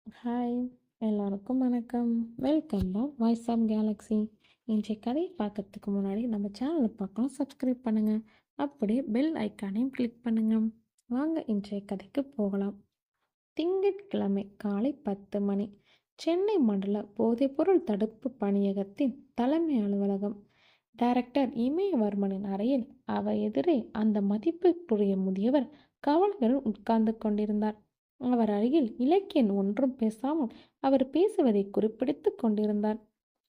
Hi, எல்லாருக்கும் வணக்கம். Welcome back Voice of Galaxy. இன்றைய கதையை பார்க்கறதுக்கு முன்னாடி நம்ம சேனலை பார்க்கலாம், சப்ஸ்கிரைப் பண்ணுங்கள். அப்படியே பெல் ஐக்கானையும் கிளிக் பண்ணுங்கள். வாங்க இன்றைய கதைக்கு போகலாம். திங்கட்கிழமை காலை 10 மணி. சென்னை மண்டல போதைப்பொருள் தடுப்பு பணியகத்தின் தலைமை அலுவலகம். டைரக்டர் இமயவர்மனின் அறையில் அவ எதிரே அந்த மதிப்புக்குரிய முதியவர் கவலையுடன் உட்கார்ந்து கொண்டிருந்தார். அவர் அருகில் இலக்கியன் ஒன்றும் பேசாமல் அவர் பேசுவதை குறிப்பிடித்து கொண்டிருந்தார்.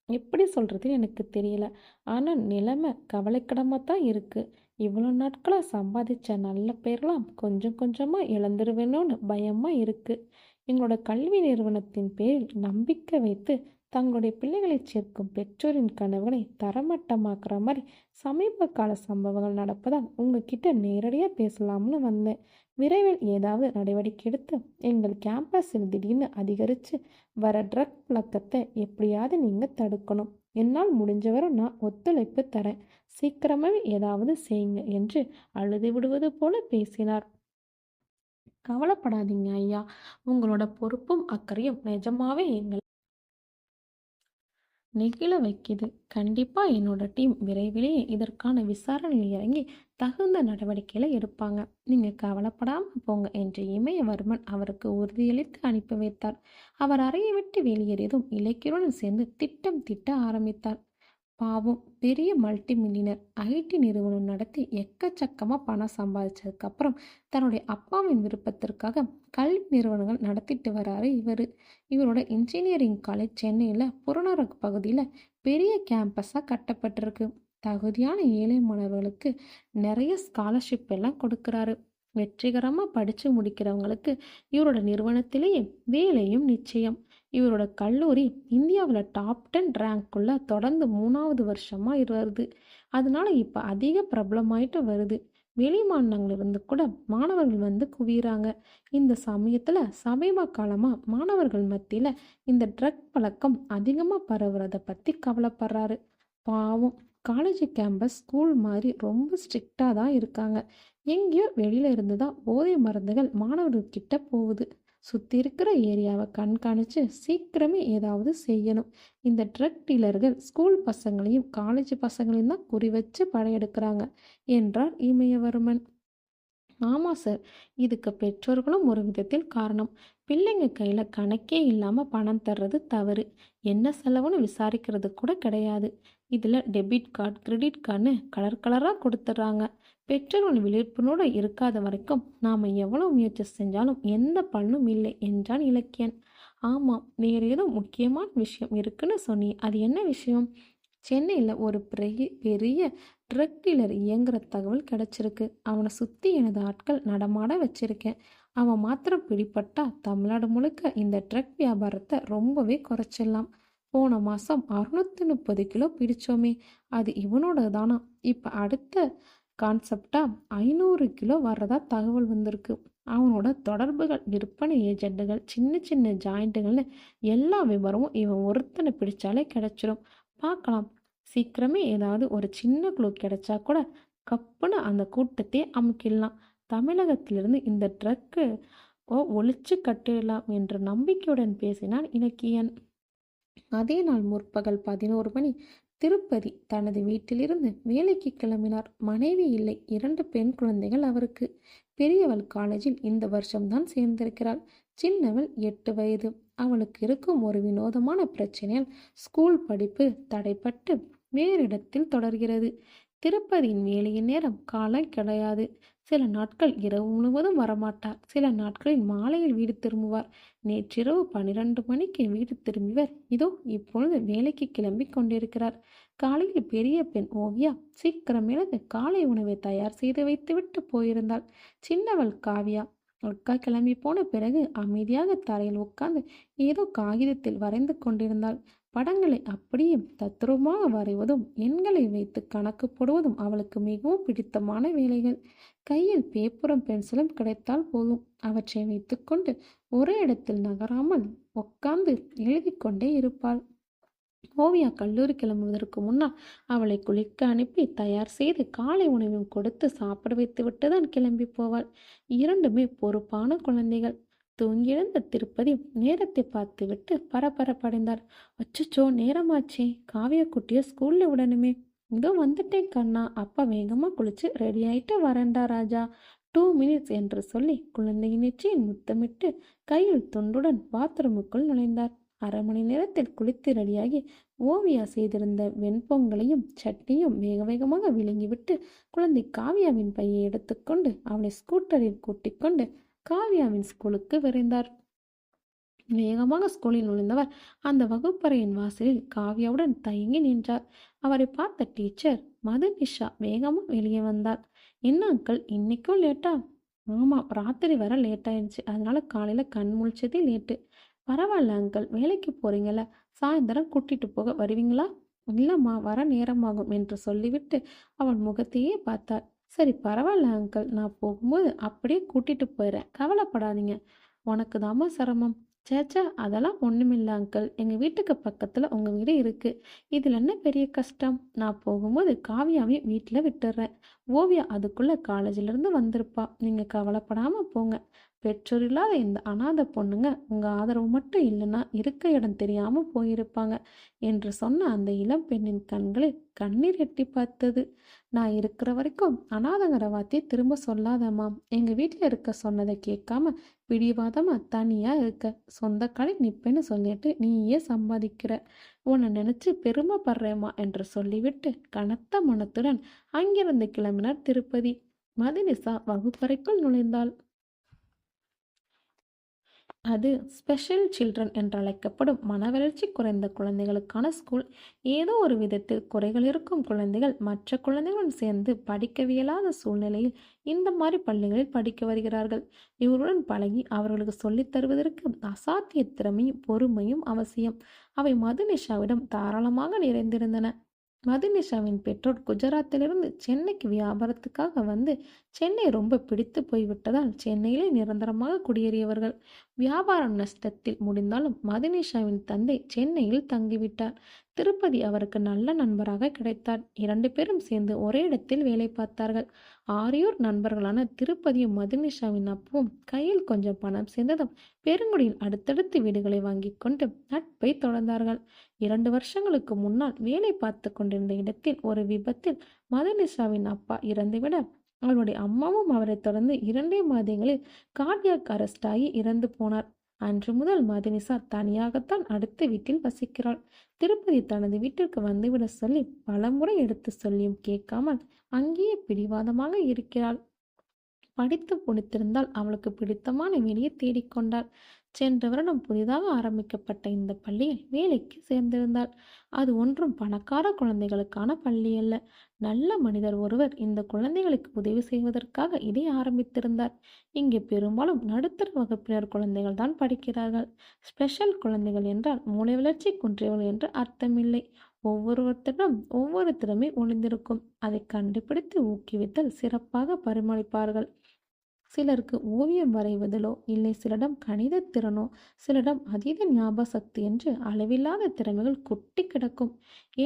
எப்படி சொல்றதுன்னு எனக்கு தெரியல. ஆனால் நிலைமை கவலைக்கிடமாக தான் இருக்கு. இவ்வளோ நாட்களாக சம்பாதிச்ச நல்ல பேர்லாம் கொஞ்சம் கொஞ்சமாக இழந்துருவேணும்னு பயமாக இருக்கு. எங்களோட கல்வி நிறுவனத்தின் பேரில் நம்பிக்கை வைத்து தங்களுடைய பிள்ளைகளை சேர்க்கும் பெற்றோரின் கனவுகளை தரமட்டமாக்குற மாதிரி சமீப கால சம்பவங்கள் நடப்பதால் உங்ககிட்ட நேரடியாக பேசலாம்னு வந்தேன். விரைவில் ஏதாவது நடவடிக்கை எடுத்து எங்கள் கேம்பஸில் திடீர்னு அதிகரித்து வர ட்ரக் பழக்கத்தை எப்படியாவது நீங்கள் தடுக்கணும். என்னால் முடிஞ்சவரை நான் ஒத்துழைப்பு தரேன். சீக்கிரமாகவே ஏதாவது செய்யுங்க என்று அழுது விடுவது போல பேசினார். கவலைப்படாதீங்க ஐயா, உங்களோட பொறுப்பும் அக்கறையும் நிஜமாவே எங்களை நெகிழ வைக்கிது. கண்டிப்பா என்னோட டீம் விரைவிலேயே இதற்கான விசாரணையில் இறங்கி தகுந்த நடவடிக்கைகளை எடுப்பாங்க. நீங்க கவலைப்படாம போங்க என்று இமயவர்மன் அவருக்கு உறுதியளித்து அனுப்பி வைத்தார். அவர் அறையை விட்டு வெளியேறியதும் இலக்கியருடன் சேர்ந்து திட்டம் திட்ட ஆரம்பித்தார். பாவம், பெரிய மல்டி மில்லியனர் ஐடி நிறுவனம் நடத்தி எக்கச்சக்கமாக பணம் சம்பாதிச்சதுக்கப்புறம் தன்னுடைய அப்பாவின் விருப்பத்திற்காக கல்வி நிறுவனங்கள் நடத்திட்டு வராரு இவர். இவரோட இன்ஜினியரிங் காலேஜ் சென்னையில் புறநகர் பகுதியில் பெரிய கேம்பஸாக கட்டப்பட்டிருக்கு. தகுதியான ஏழை மாணவர்களுக்கு நிறைய ஸ்காலர்ஷிப் எல்லாம் கொடுக்குறாரு. வெற்றிகரமாக படித்து முடிக்கிறவங்களுக்கு இவரோட நிறுவனத்திலேயே வேலையும் நிச்சயம். இவரோட கல்லூரி இந்தியாவில் டாப் 10 ரேங்க்குள்ள தொடர்ந்து 3வது வருஷமாக வருது. அதனால இப்போ அதிக பிரபலமாயிட்டு வருது. வெளி மாநிலங்களிலிருந்து கூட மாணவர்கள் வந்து குவிகிறாங்க. இந்த சமயத்தில் சமீப காலமாக மாணவர்கள் மத்தியில் இந்த ட்ரக் பழக்கம் அதிகமாக பரவுறதை பற்றி கவலைப்படுறாரு. பாவம், காலேஜ் கேம்பஸ் ஸ்கூல் மாதிரி ரொம்ப ஸ்ட்ரிக்டாக தான் இருக்காங்க. எங்கேயோ வெளியில இருந்து தான் போதை மருந்துகள் மாணவர்கள்கிட்ட போகுது. சுற்றி இருக்கிற ஏரியாவை கண்காணித்து சீக்கிரமே ஏதாவது செய்யணும். இந்த ட்ரக் டீலர்கள் ஸ்கூல் பசங்களையும் காலேஜ் பசங்களையும் தான் குறி வச்சு படையெடுக்கிறாங்க என்றார் இமயவர்மன். ஆமாம் சார், இதுக்கு பெற்றோர்களும் ஒரு விதத்தில் காரணம். பிள்ளைங்க கையில் கணக்கே இல்லாமல் பணம் தர்றது தவறு. என்ன செலவுன்னு விசாரிக்கிறது கூட கிடையாது. இதில் டெபிட் கார்டு கிரெடிட் கார்டுன்னு கலர் கலராக கொடுத்துட்றாங்க. பெற்றோர்கள் விழிப்புணோடு இருக்காத வரைக்கும் நாம் எவ்வளோ முயற்சி செஞ்சாலும் எந்த பலனும் இல்லை என்றான் இலக்கியன். ஆமாம், வேறு ஏதோ முக்கியமான விஷயம் இருக்குன்னு சொன்னி, அது என்ன விஷயம்? சென்னையில் ஒரு பெரிய ட்ரக் டீலர் இயங்குற தகவல் கிடச்சிருக்கு. அவனை சுற்றி எனது ஆட்கள் நடமாட வச்சிருக்கேன். அவன் மாத்திரம் பிடிப்பட்டா தமிழ்நாடு முழுக்க இந்த ட்ரக் வியாபாரத்தை ரொம்பவே குறைச்சிடலாம். போன மாதம் 630 கிலோ பிடிச்சோமே, அது இவனோட தானா. இப்போ அடுத்த கான்செப்டாக 500 கிலோ வர்றதா தகவல் வந்திருக்கு. அவனோட தொடர்புகள், விற்பனை ஏஜெண்டுகள், சின்ன சின்ன ஜாயிண்ட்டுகள்னு எல்லா விவரமும் இவன் ஒருத்தனை பிடிச்சாலே கிடைச்சிடும். பார்க்கலாம், சீக்கிரமே ஏதாவது ஒரு சின்ன குழு கிடைச்சா கூட கப்புன்னு அந்த கூட்டத்தையே அமுக்கிடலாம். தமிழகத்திலிருந்து இந்த ட்ரக்கு ஒழிச்சு கட்டிடலாம் என்ற நம்பிக்கையுடன் பேசினான் இலக்கியன். அதே நாள் முற்பகல் 11 மணி. திருப்பதி தனது வீட்டிலிருந்து வேலைக்கு கிளம்பினார். மனைவி இல்லை, 2 பெண் குழந்தைகள் அவருக்கு. பெரியவள் காலேஜில் இந்த வருஷம்தான் சேர்ந்திருக்கிறாள். சின்னவள் 8 வயது. அவளுக்கு இருக்கும் ஒரு வினோதமான பிரச்சனையால் ஸ்கூல் படிப்பு தடைப்பட்டு வேறு இடத்தில் தொடர்கிறது. திருப்பதியின் வேலையின் நேரம் காலம் கிடையாது. சில நாட்கள் இரவு முழுவதும் வரமாட்டார். சில நாட்களில் மாலையில் வீடு திரும்புவார். நேற்றிரவு 12 மணிக்கு வீடு திரும்பியவர் இதோ இப்பொழுது வேலைக்கு கிளம்பி கொண்டிருக்கிறார். காலையில் பெரிய பெண் ஓவியா சீக்கிரம் எழுந்து காலை உணவை தயார் செய்து வைத்துவிட்டு போயிருந்தாள். சின்னவள் காவியா அக்கா கிளம்பி போன பிறகு அமைதியாக தரையில் உட்கார்ந்து ஏதோ காகிதத்தில் வரைந்து கொண்டிருந்தாள். படங்களை அப்படியே தத்ரூபமாக வரைவதும் எண்களை வைத்து கணக்கு போடுவதும் அவளுக்கு மிகவும் பிடித்தமான வேலைகள். கையில் பேப்பரும் பென்சிலும் கிடைத்தால் போதும். அவற்றை வைத்துக்கொண்டு ஒரே இடத்தில் நகராமல் உட்கார்ந்து எழுதி கொண்டே இருப்பாள். ஓவியா கல்லூரி கிளம்புவதற்கு முன்னால் அவளை குளிக்க அனுப்பி தயார் செய்து காலை உணவையும் கொடுத்து சாப்பிட வைத்து விட்டுதான் கிளம்பி போவாள். இரண்டுமே பொறுப்பான குழந்தைகள். தூங்கியிருந்த திருப்பதி நேரத்தை பார்த்துவிட்டு பரபரப்படைந்தார். அச்சச்சோ, நேரமாச்சே, காவிய குட்டிய ஸ்கூல்ல விடணுமே. இதோ வந்துட்டேன் கண்ணா. அப்பா வேகமா குளிச்சு ரெடி ஆயிட்டு வரேன்டா ராஜா. 2 மினிட்ஸ் என்று சொல்லி குழந்தையின் நெற்றியில் முத்தமிட்டு கையில் துண்டுடன் பாத்ரூமுக்குள் நுழைந்தார். 1/2 மணி நேரத்தில் குளித்து ரெடியாகி ஓவியா செய்திருந்த வெண்பொங்கலையும் சட்னியும் வேக வேகமாக விழுங்கிவிட்டு குழந்தை காவியாவின் பையை எடுத்துக்கொண்டு அவளை ஸ்கூட்டரில் கூட்டிக் கொண்டு காவியாவின் ஸ்கூலுக்கு விரைந்தார். வேகமாக ஸ்கூலில் நுழைந்தவர் அந்த வகுப்பறையின் வாசலில் காவியாவுடன் தயங்கி நின்றார். அவரை பார்த்த டீச்சர் மதுனிஷா வேகமாக வெளியே வந்தார். என்ன அங்கிள், இன்னைக்கும் லேட்டா? ஆமாம், ராத்திரி வர லேட் ஆயிடுச்சு, அதனால காலையில் கண் முழிச்சதே லேட்டு. பரவாயில்ல அங்கிள், வேலைக்கு போறீங்கல்ல, சாயந்தரம் கூட்டிட்டு போக வருவீங்களா? இல்லைம்மா, வர நேரமாகும் என்று சொல்லிவிட்டு அவன் முகத்தையே பார்த்தார். சரி பரவாயில்ல அங்கிள், நான் போகும்போது அப்படியே கூட்டிட்டு போயிடுறேன், கவலைப்படாதீங்க. உனக்கு தாம்மா சிரமம். சேச்சா, அதெல்லாம் ஒன்றுமில்ல அங்கிள், எங்கள் வீட்டுக்கு பக்கத்தில் உங்கள் வீடு இருக்குது. இதில் என்ன பெரிய கஷ்டம்? நான் போகும்போது காவியாவையும் வீட்டில் விட்டுடுறேன். ஓவியா அதுக்குள்ளே காலேஜிலேருந்து வந்திருப்பா. நீங்கள் கவலைப்படாமல் போங்க. பெற்றோர் இல்லாத இந்த அனாதை பொண்ணுங்க உங்கள் ஆதரவு மட்டும் இல்லைன்னா இருக்க இடம் தெரியாமல் போயிருப்பாங்க என்று சொன்ன அந்த இளம் பெண்ணின் கண்களில் கண்ணீர் எட்டி பார்த்தது. நான் இருக்கிற வரைக்கும் அனாதங்கிற வார்த்தையை திரும்ப சொல்லாதம்மா. எங்கள் வீட்டில் இருக்க சொன்னதை கேட்காம பிடிவாதமாக தனியாக இருக்க, சொந்த காலை நிற்பேன்னு சொல்லிட்டு நீயே சம்பாதிக்கிற. உன்னை நினச்சி பெருமைப்படுறேம்மா என்று சொல்லிவிட்டு கனத்த மனத்துடன் அங்கிருந்து கிளம்பினார் திருப்பதி. மதுனிசா வகுப்பறைக்குள் நுழைந்தாள். அது ஸ்பெஷல் சில்ட்ரன் என்றழைக்கப்படும் மனவளர்ச்சி குறைந்த குழந்தைகளுக்கான ஸ்கூல். ஏதோ ஒரு விதத்தில் குறைகள் இருக்கும் குழந்தைகள் மற்ற குழந்தைகளுடன் சேர்ந்து படிக்கவியலாத சூழ்நிலையில் இந்த மாதிரி பள்ளிகளில் படிக்க வருகிறார்கள். இவருடன் பழகி அவர்களுக்கு சொல்லித் தருவதற்கு அசாத்திய திறமையும் பொறுமையும் அவசியம். அவை மதுனிஷாவிடம் தாராளமாக நிறைந்திருந்தன. மதுனிஷாவின் பெற்றோர் குஜராத்திலிருந்து சென்னைக்கு வியாபாரத்துக்காக வந்து சென்னை ரொம்ப பிடித்து போய்விட்டதால் சென்னையிலே நிரந்தரமாக குடியேறியவர்கள். வியாபாரம் நஷ்டத்தில் முடிந்தாலும் மதுனிஷாவின் தந்தை சென்னையில் தங்கிவிட்டார். திருப்பதி அவருக்கு நல்ல நண்பராக கிடைத்தார். 2 பேரும் சேர்ந்து ஒரே இடத்தில் வேலை பார்த்தார்கள். ஆரியூர் நண்பர்களான திருப்பதியும் மதுனிஷாவின் அப்பாவும் கையில் கொஞ்சம் பணம் சேர்ந்ததும் பெருங்குடியில் அடுத்தடுத்து வீடுகளை வாங்கி கொண்டு நட்பை தொடர்ந்தார்கள். 2 வருஷங்களுக்கு முன்னால் வேலை பார்த்து கொண்டிருந்த இடத்தில் ஒரு விபத்தில் மதுனிஷாவின் அப்பா இறந்துவிட அவளுடைய அம்மாவும் அவரை தொடர்ந்து 2 மாதங்களில் கார்டியாக் அரெஸ்ட் ஆகி இறந்து போனார். அன்று முதல் மதுனிஷா தனியாகத்தான் அடுத்த வீட்டில் வசிக்கிறாள். திருப்பதி தனது வீட்டிற்கு வந்துவிட சொல்லி பலமுறை எடுத்து சொல்லியும் கேட்காமல் அங்கேயே பிடிவாதமாக இருக்கிறாள். படித்து முடித்திருந்தால் அவளுக்கு பிடித்தமான வேலையை தேடிக்கொண்டாள். சென்ற வருடம் புதிதாக ஆரம்பிக்கப்பட்ட இந்த பள்ளியில் வேலைக்கு சேர்ந்திருந்தாள். அது ஒன்றும் பணக்கார குழந்தைகளுக்கான பள்ளி அல்ல. நல்ல மனிதர் ஒருவர் இந்த குழந்தைகளுக்கு உதவி செய்வதற்காக இதை ஆரம்பித்திருந்தார். இங்கே பெரும்பாலும் நடுத்தர வகுப்பினர் குழந்தைகள் தான் படிக்கிறார்கள். ஸ்பெஷல் குழந்தைகள் என்றால் மூளை வளர்ச்சி குன்றியவர்கள் என்று அர்த்தமில்லை. ஒவ்வொருவரிடம் ஒவ்வொரு திறமை ஒளிந்திருக்கும். அதை கண்டுபிடித்து ஊக்குவித்தல் சிறப்பாக பரிமாளிப்பார்கள். சிலருக்கு ஓவியம் வரைவதிலோ இல்லை சிலரிடம் கணித திறனோ சிலரிடம் அதீத ஞாபக சக்தி என்று அளவில்லாத திறமைகள் கொட்டி கிடக்கும்.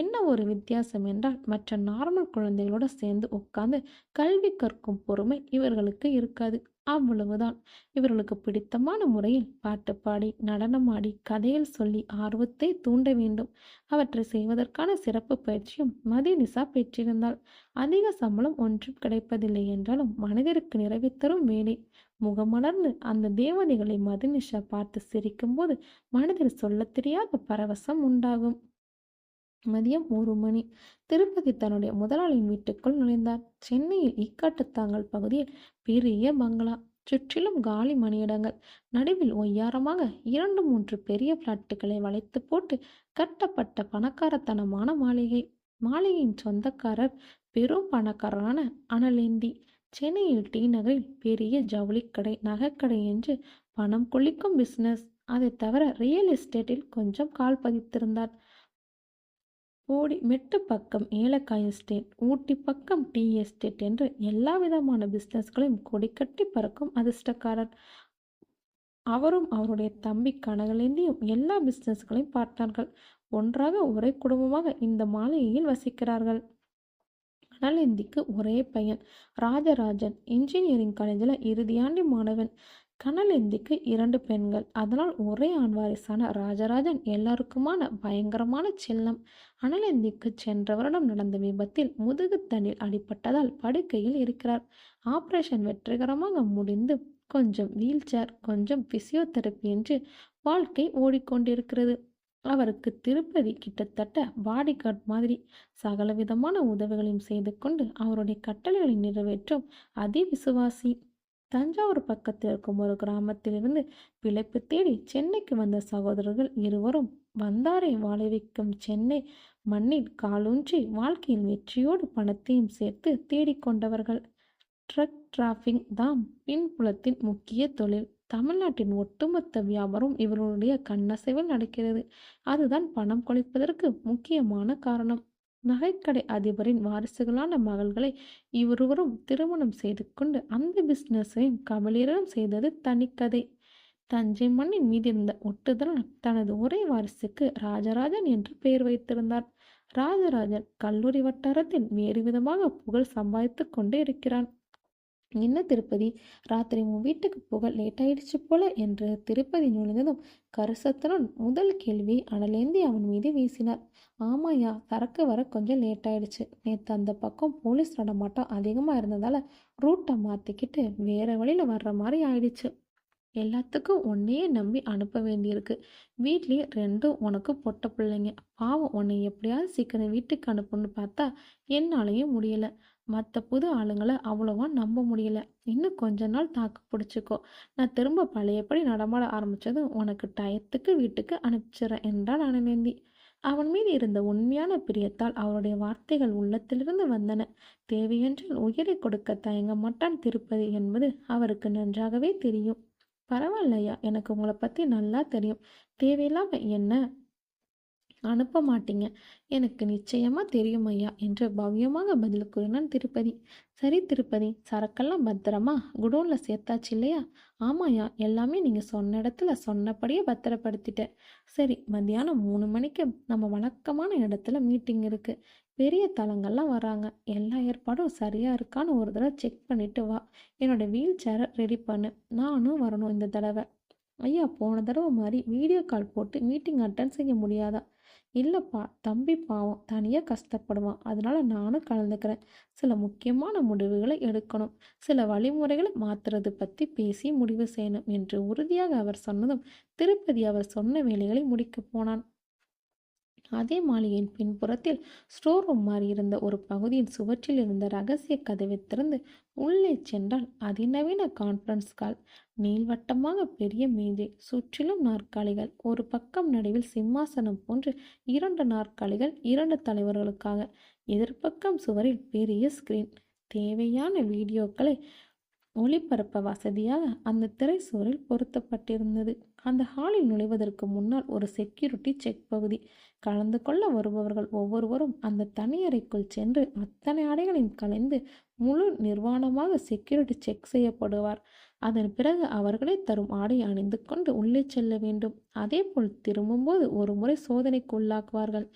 என்ன ஒரு வித்தியாசம் என்றால் மற்ற நார்மல் குழந்தைகளோடு சேர்ந்து உட்கார்ந்து கல்வி கற்கும் பொறுமை இவர்களுக்கு இருக்காது. அவ்வளவுதான். இவர்களுக்கு பிடித்தமான முறையில் பாட்டு பாடி நடனமாடி கதைகள் சொல்லி ஆர்வத்தை தூண்ட வேண்டும். அவற்றை செய்வதற்கான சிறப்பு பயிற்சியும் மதுனிஷா பெற்றிருந்தாள். அதிக சம்பளம் ஒன்றும் கிடைப்பதில்லை என்றாலும் மனிதருக்கு நிறைவேற்றரும் வேலை. முகமலர்ந்து அந்த தேவதைகளை மதுனிஷா பார்த்து சிரிக்கும்போது மனதில் சொல்லத் தெரியாத பரவசம் உண்டாகும். மதியம் 1 மணி. திருப்பதி தன்னுடைய முதலாளியின் வீட்டுக்குள் நுழைந்தார். சென்னையில் ஈக்காட்டுத்தாங்கல் பகுதியில் பெரிய பங்களா. சுற்றிலும் காலி மணியிடங்கள். நடுவில் ஒய்யாரமாக 2-3 பெரிய பிளாட்டுகளை வளைத்து போட்டு கட்டப்பட்ட பணக்காரத்தனமான மாளிகை. மாளிகையின் சொந்தக்காரர் பெரும் பணக்காரரான அனலேந்தி. சென்னையில் டி நகரில் பெரிய ஜவுளிக்கடை நகைக்கடை என்று பணம் கொள்ளிக்கும் பிசினஸ். அதை தவிர ரியல் எஸ்டேட்டில் கொஞ்சம் கால் பதித்திருந்தார். மெட்டு பக்கம் ஏலக்காய் எஸ்டேட், ஊட்டி பக்கம் டீ எஸ்டேட் என்று எல்லா விதமான பிஸ்னஸ்களையும் கொடிக்கட்டி பறக்கும் அதிர்ஷ்டக்காரர். அவரும் அவருடைய தம்பி கனகலேந்தியும் எல்லா பிஸ்னஸ்களையும் பார்த்தார்கள். ஒன்றாக ஒரே குடும்பமாக இந்த மாளிகையில் வசிக்கிறார்கள். அனலேந்திக்கு ஒரே பையன் ராஜராஜன். இன்ஜினியரிங் காலேஜில் இறுதியாண்டு மாணவன். கனலேந்திக்கு 2 பெண்கள். அதனால் ஒரே ஆண் வாரிசான ராஜராஜன் எல்லாருக்குமான பயங்கரமான செல்லம். அனலேந்திக்கு சென்ற வருடம் நடந்த விபத்தில் முதுகுத்தண்டில் அடிபட்டதால் படுக்கையில் இருக்கிறார். ஆபரேஷன் வெற்றிகரமாக முடிந்து கொஞ்சம் வீல்சேர், கொஞ்சம் பிசியோதெரபி என்று வாழ்க்கை ஓடிக்கொண்டிருக்கிறது. அவருக்கு திருப்பதி கிட்டத்தட்ட பாடிகார்ட் மாதிரி. சகலவிதமான உதவிகளையும் செய்து கொண்டு அவருடைய கட்டளைகளை நிறைவேற்றும் அதிவிசுவாசி. தஞ்சாவூர் பக்கத்தில் இருக்கும் ஒரு கிராமத்திலிருந்து பிழைப்பு தேடி சென்னைக்கு வந்த சகோதரர்கள் இருவரும் வந்தாரை வாழ வைக்கும் சென்னை மண்ணில் காலூன்றி வாழ்க்கையில் வெற்றியோடு பணத்தையும் சேர்த்து தேடிக்கொண்டவர்கள். ட்ரக் டிராஃபிக் தான் பின்புலத்தின் முக்கிய தொழில். தமிழ்நாட்டின் ஒட்டுமொத்த வியாபாரம் இவர்களுடைய கண்ணசைவில் நடக்கிறது. அதுதான் பணம் கொழிப்பதற்கு முக்கியமான காரணம். நகைக்கடை அதிபரின் வாரிசுகளான மகள்களை இவருவரும் திருமணம் செய்து கொண்டு அந்த பிசினஸையும் கபலீரம் செய்தது தனிக்கதை. தஞ்சை மண்ணின் மீதிருந்த ஒட்டுதலால் தனது ஒரே வாரிசுக்கு ராஜராஜன் என்று பெயர் வைத்திருந்தார். ராஜராஜன் கல்லூரி வட்டாரத்தில் வேறு விதமாக புகழ் சம்பாதித்து கொண்டு இருக்கிறான். என்ன திருப்பதி, ராத்திரி உன் வீட்டுக்கு போக லேட் ஆயிடுச்சு போல என்று திருப்பதி நுழைந்ததும் கருசத்தனும் முதல் கேள்வியை அனலேந்தி அவன் மீது வீசினார். ஆமாய்யா, சரக்கு வர கொஞ்சம் லேட் ஆயிடுச்சு. நேற்று அந்த பக்கம் போலீஸ் நடமாட்டம் அதிகமாக இருந்ததால ரூட்டை மாற்றிக்கிட்டு வேற வழியில் வர்ற மாதிரி ஆயிடுச்சு. எல்லாத்துக்கும் உன்னையே நம்பி அனுப்ப வேண்டியிருக்கு. வீட்லேயும் ரெண்டும் உனக்கு பொட்ட பிள்ளைங்க. பாவம், உன்னை எப்படியாவது சீக்கிரம் வீட்டுக்கு அனுப்புன்னு பார்த்தா என்னாலையும் முடியல. மற்ற புது ஆளுங்களை அவ்வளோவா நம்ப முடியல. இன்னும் கொஞ்ச நாள் தாக்கு பிடிச்சிக்கோ. நான் திரும்ப பழையபடி நடமாட ஆரம்பித்ததும் உனக்கு டயத்துக்கு வீட்டுக்கு அனுப்பிச்சிடறேன் என்றான் அனலேந்தி. அவன் மீது இருந்த உண்மையான பிரியத்தால் அவருடைய வார்த்தைகள் உள்ளத்திலிருந்து வந்தன. தேவையென்றால் உயிரை கொடுக்க தயங்க மாட்டான் திருப்பதி என்பது அவருக்கு நன்றாகவே தெரியும். பரவாயில்லையா, எனக்கு உங்களை பற்றி நல்லா தெரியும். தேவையில்லாமல் என்ன அனுப்ப மாட்டீங்க, எனக்கு நிச்சயமா தெரியும் ஐயா என்று பவ்யமாக பதில் கூறினான் திருப்பதி. சரி திருப்பதி, சரக்கெல்லாம் பத்திரமா குடோனில் சேர்த்தாச்சு இல்லையா? ஆமாயா, எல்லாமே நீங்கள் சொன்ன இடத்துல சொன்னபடியே பத்திரப்படுத்திட்டேன். சரி, மத்தியானம் 3 மணிக்கு நம்ம வழக்கமான இடத்துல மீட்டிங் இருக்கு. பெரிய தளங்கள்லாம் வராங்க. எல்லா ஏற்பாடும் சரியா இருக்கான்னு ஒரு தடவை செக் பண்ணிட்டு வா. என்னோட வீல் சேரை ரெடி பண்ணு. நானும் வரணும் இந்த தடவை. ஐயா, போன தடவை மாதிரி வீடியோ கால் போட்டு மீட்டிங் அட்டன் செய்ய முடியாதா? இல்லைப்பா, தம்பி பாவம் தனியாக கஷ்டப்படுவான். அதனால நானும் கலந்துக்கிறேன். சில முக்கியமான முடிவுகளை எடுக்கணும். சில வழிமுறைகளை மாற்றுறது பற்றி பேசி முடிவு செய்யணும் என்று உறுதியாக அவர் சொன்னதும் திருப்பதி அவர் சொன்ன வேலைகளை முடிக்கப் போனான். அதே மாளிகையின் பின்புறத்தில் ஸ்டோர் ரூம் மாறி இருந்த ஒரு பகுதியின் சுவற்றில் இருந்த ரகசிய கதவை திறந்து உள்ளே சென்றால் அதிநவீன கான்ஃபரன்ஸ் கால். நீள்வட்டமாக பெரிய மேஜை, சுற்றிலும் நாற்காலிகள், ஒரு பக்கம் நடுவில் சிம்மாசனம் போன்று 2 நாற்காலிகள் 2 தலைவர்களுக்காக. எதிர்ப்பக்கம் சுவரில் பெரிய ஸ்கிரீன். தேவையான வீடியோக்களை ஒளிபரப்ப வசதியாக அந்த திரை சுவரில் பொருத்தப்பட்டிருந்தது. அந்த ஹாலில் நுழைவதற்கு முன்னால் ஒரு செக்யூரிட்டி செக் பகுதி. கலந்து கொள்ள வருபவர்கள் ஒவ்வொருவரும் அந்த தனியறைக்குள் சென்று அத்தனை ஆடைகளையும் கலைந்து முழு நிர்வாணமாக செக்யூரிட்டி செக் செய்யப்படுவார். அதன் பிறகு அவர்களே தரும் ஆடை அணிந்து கொண்டு உள்ளே செல்ல வேண்டும். அதேபோல் திரும்பும்போது ஒரு முறை சோதனைக்கு உள்ளாக்குவார்கள்.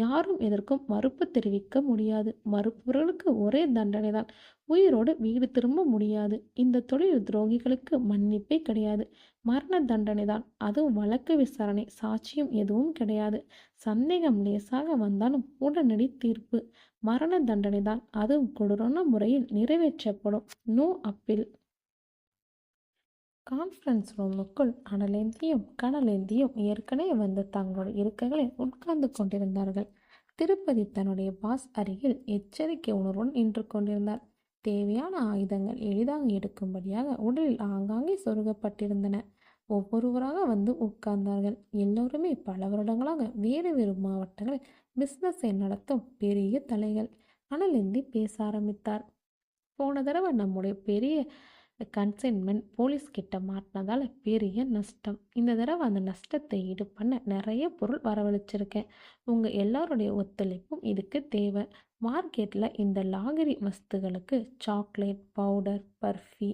யாரும் எதற்கும் மறுப்பு தெரிவிக்க முடியாது. மறுப்பவர்களுக்கு ஒரே தண்டனைதான், உயிரோடு வீடு திரும்ப முடியாது. இந்த தொழில் துரோகிகளுக்கு மன்னிப்பே கிடையாது. மரண தண்டனை தான். அதுவும் வழக்கு விசாரணை, சாட்சியம் எதுவும் கிடையாது. சந்தேகம் லேசாக வந்தாலும் உடனடி தீர்ப்பு. மரண தண்டனை தான். அதுவும் கொடூரமான முறையில் நிறைவேற்றப்படும். No appeal. கான்ஃபரன்ஸ் ரூமுக்குள் அனலேந்தியும் கனலேந்தியும் ஏற்கனவே வந்து தங்களுடைய இருக்கைகளில் உட்கார்ந்து கொண்டிருந்தார்கள். திருப்பதி தன்னுடைய பாஸ் அருகில் எச்சரிக்கை உணர்வுடன் நின்று கொண்டிருந்தார். தேவையான ஆயுதங்கள் எளிதாக எடுக்கும்படியாக உடலில் ஆங்காங்கே சொருகப்பட்டிருந்தன. ஒவ்வொருவராக வந்து உட்கார்ந்தார்கள். எல்லோருமே பல வருடங்களாக வேறு வேறு மாவட்டங்களில் பிஸ்னஸை நடத்தும் பெரிய தலைகள். அனலேந்தி பேச ஆரம்பித்தார். போன தடவை நம்முடைய பெரிய கன்சைன்மெண்ட் போலீஸ் கிட்ட மாட்டினதால பெரிய நஷ்டம். இந்த தடவை அந்த நஷ்டத்தை ஈடு பண்ண நிறைய பொருள் வரவழைச்சிருக்கேன். உங்கள் எல்லாருடைய ஒத்துழைப்பும் இதுக்கு தேவை. மார்க்கெட்டில் இந்த லாகரி வஸ்துகளுக்கு சாக்லேட், பவுடர், பர்ஃபி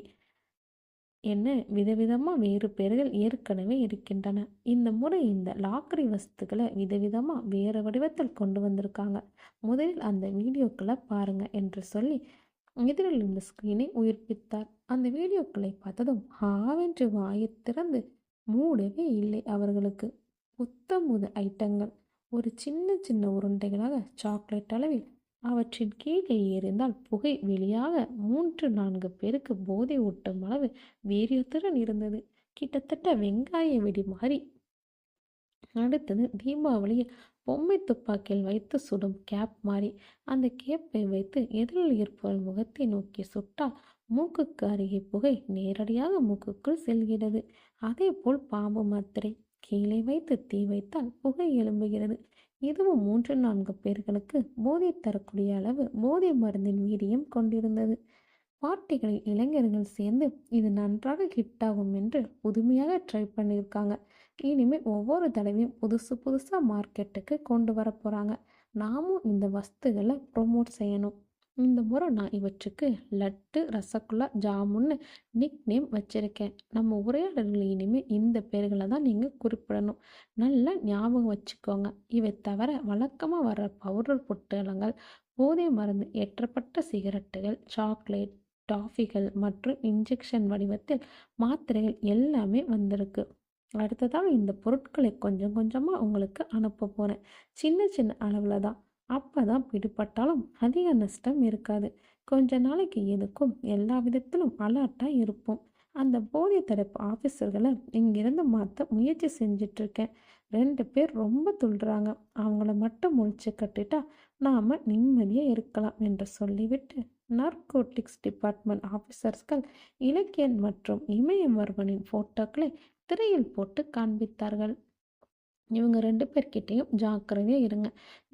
என்ன விதவிதமாக வேறு பெயர்கள் ஏற்கனவே இருக்கின்றன. இந்த முறை இந்த லாக்கரி வஸ்துக்களை விதவிதமாக வேறு வடிவத்தில் கொண்டு வந்திருக்காங்க. முதலில் அந்த வீடியோக்களை பாருங்க என்று சொல்லி எதிரில் இருந்த ஸ்கிரீனை உயிர்ப்பித்தார். அந்த வீடியோக்களை பார்த்ததும் ஆவென்று வாயை திறந்து மூடவே இல்லை அவர்களுக்கு. புத்தம்புது ஐட்டங்கள், ஒரு சின்ன சின்ன உருண்டைகளாக சாக்லேட் அளவில். அவற்றின் கீழே எறிந்தால் புகை வெளியாக 3-4 பேருக்கு போதை ஊட்டும் அளவு வீரியத்துடன் இருந்தது. கிட்டத்தட்ட வெங்காய வெடி மாதிரி. அடுத்தது தீபாவளியில் பொம்மை துப்பாக்கியில் வைத்து சுடும் கேப் மாறி. அந்த கேப்பை வைத்து எதிரில் இருப்பவள் முகத்தை நோக்கி சுட்டால் மூக்குக்கு அருகே புகை நேரடியாக மூக்குக்குள் செல்கிறது. அதே போல் பாம்பு மாத்திரை கீழே வைத்து தீ வைத்தால் புகை எழும்புகிறது. இதுவும் 3-4 பேர்களுக்கு போதை தரக்கூடிய அளவு போதை மருந்தின் வீரியம் கொண்டிருந்தது. பார்ட்டிகளில் இளைஞர்கள் சேர்ந்து இது நன்றாக ஹிட் ஆகும் என்று புதுமையாக ட்ரை பண்ணியிருக்காங்க. இனிமேல் ஒவ்வொரு தடவையும் புதுசு புதுசாக மார்க்கெட்டுக்கு கொண்டு வர போகிறாங்க. நாமும் இந்த வஸ்துகளை ப்ரொமோட் செய்யணும். இந்த முறை நான் இவற்றுக்கு லட்டு, ரசகுல்லா, ஜாமுன்னு நிக் நேம் வச்சுருக்கேன். நம்ம உரையாடல்கள் இனிமேல் இந்த பேர்களை தான் நீங்கள் குறிப்பிடணும். நல்லா ஞாபகம் வச்சுக்கோங்க. இவை தவிர வழக்கமாக வர்ற பவுடர் பொட்டலங்கள், போதை மருந்து ஏற்றப்பட்ட சிகரெட்டுகள், சாக்லேட், டாஃபிகள் மற்றும் இன்ஜெக்ஷன் வடிவத்தில் மாத்திரைகள் எல்லாமே வந்திருக்கு. அடுத்ததாக இந்த பொருட்களை கொஞ்சம் கொஞ்சமாக உங்களுக்கு அனுப்ப போகிறேன். சின்ன சின்ன அளவில் தான். அப்போ தான் பிடிபட்டாலும் அதிக நஷ்டம் இருக்காது. கொஞ்ச நாளைக்கு எதுக்கும் எல்லா விதத்திலும் அலர்ட்டாக இருப்போம். அந்த போதை தடுப்பு ஆஃபீஸர்களை இங்கிருந்து மாற்ற முயற்சி செஞ்சிட்ருக்கேன். 2 பேர் ரொம்ப துள்ளுறாங்க. அவங்கள மட்டும் முழிச்சு கட்டிட்டா நாம் நிம்மதியாக இருக்கலாம் என்று சொல்லிவிட்டு நார்கோட்டிக்ஸ் டிபார்ட்மெண்ட் ஆஃபீஸர்ஸ்கள் இலக்கியன் மற்றும் இமயவர்மனின் ஃபோட்டோக்களை திரையில் போட்டு காண்பித்தார்கள். இவங்க 2 பேர்கிட்டையும் ஜாக்கிரதையாக இருங்க.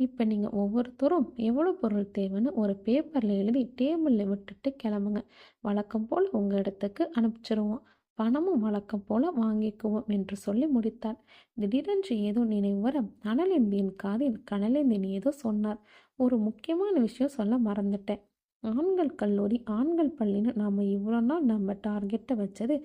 இப்போ நீங்கள் ஒவ்வொருத்தரும் எவ்வளோ பொருள் தேவைன்னு ஒரு பேப்பரில் எழுதி டேபிளில் விட்டுட்டு கிளம்புங்க. வழக்கம் போல் உங்கள் இடத்துக்கு அனுப்பிச்சிருவோம். பணமும் வழக்கம் போல் வாங்கிக்குவோம் என்று சொல்லி முடித்தார். திடீரென்று ஏதோ நினைவு வர அனலேந்தியின் காதில் கனலேந்தின் ஏதோ சொன்னார். ஒரு முக்கியமான விஷயம் சொல்ல மறந்துட்டேன். ஆண்கள் கல்லூரி, ஆண்கள் பள்ளின்னு நாம் இவ்வளோ நாள் நம்ம டார்கெட்டை வச்சது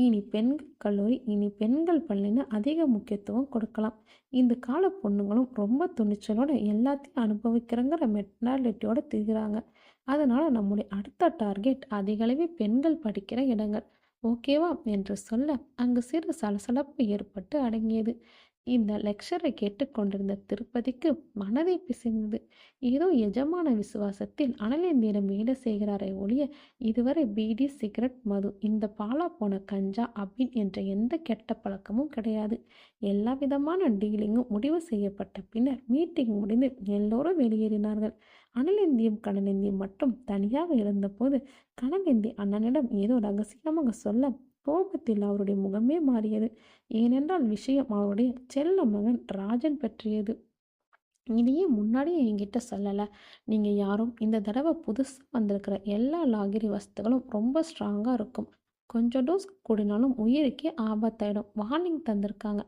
இனி பெண்கள் கல்லூரி, இனி பெண்கள் பள்ளின்னு அதிக முக்கியத்துவம் கொடுக்கலாம். இந்த கால பொண்ணுங்களும் ரொம்ப துணிச்சலோட எல்லாத்தையும் அனுபவிக்கிறங்கிற மென்டாலிட்டியோட திரிகிறாங்க. அதனால் நம்முடைய அடுத்த டார்கெட் அதிகளவே பெண்கள் படிக்கிற இடங்கள். ஓகேவா என்று சொல்ல அங்கு சிறு சலசலப்பு ஏற்பட்டு அடங்கியது. இந்த லெக்சரை கேட்டுக்கொண்டிருந்த திருப்பதிக்கு மனதை பிசைந்தது. ஏதோ எஜமான விசுவாசத்தில் அனலேந்தியிடம் வேலை செய்கிறாரே ஒழிய இதுவரை பீடி, சிகரெட், மது, இந்த பாலா போன கஞ்சா, அபின் என்ற எந்த கெட்ட பழக்கமும் கிடையாது. எல்லா விதமான டீலிங்கும் முடிவு செய்யப்பட்ட பின்னர் மீட்டிங் முடிந்து எல்லோரும் வெளியேறினார்கள். அனலேந்தியும் கனலேந்தியும் மட்டும் தனியாக இருந்தபோது கனலேந்தி அண்ணனிடம் ஏதோ ரகசியமாக சொல்ல கோபத்தில் அவருடைய முகமே மாறியது. ஏனென்றால் விஷயம் அவருடைய செல்ல மகன் ராஜன் பற்றியது. இதையே முன்னாடியே என்கிட்ட சொல்லலை. நீங்கள் யாரும் இந்த தடவை புதுசாக வந்திருக்கிற எல்லா லாகிரி வஸ்துகளும் ரொம்ப ஸ்ட்ராங்காக இருக்கும். கொஞ்சம் டோஸ் கூடினாலும் உயிருக்கே ஆபத்தாயிடும். வார்னிங் தந்திருக்காங்க.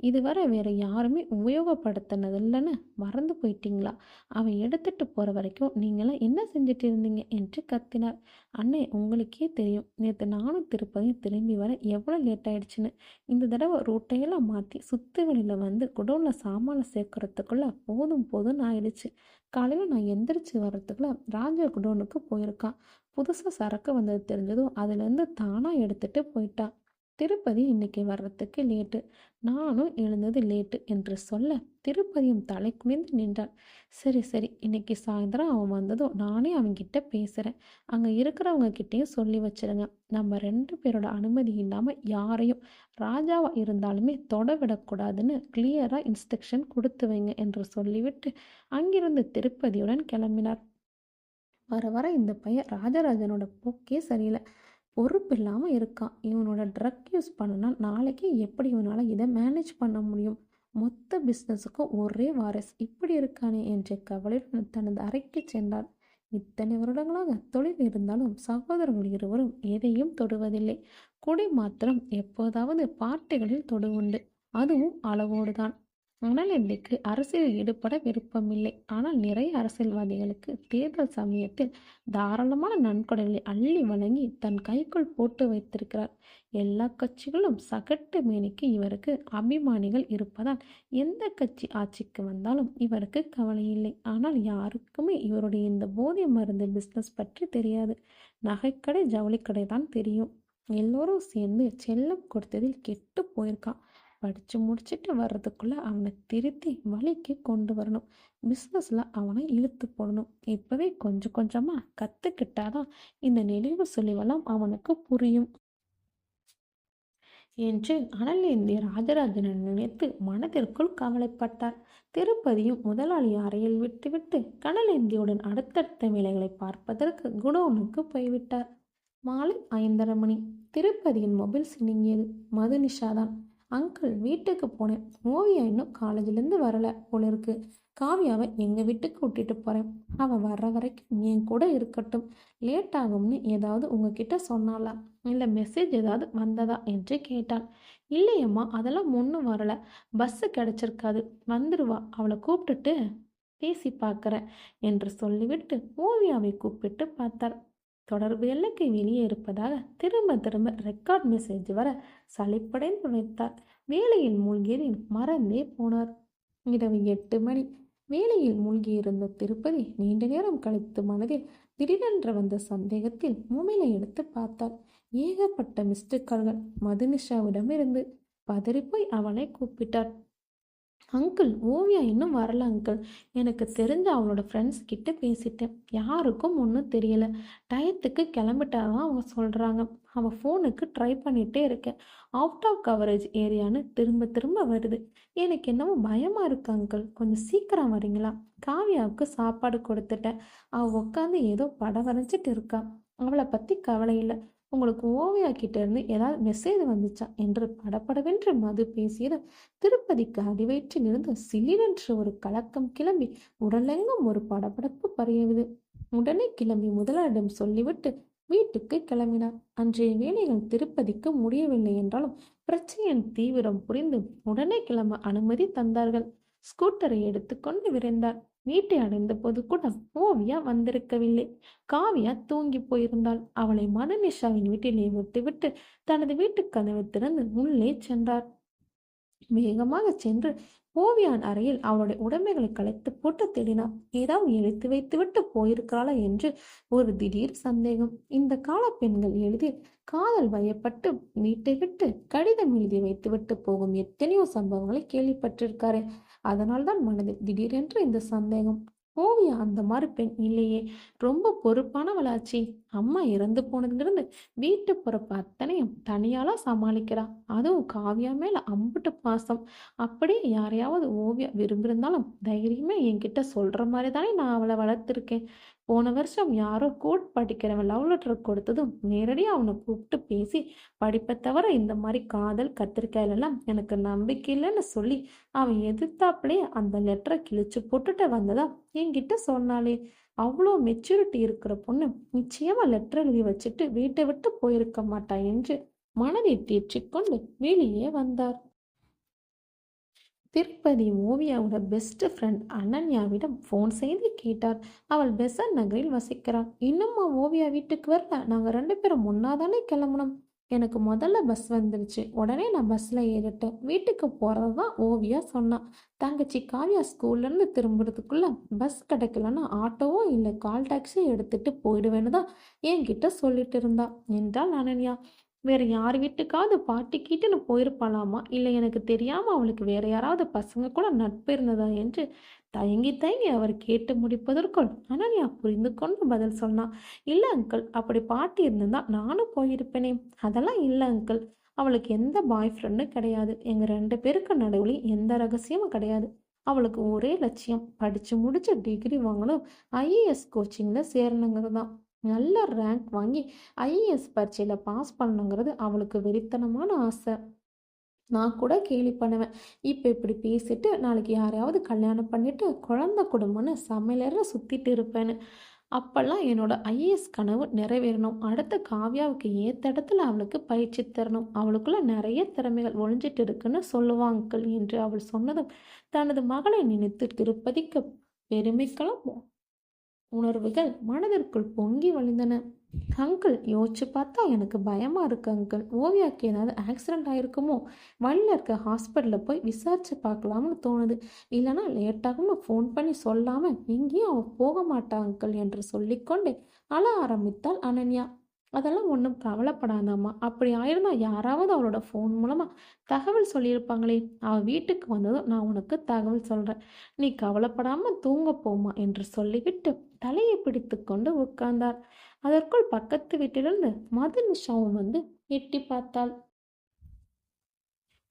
இதுவரை வேறு யாருமே உபயோகப்படுத்தினதில்லைன்னு மறந்து போயிட்டீங்களா? அவன் எடுத்துகிட்டு போகிற வரைக்கும் நீங்களாம் என்ன செஞ்சுட்டு இருந்தீங்க என்று கத்தினார். அண்ணே, உங்களுக்கே தெரியும் நேற்று நானும் திருப்பதியும் திரும்பி வர எவ்வளோ லேட் ஆயிடுச்சுன்னு. இந்த தடவை ரூட்டையெல்லாம் மாற்றி சுற்று வழியில் வந்து குடோனில் சாமானை சேர்க்கறதுக்குள்ளே போதும் போதும்னு ஆயிடுச்சு. காலையில் நான் எந்திரிச்சு வர்றதுக்குள்ளே ராஜா குடோனுக்கு போயிருக்கான். புதுசாக சரக்கு வந்தது தெரிஞ்சதும் அதுலேருந்து தானாக எடுத்துகிட்டு போயிட்டான். திருப்பதி இன்னைக்கு வர்றதுக்கு லேட்டு, நானும் எழுந்தது லேட்டு என்று சொல்ல திருப்பதியும் தலை குனிந்து நின்றான். சரி சரி, இன்னைக்கு சாயந்தரம் அவன் வந்ததும் நானே அவன்கிட்ட பேசுகிறேன். அங்கே இருக்கிறவங்க கிட்டேயும் சொல்லி வச்சிருங்க. நம்ம 2 பேரோட அனுமதி இல்லாமல் யாரையும், ராஜாவாக இருந்தாலுமே தொட விடக்கூடாதுன்னு கிளியராக இன்ஸ்ட்ரக்ஷன் கொடுத்து வைங்க என்று சொல்லிவிட்டு அங்கிருந்து திருப்பதியுடன் கிளம்பினார். வர வர இந்த பையன் ராஜராஜனோட போக்கே சரியில்லை. பொறுப்பு இல்லாமல் இருக்கான். இவனோட ட்ரக் யூஸ் பண்ணனா நாளைக்கு எப்படி இவனால் இதை மேனேஜ் பண்ண முடியும்? மொத்த பிஸ்னஸுக்கும் ஒரே வாரிஸ் இப்படி இருக்கானே என்ற கவலையுடன் தனது அறைக்கு சென்றார். இத்தனை வருடங்களாக தொழில் இருந்தாலும் சகோதரர்கள் இருவரும் எதையும் தொடுவதில்லை. குடி மாத்திரம் எப்போதாவது பார்ட்டிகளில் தொடுவுண்டு, அதுவும் அளவோடு தான். மணலெல்லைக்கு அரசியலில் ஈடுபட விருப்பமில்லை. ஆனால் நிறைய அரசியல்வாதிகளுக்கு தேர்தல் சமயத்தில் தாராளமான நன்கொடைகளை அள்ளி வழங்கி தன் கைக்குள் போட்டு வைத்திருக்கிறார். எல்லா கட்சிகளும் சகட்டு மேனிக்கு இவருக்கு அபிமானிகள் இருப்பதால் எந்த கட்சி ஆட்சிக்கு வந்தாலும் இவருக்கு கவலை இல்லை. ஆனால் யாருக்குமே இவருடைய இந்த போதை மருந்து பிஸ்னஸ் பற்றி தெரியாது. நகைக்கடை, ஜவுளிக்கடை தான் தெரியும். எல்லோரும் சேர்ந்து செல்லம் கொடுத்ததில் கெட்டு போயிருக்கான். படித்து முடிச்சுட்டு வர்றதுக்குள்ள அவனை திருத்தி வழிக்கு கொண்டு வரணும். பிஸ்னஸில் அவனை இழுத்து போடணும். இப்போவே கொஞ்சம் கொஞ்சமாக கற்றுக்கிட்டாதான் இந்த நெளிவு சுழிவெல்லாம் அவனுக்கு புரியும் என்று அனலேந்தி ராஜராஜனை நினைத்து மனதிற்குள் கவலைப்பட்டார். திருப்பதியும் முதலாளி அறையில் விட்டுவிட்டு கனலேந்தியுடன் அடுத்தடுத்த வேலைகளை பார்ப்பதற்கு குடோனுக்கு போய்விட்டார். மாலை 5:30 மணி. திருப்பதியின் மொபைல் சினுங்கியது. மதுனிஷாதான். அங்கிள், வீட்டுக்கு போனேன். ஓவியா இன்னும் காலேஜிலேருந்து வரல போல இருக்கு. காவியாவை எங்கள் வீட்டுக்கு விட்டுட்டு போகிறேன். அவள் வர்ற வரைக்கும் என் கூட இருக்கட்டும். லேட் ஆகும்னு ஏதாவது உங்ககிட்ட சொன்னாலா, இல்லை மெசேஜ் ஏதாவது வந்ததா என்று கேட்டாள். இல்லையம்மா, அதெல்லாம் ஒன்றும் வரலை. பஸ்ஸு கிடச்சிருக்காது, வந்துடுவா. அவளை கூப்பிட்டுட்டு பேசி பார்க்குறேன் என்று சொல்லிவிட்டு ஓவியாவை கூப்பிட்டு பார்த்தார். தொடர்பு எல்லைக்கு வெளியே இருப்பதாக திரும்ப திரும்ப ரெக்கார்ட் மெசேஜ் வர சலிப்படைந்து வைத்தார். வேலையில் மூழ்கியதில் மறந்தே போனார். இரவு 8 மணி. வேலையில் மூழ்கியிருந்த திருப்பதி நீண்ட நேரம் கழித்து மனதில் திடீரென்று வந்த சந்தேகத்தில் மொபைலை எடுத்து பார்த்தார். ஏகப்பட்ட மிஸ்டு கால்கள் மதுனிஷாவிடமிருந்து. பதறிப்போய் அவளை கூப்பிட்டார். அங்கிள், ஓவியா இன்னும் வரல அங்கிள். எனக்கு தெரிஞ்ச அவளோட ஃப்ரெண்ட்ஸ் கிட்ட பேசிட்டேன். யாருக்கும் ஒன்றும் தெரியலை. டயத்துக்கு கிளம்பிட்டாதான் அவங்க சொல்கிறாங்க. அவள் ஃபோனுக்கு ட்ரை பண்ணிகிட்டே இருக்கேன். அவுட் ஆஃப் கவரேஜ் ஏரியான்னு திரும்ப திரும்ப வருது. எனக்கு என்னவோ பயமாக இருக்கு அங்கிள். கொஞ்சம் சீக்கிரம் வரீங்களா? காவியாவுக்கு சாப்பாடு கொடுத்துட்டேன். அவள் உட்காந்து ஏதோ படம் வரைஞ்சிட்டு இருக்கா. அவளை பற்றி கவலை இல்லை. உங்களுக்கு ஓவியா கிட்ட இருந்து ஏதாவது மெசேஜ் வந்துச்சா என்று படபடவென்று மது பேசியது திருப்பதிக்கு அடிவயிற்றிலிருந்து சிலிரென்று ஒரு கலக்கம் கிளம்பி உடலெங்கும் ஒரு படபடப்பு பரவியது. உடனே கிளம்பி முதலாளிடம் சொல்லிவிட்டு வீட்டுக்கு கிளம்பினார். அன்றைய வேலைகள் திருப்பதிக்கு முடியவில்லை என்றாலும் பிரச்சனையின் தீவிரம் புரிந்து உடனே கிளம்ப அனுமதி தந்தார்கள். ஸ்கூட்டரை எடுத்துக்கொண்டு விரைந்தார். வீட்டை அடைந்த போது கூட ஓவியா வந்திருக்கவில்லை. காவியா தூங்கி போயிருந்தாள். அவளை மதுனிஷாவின் வீட்டிலே விட்டுவிட்டு தனது வீட்டு கதவை திறந்து உள்ளே சென்றார். வேகமாக சென்று ஓவியான் அறையில் அவளுடைய உடைமைகளை கலைத்து போட்டு தேடினார். ஏதாவது எழுத்து வைத்துவிட்டு போயிருக்கிறாளா என்று ஒரு திடீர் சந்தேகம். இந்த கால பெண்கள் எளிதில் காதல் வயப்பட்டு வீட்டை விட்டு கடிதம் எழுதி வைத்துவிட்டு போகும் எத்தனையோ சம்பவங்களை கேள்விப்பட்டிருக்காரு. அதனால்தான் மனதில் திடீரென்று இந்த சந்தேகம். ஓவியா அந்த மாதிரி பெண் இல்லையே. ரொம்ப பொறுப்பானவளாச்சி. அம்மா இறந்து போனதுலேருந்து வீட்டு பொறுப்பு அத்தனையும் தனியாலா சமாளிக்கிறா. அதுவும் காவியா மேல அம்புட்டு பாசம். அப்படியே யாரையாவது ஓவியா விரும்பியிருந்தாலும் தைரியமே என்கிட்ட சொல்ற மாதிரி தானே நான் அவளை வளர்த்துருக்கேன். போன வருஷம் யாரோ கோட் படிக்கிறவன் லவ் லெட்டர் கொடுத்ததும் நேரடியாக அவனை கூப்பிட்டு பேசி படிப்பை தவிர இந்த மாதிரி காதல் கத்திரிக்காயிலெல்லாம் எனக்கு நம்பிக்கை இல்லைன்னு சொல்லி அவன் எதிர்த்தாப்புலே அந்த லெட்டரை கிழிச்சு போட்டுட்டு வந்ததா என்கிட்ட சொன்னாலே. அவ்வளோ மெச்சூரிட்டி இருக்கிற பொண்ணு நிச்சயமா லெட்டர் எழுதி வச்சுட்டு வீட்டை விட்டு போயிருக்க மாட்டா என்று மனதை தேற்றிக்கொண்டு வெளியே வந்தார். திருப்பதி ஓவியாவோட பெஸ்ட் ஃப்ரெண்ட் அனன்யாவிடம் ஃபோன் செய்து கேட்டார். அவள் பெசன் நகரில் வசிக்கிறாள். இன்னும்மா ஓவியா வீட்டுக்கு வரல? நாங்கள் 2 பேரும் ஒன்னாதானே கிளம்பணும். எனக்கு முதல்ல பஸ் வந்துருச்சு. உடனே நான் பஸ்ஸில் ஏறிட்டேன். வீட்டுக்கு போகிறது தான் ஓவியா சொன்னான். தங்கச்சி காவியா ஸ்கூல்லேருந்து திரும்புறதுக்குள்ளே பஸ் கிடைக்கலன்னா ஆட்டோவோ இல்லை கால் டாக்ஸியோ எடுத்துகிட்டு போயிடுவேன்னு தான் என்கிட்ட சொல்லிட்டு இருந்தா என்றாள் அனன்யா. வேற யார் வீட்டுக்காவது பாட்டிக்கிட்டுன்னு போயிருப்பாளாமா, இல்லை எனக்கு தெரியாமல் அவளுக்கு வேற யாராவது பசங்க கூட நட்பு இருந்ததா என்று தயங்கி தயங்கி அவர் கேட்டு முடிப்பதற்குள் அனன்யா புரிந்து கொண்டு பதில் சொன்னான். இல்லை அங்கிள், அப்படி பாட்டி இருந்திருந்தா நானும் போயிருப்பேனே. அதெல்லாம் இல்லை அங்கிள். அவளுக்கு எந்த பாய் ஃப்ரெண்டும் கிடையாது. எங்கள் 2 பேருக்கு நடுவில் எந்த ரகசியமும் கிடையாது. அவளுக்கு ஒரே லட்சியம், படித்து முடிச்சு டிகிரி வாங்கணும், ஐஏஎஸ் கோச்சிங்கில் சேரணுங்கிறது தான். நல்ல ரேங்க் வாங்கி ஐஏஎஸ் பரீட்சையில் பாஸ் பண்ணணுங்கிறது அவளுக்கு வெறித்தனமான ஆசை. நான் கூட கேலி பண்ணுவேன், இப்போ இப்படி பேசிட்டு நாளைக்கு யாரையாவது கல்யாணம் பண்ணிட்டு குழந்தை குடும்பம்னு சமையலற சுற்றிட்டு இருப்பேன்னு. அப்பெல்லாம் என்னோட ஐஏஎஸ் கனவு நிறைவேறணும். அடுத்த காவ்யாவுக்கு ஏத்த இடத்துல அவளுக்கு பயிற்சி தரணும். அவளுக்குள்ள நிறைய திறமைகள் ஒளிஞ்சிட்டு இருக்குன்னு சொல்லுவா அங்கிள் என்று அவள் சொன்னதும் தனது மகளை நினைத்து திருப்பதிக்கு பெருமைக்களம் உணர்வுகள் மனதிற்குள் பொங்கி வழிந்தன. அங்கிள், யோசிச்சு பார்த்தா எனக்கு பயமா இருக்கு அங்கிள். ஓவியாக்கு ஏதாவது ஆக்சிடென்ட் ஆயிருக்குமோ? வழியில் இருக்க ஹாஸ்பிட்டலில் போய் விசாரிச்சு பார்க்கலாம்னு தோணுது. இல்லைனா லேட்டாகும்னு ஃபோன் பண்ணி சொல்லாம எங்கேயும் அவள் போக மாட்டா அங்கிள் என்று சொல்லிக்கொண்டே அழ ஆரம்பித்தாள் அனன்யா. அதெல்லாம் ஒன்றும் கவலைப்படாதாம்மா. அப்படி ஆயிருந்தா யாராவது அவளோட ஃபோன் மூலமாக தகவல் சொல்லியிருப்பாங்களே. அவள் வீட்டுக்கு வந்ததும் நான் உனக்கு தகவல் சொல்கிறேன். நீ கவலைப்படாமல் தூங்க போமா என்று சொல்லிவிட்டு தலையை பிடித்து கொண்டு உட்கார்ந்தார். அதற்குள் பக்கத்து வீட்டிலிருந்து மதுனிஷாவும் வந்து எட்டி பார்த்தாள்.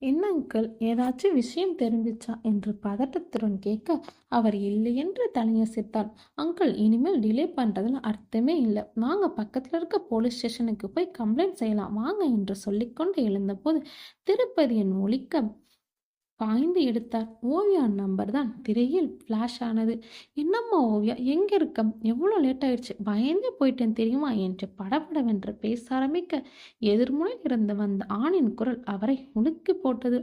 என்ன அங்கிள், ஏதாச்சும் விஷயம் தெரிஞ்சிச்சா என்று பதட்டத்துடன் கேட்க அவர் இல்லை என்று தலையசைத்தார். அங்கிள், இனிமேல் டிலே பண்ணுறதுல அர்த்தமே இல்லை. வாங்க பக்கத்தில் இருக்க போலீஸ் ஸ்டேஷனுக்கு போய் கம்ப்ளைண்ட் செய்யலாம் வாங்க என்று சொல்லிக்கொண்டு எழுந்தபோது திருப்பதியின் ஒலிக்க பாய்ந்து எடுத்தார். ஓவியா நம்பர் தான் திரையில் ஃப்ளாஷ் ஆனது. என்னம்மா ஓவியா, எங்கே இருக்க? எவ்வளோ லேட் ஆயிடுச்சு, பயந்தே போயிட்டேன் தெரியுமா என்று படபடவென்று பேச ஆரம்பிக்க எதிர்முனையில் இருந்து வந்த ஆணின் குரல் அவரை உலுக்கி போட்டது.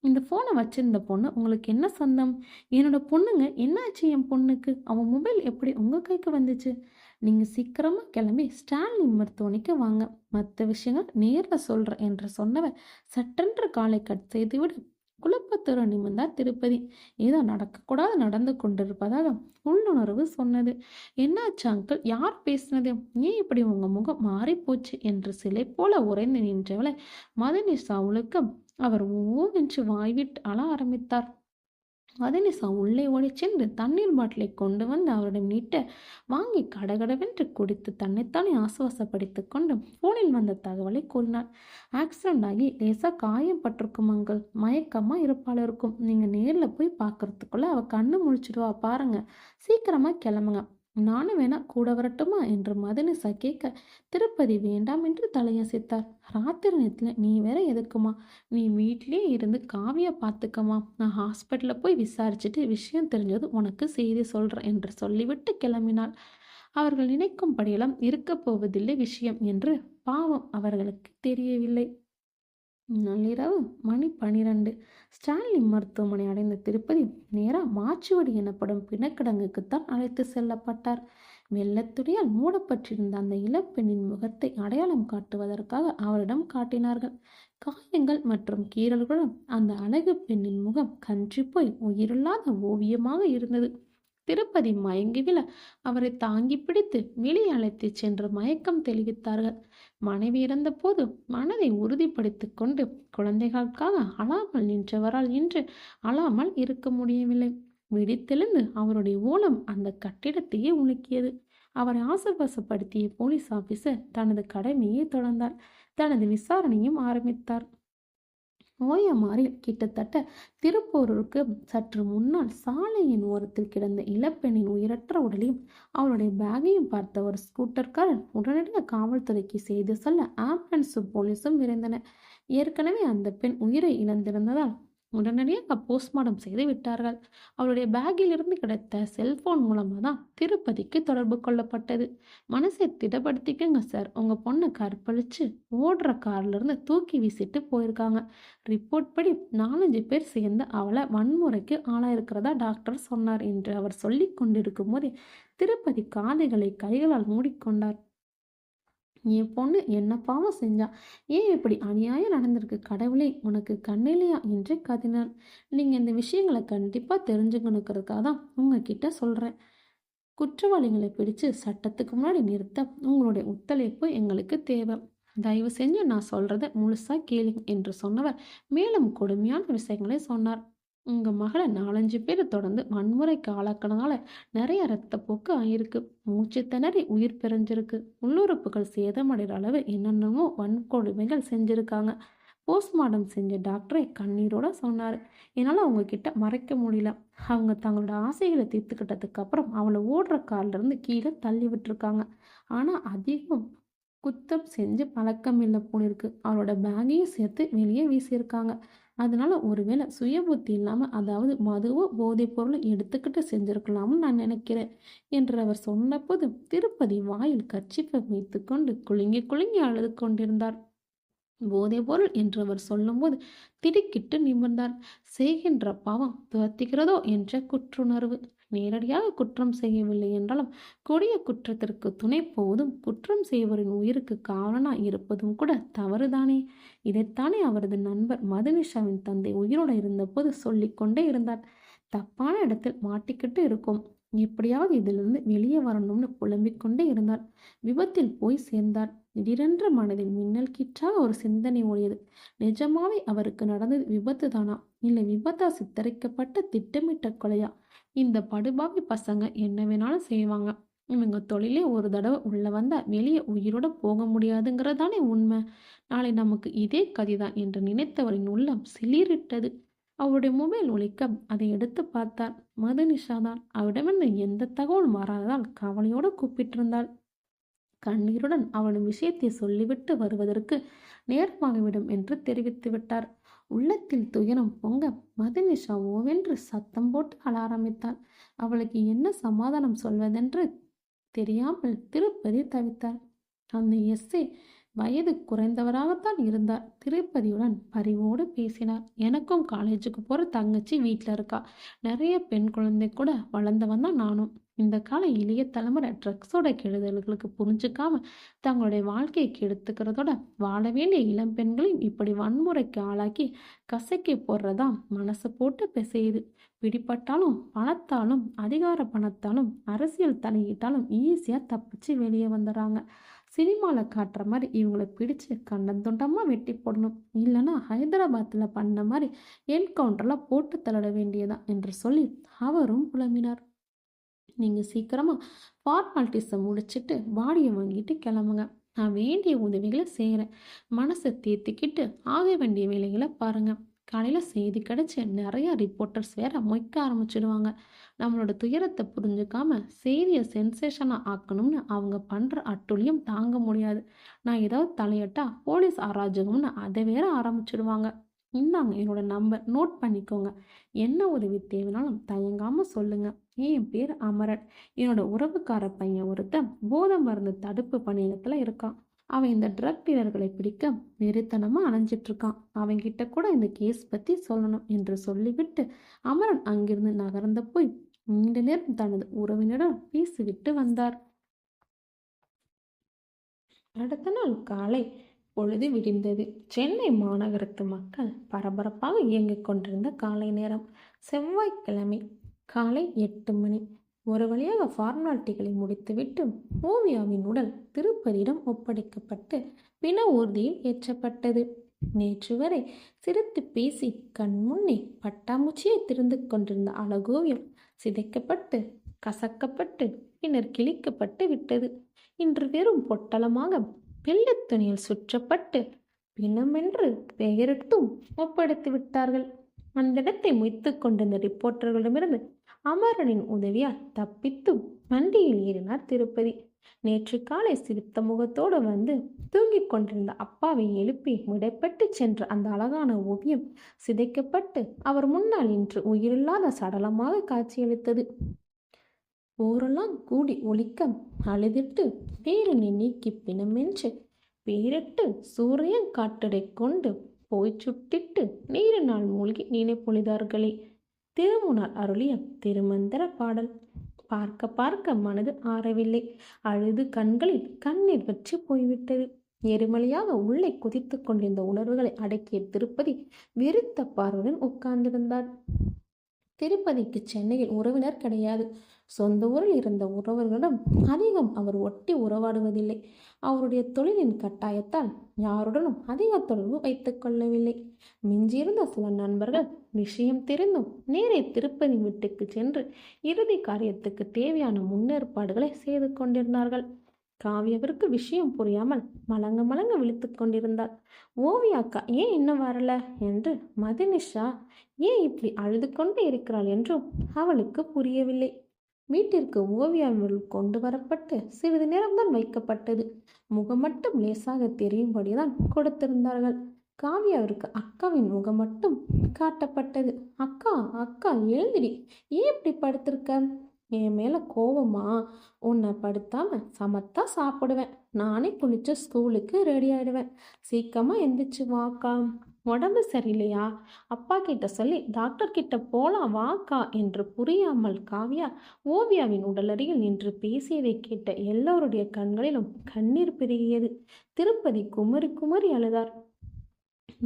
இந்த ஃபோனை வச்சிருந்த பொண்ணு உங்களுக்கு என்ன சொந்தம்? என்னோட பொண்ணுங்க. என்னாச்சு என் பொண்ணுக்கு? அவன் மொபைல் எப்படி உங்கள் கைக்கு வந்துச்சு? நீங்கள் சீக்கிரமாக கிளம்பி ஸ்டான்லி மருத்துவமனைக்கு வாங்க, மற்ற விஷயங்கள் நேரில் சொல்கிறேன் என்று சொன்னவர் சட்டென்று காலை கட் செய்துவிடு குழப்பத்துடன் நிமிர்ந்தார் திருப்பதி. ஏதோ நடக்கக்கூடாது நடந்து கொண்டிருப்பதாக உள்ளுணர்வு சொன்னது. என்னாச்சு அங்கிள், யார் பேசினது? ஏன் இப்படி உங்க முகம் மாறி போச்சு என்று சிலை போல உறைந்து நின்றவளை மதுனிஷா உழுக்க அவர் ஓவென்று வாய்விட்டு அழ ஆரம்பித்தார். மதுனிஷா உள்ளே ஓடி சென்று தண்ணீர் பாட்டிலை கொண்டு வந்து அவரிடம் நீட்ட வாங்கி கடகடவென்று குடித்து தன்னைத்தானே ஆசுவாசப்படுத்தி கொண்டு போனில் வந்த தகவலை கூறினார். ஆக்சிடென்ட் ஆகி லேசாக காயம் பட்டிருக்கும் அங்கிள், மயக்கமாக இருப்பாள் இருக்கும். நீங்கள் நேரில் போய் பார்க்கறதுக்குள்ள அவள் கண்ணு முழிச்சிடுவா பாருங்க. சீக்கிரமாக கிளம்புங்க, நானும் வேணா கூட வரட்டுமா என்று மதுனிஷா கேட்க திருப்பதி வேண்டாம் என்று தலையசைத்தார். ராத்திரி நேரத்தில் நீ வேற எதுக்குமா? நீ வீட்டிலே இருந்து காவியா பார்த்துக்கமா. நான் ஹாஸ்பிட்டலில் போய் விசாரிச்சுட்டு விஷயம் தெரிஞ்சது உனக்கு செய்தி சொல்கிறேன் என்று சொல்லிவிட்டு கிளம்பினாள். அவர்கள் நினைக்கும்படியெல்லாம் இருக்கப் போவதில்லை விஷயம் என்று பாவம் அவர்களுக்கு தெரியவில்லை. நள்ளிரவு மணி 12. ஸ்டான்லி மருத்துவமனை அடைந்த திருப்பதி நேரா மாச்சுவடி எனப்படும் பிணக்கிடங்குக்குத்தான் அழைத்து செல்லப்பட்டார். வெள்ளத்துடியால் மூடப்பட்டிருந்த அந்த இளப்பெண்ணின் முகத்தை அடையாளம் காட்டுவதற்காக அவரிடம் காட்டினார்கள். காயங்கள் மற்றும் கீறல்களுடன் அந்த அழகு பெண்ணின் முகம் கன்றி போய் உயிரில்லாத ஓவியமாக இருந்தது. திருப்பதி மயங்கி விழ அவரை தாங்கி பிடித்து வெளியே அழைத்துச் சென்று மயக்கம் தெளிவித்தார்கள். மனைவி இறந்த போது மனதை உறுதிப்படுத்திக் கொண்டு குழந்தைகளுக்காக அழாமல் நின்றவரால் இன்று அழாமல் இருக்க முடியவில்லை. விழித்தெழுந்து அவருடைய ஓலம் அந்த கட்டிடத்தையே உலுக்கியது. அவரை ஆசுவாசப்படுத்திய போலீஸ் ஆபீசர் தனது கடமையை தொடர்ந்தார். தனது விசாரணையும் ஆரம்பித்தார். ஓயமாறில் கிட்டத்தட்ட திருப்பூருக்கு சற்று முன்னால் சாலையின் ஓரத்தில் கிடந்த இளப்பெண்ணின் உயிரற்ற உடலையும் அவளுடைய பேகையும் பார்த்த ஒரு ஸ்கூட்டர்காரன் உடனடியாக காவல்துறைக்கு செய்து சொல்ல ஆம்புலன்ஸும் போலீஸும் விரைந்தன. ஏற்கனவே அந்த பெண் உயிரை இழந்திருந்ததால் உடனடியாக போஸ்ட்மார்ட்டம் செய்து விட்டார்கள். அவளுடைய பேக்கில் இருந்து கிடைத்த செல்போன் மூலமாக தான் திருப்பதிக்கு தொடர்பு கொள்ளப்பட்டது. மனசை திடப்படுத்திக்கங்க சார், உங்கள் பொண்ணை கற்பழிச்சு ஓடுற கார்லேருந்து தூக்கி வீசிட்டு போயிருக்காங்க. ரிப்போர்ட் படி 4-5 பேர் சேர்ந்து அவளை வன்முறைக்கு ஆளாயிருக்கிறதா டாக்டர் சொன்னார் என்று அவர் சொல்லி கொண்டிருக்கும் போதே திருப்பதி காதைகளை கைகளால் மூடிக்கொண்டார். என் பொண்ணு என்ன பாவம் செஞ்சா? ஏன் இப்படி அநியாயம் நடந்திருக்கு? கடவுளே, உனக்கு கண்ணிலையா என்று கதினான். நீங்கள் இந்த விஷயங்களை கண்டிப்பாக தெரிஞ்சுக்கணுக்கிறதுக்காக தான் உங்ககிட்ட சொல்கிறேன். குற்றவாளிகளை பிடிச்சு சட்டத்துக்கு முன்னாடி நிறுத்த உங்களுடைய ஒத்துழைப்பு எங்களுக்கு தேவை. தயவு செஞ்சு நான் சொல்கிறத முழுசாக கேளுங்க என்று சொன்னவர் மேலும் கொடுமையான விஷயங்களை சொன்னார். உங்கள் மகளை 4-5 பேர் தொடர்ந்து வன்முறைக்கு ஆளாக்குனதால நிறைய இரத்தப்போக்கு ஆயிருக்கு. மூச்சு திணறி உயிர் பிரிஞ்சிருக்கு. உள்ளுறுப்புகள் சேதமடைகிற அளவு என்னென்னமோ வன்கொடுமைகள் செஞ்சுருக்காங்க. போஸ்ட்மார்ட்டம் செஞ்ச டாக்டரை கண்ணீரோட சொன்னார். என்னால் அவங்கக்கிட்ட மறைக்க முடியல. அவங்க தங்களோட ஆசைகளை தீர்த்துக்கிட்டதுக்கு அப்புறம் அவளை ஓடுற கார்லேருந்து கீழே தள்ளி விட்டுருக்காங்க. ஆனால் அதிகம் குத்தம் செஞ்சு பழக்கம் இல்லை போலிருக்கு. அவளோட பேக்கையும் சேர்த்து வெளியே வீசியிருக்காங்க. அதனால ஒருவேளை சுய புத்தி இல்லாமல், அதாவது மதுவோ போதைப் பொருளை எடுத்துக்கிட்டு செஞ்சிருக்கலாம்னு நான் நினைக்கிறேன் என்று அவர் சொன்னபோது திருப்பதி வாயில் கர்ச்சீப்பை வைத்துக்கொண்டு குலுங்கி குலுங்கி அழுது கொண்டிருந்தார். போதைப்பொருள் என்று அவர் சொல்லும்போது திடுக்கிட்டு நிமிர்ந்தார். செய்கின்ற பாவம் துரத்துகிறதோ என்ற குற்றுணர்வு. நேரடியாக குற்றம் செய்யவில்லை என்றாலும் கொடிய குற்றத்திற்கு துணை போவதும் குற்றம் செய்வரின் உயிருக்கு காவலனாய் இருப்பதும் கூட தவறுதானே. இதைத்தானே அவரது நண்பர் மதுனிஷாவின் தந்தை உயிரோடு இருந்தபோது சொல்லிக்கொண்டே இருந்தார். தப்பான இடத்தில் மாட்டிக்கிட்டு இருக்கும், எப்படியாவது இதிலிருந்து வெளியே வரணும்னு புலம்பிக் கொண்டே இருந்தார். விபத்தில் போய் சேர்ந்தார். திடீரென்று மனதில் மின்னல் கீற்றாக ஒரு சிந்தனை ஓடியது. நிஜமாவே அவருக்கு நடந்தது விபத்து தானா, இல்லை விபத்தா சித்தரிக்கப்பட்ட திட்டமிட்ட கொலையா? இந்த படுபாவி பசங்க என்ன வேணாலும் செய்வாங்க. இவங்க தொழிலே ஒரு தடவை உள்ள வந்தா வெளியே உயிரோட போக முடியாதுங்கிறதானே உண்மை. நாளை நமக்கு இதே கதிதான் என்று நினைத்தவரின் உள்ளம் சிலிரிட்டது. அவருடைய மொபைல் ஒலிக்க அதை எடுத்து பார்த்தார். மதுனிஷா தான். அவரிடமிருந்து எந்த தகவல் மாறாததால் கவலையோடு கூப்பிட்டிருந்தாள். கண்ணீருடன் அவளின் விஷயத்தை சொல்லிவிட்டு வருவதற்கு நேரமாகிவிடும் என்று தெரிவித்து விட்டார். உள்ளத்தில் துயரம் பொங்க மதுனிஷா ஓவென்று சத்தம் போட்டு அழ ஆரம்பித்தாள். அவளுக்கு என்ன சமாதானம் சொல்வதென்று தெரியாமல் திருப்பதி தவித்தார். அந்த எஸ்ஏ வயது குறைந்தவராகத்தான் இருந்தார். திருப்பதியுடன் பரிவோடு பேசினார். எனக்கும் காலேஜுக்கு போகிற தங்கச்சி வீட்டில் இருக்கா. நிறைய பெண் குழந்தை கூட வளர்ந்தவன் தான் நானும். இந்த கால இளைய தலைமுறை ட்ரக்ஸோட கெடுதல்களுக்கு புரிஞ்சுக்காம தங்களுடைய வாழ்க்கையை கெடுத்துக்கிறதோட வாழ வேண்டிய இளம் பெண்களையும் இப்படி வன்முறைக்கு ஆளாக்கி கசக்கி போடுறதா மனசை போட்டு பிசையுது. பிடிப்பட்டாலும் பணத்தாலும் அதிகார பணத்தாலும் அரசியல் தலையிட்டாலும் ஈஸியாக தப்பிச்சு வெளியே வந்துடுறாங்க. சினிமாவில் காட்டுற மாதிரி இவங்களை பிடிச்சு கண்டந்துண்டமாக வெட்டி போடணும், இல்லைன்னா ஹைதராபாத்தில் பண்ண மாதிரி என்கவுண்டரில் போட்டு தள்ளிட வேண்டியதான் என்று சொல்லி அவரும் புலம்பினார். நீங்கள் சீக்கிரமாக ஃபார்மாலிட்டிஸை முடிச்சுட்டு பாடியை வாங்கிட்டு கிளம்புங்க. நான் வேண்டிய உதவிகளை செய்கிறேன். மனசை தேத்திக்கிட்டு ஆக வேண்டிய வேலைகளை பாருங்கள். காலையில் செய்தி கிடச்சி நிறையா ரிப்போர்ட்டர்ஸ் வேற மொய்க்க ஆரம்பிச்சிடுவாங்க. நம்மளோட துயரத்தை புரிஞ்சுக்காம செய்தியை சென்சேஷனாக ஆக்கணும்னு அவங்க பண்ணுற அட்டுழியம் தாங்க முடியாது. நான் ஏதாவது தலையிட்டா போலீஸ் அராஜகம்னு அதை வேற ஆரம்பிச்சிடுவாங்க. இந்தாங்க என்னோட நம்பர், நோட் பண்ணிக்கோங்க. என்ன உதவி தேவைனாலும் தயங்காமல் சொல்லுங்கள். என் பேர் அமரன். என்னோட உறவுக்கார பையன் ஒருத்தன் போதை மருந்து தடுப்பு பணியகத்தில் இருக்கான். அவன் இந்த ட்ரக் டீலர்களை பிடிக்க வெறித்தனமாக அலைஞ்சிட்ருக்கான். அவன்கிட்ட கூட இந்த கேஸ் பற்றி சொல்லணும் என்று சொல்லிவிட்டு அமரன் அங்கிருந்து நகர்ந்த போய் நீண்ட நேரம் தனது உறவினரிடம் பேசிவிட்டு வந்தார். அடுத்த நாள் காலை பொழுது விடிந்தது. சென்னை மாநகரத்து மக்கள் பரபரப்பாக இயங்கிக் கொண்டிருந்த காலை நேரம். செவ்வாய்க்கிழமை காலை 8 மணி. ஒரு வழியாக ஃபார்மாலிட்டிகளை முடித்துவிட்டு ஓவியாவின் உடல் திருப்பதியிடம் ஒப்படைக்கப்பட்டு பிண ஊர்தியில் ஏற்றப்பட்டது. நேற்று வரை சிரித்து பேசி கண் முன்னே பட்டாம்பூச்சியை திரிந்து கொண்டிருந்த அழகோவியம் சிதைக்கப்பட்டு கசக்கப்பட்டு பின்னர் கிழிக்கப்பட்டு விட்டது. இன்று வெறும் பொட்டலமாக வெள்ளைத்துணியில் சுற்றப்பட்டு பிணமென்று பெயரிட்டும் ஒப்படைத்து விட்டார்கள். அந்த இடத்தை மொய்த்து கொண்டிருந்த ரிப்போர்ட்டர்களிடமிருந்து அமரனின் உதவியால் தப்பித்து வண்டியில் ஏறினார் திருப்பதி. நேற்று காலை சிரித்த முகத்தோடு வந்து தூங்கிக் கொண்டிருந்த அப்பாவை எழுப்பி விடைப்பட்டு சென்ற அந்த அழகான ஓவியம் சிதைக்கப்பட்டு அவர் முன்னால் இன்று உயிரில்லாத சடலமாக காட்சியளித்தது. ஊரெல்லாம் கூடி ஒலிக்க அழுதிட்டு பேரனை நீக்கி பிணமென்று பேரிட்டு சூரியன் காட்டடை கொண்டு போய் சுட்டிட்டு நீரினால் மூழ்கி நினைப்பொழிதார்களே. திருமுனார் அருளிய திருமந்திர பாடல். பார்க்க பார்க்க மனது ஆறவில்லை. அழுது கண்களில் கண்ணீர் வற்றி போய்விட்டது. எரிமலையாக உள்ளே குதித்து கொண்டிருந்த உணர்வுகளை அடக்கிய திருப்பதி வெறுத்த பார்வையுடன் உட்கார்ந்திருந்தார். திருப்பதிக்கு சென்னையில் உறவினர் கிடையாது. சொந்த ஊரில் இருந்த உறவர்களிடம் அதிகம் அவர் ஒட்டி உறவாடுவதில்லை. அவருடைய தொழிலின் கட்டாயத்தால் யாருடனும் அதிக தொடர்பு வைத்துக் கொள்ளவில்லை. மிஞ்சியிருந்த சில நண்பர்கள் விஷயம் தெரிந்தும் நேரே திருப்பதி வீட்டுக்கு சென்று இறுதி காரியத்துக்கு தேவையான முன்னேற்பாடுகளை செய்து கொண்டிருந்தார்கள். காவியவிற்கு விஷயம் புரியாமல் மலங்க மலங்க விழித்து கொண்டிருந்தாள். ஓவியாக்கா ஏன் இன்னும் வரல என்று மதுனிஷா ஏன் இப்படி அழுது கொண்டு இருக்கிறாள் என்றும் அவளுக்கு புரியவில்லை. வீட்டிற்கு ஓவியாவில் கொண்டு வரப்பட்டு சிறிது நேரம்தான் வைக்கப்பட்டது. முகம் மட்டும் லேசாக தெரியும்படிதான் கொடுத்திருந்தார்கள். காவியாவிற்கு அக்காவின் முகம் மட்டும் காட்டப்பட்டது. அக்கா அக்கா எழுந்திரி, ஏன் இப்படி படுத்திருக்க? என் மேலே கோவமா? உன்னை படுத்தாம சமத்தா சாப்பிடுவேன். நானே குளிச்சு ஸ்கூலுக்கு ரெடி ஆயிடுவேன். சீக்கிரமாக எந்திரிச்சு வாக்கா. உடம்பு சரியில்லையா? அப்பா கிட்ட சொல்லி டாக்டர் கிட்ட போலாம் வாக்கா என்று புரியாமல் காவியா ஓவியாவின் உடலருகில் நின்று பேசியதை கேட்ட எல்லோருடைய கண்களிலும் கண்ணீர் பெருகியது. திருப்பதி குமரி குமரி அழுதார்.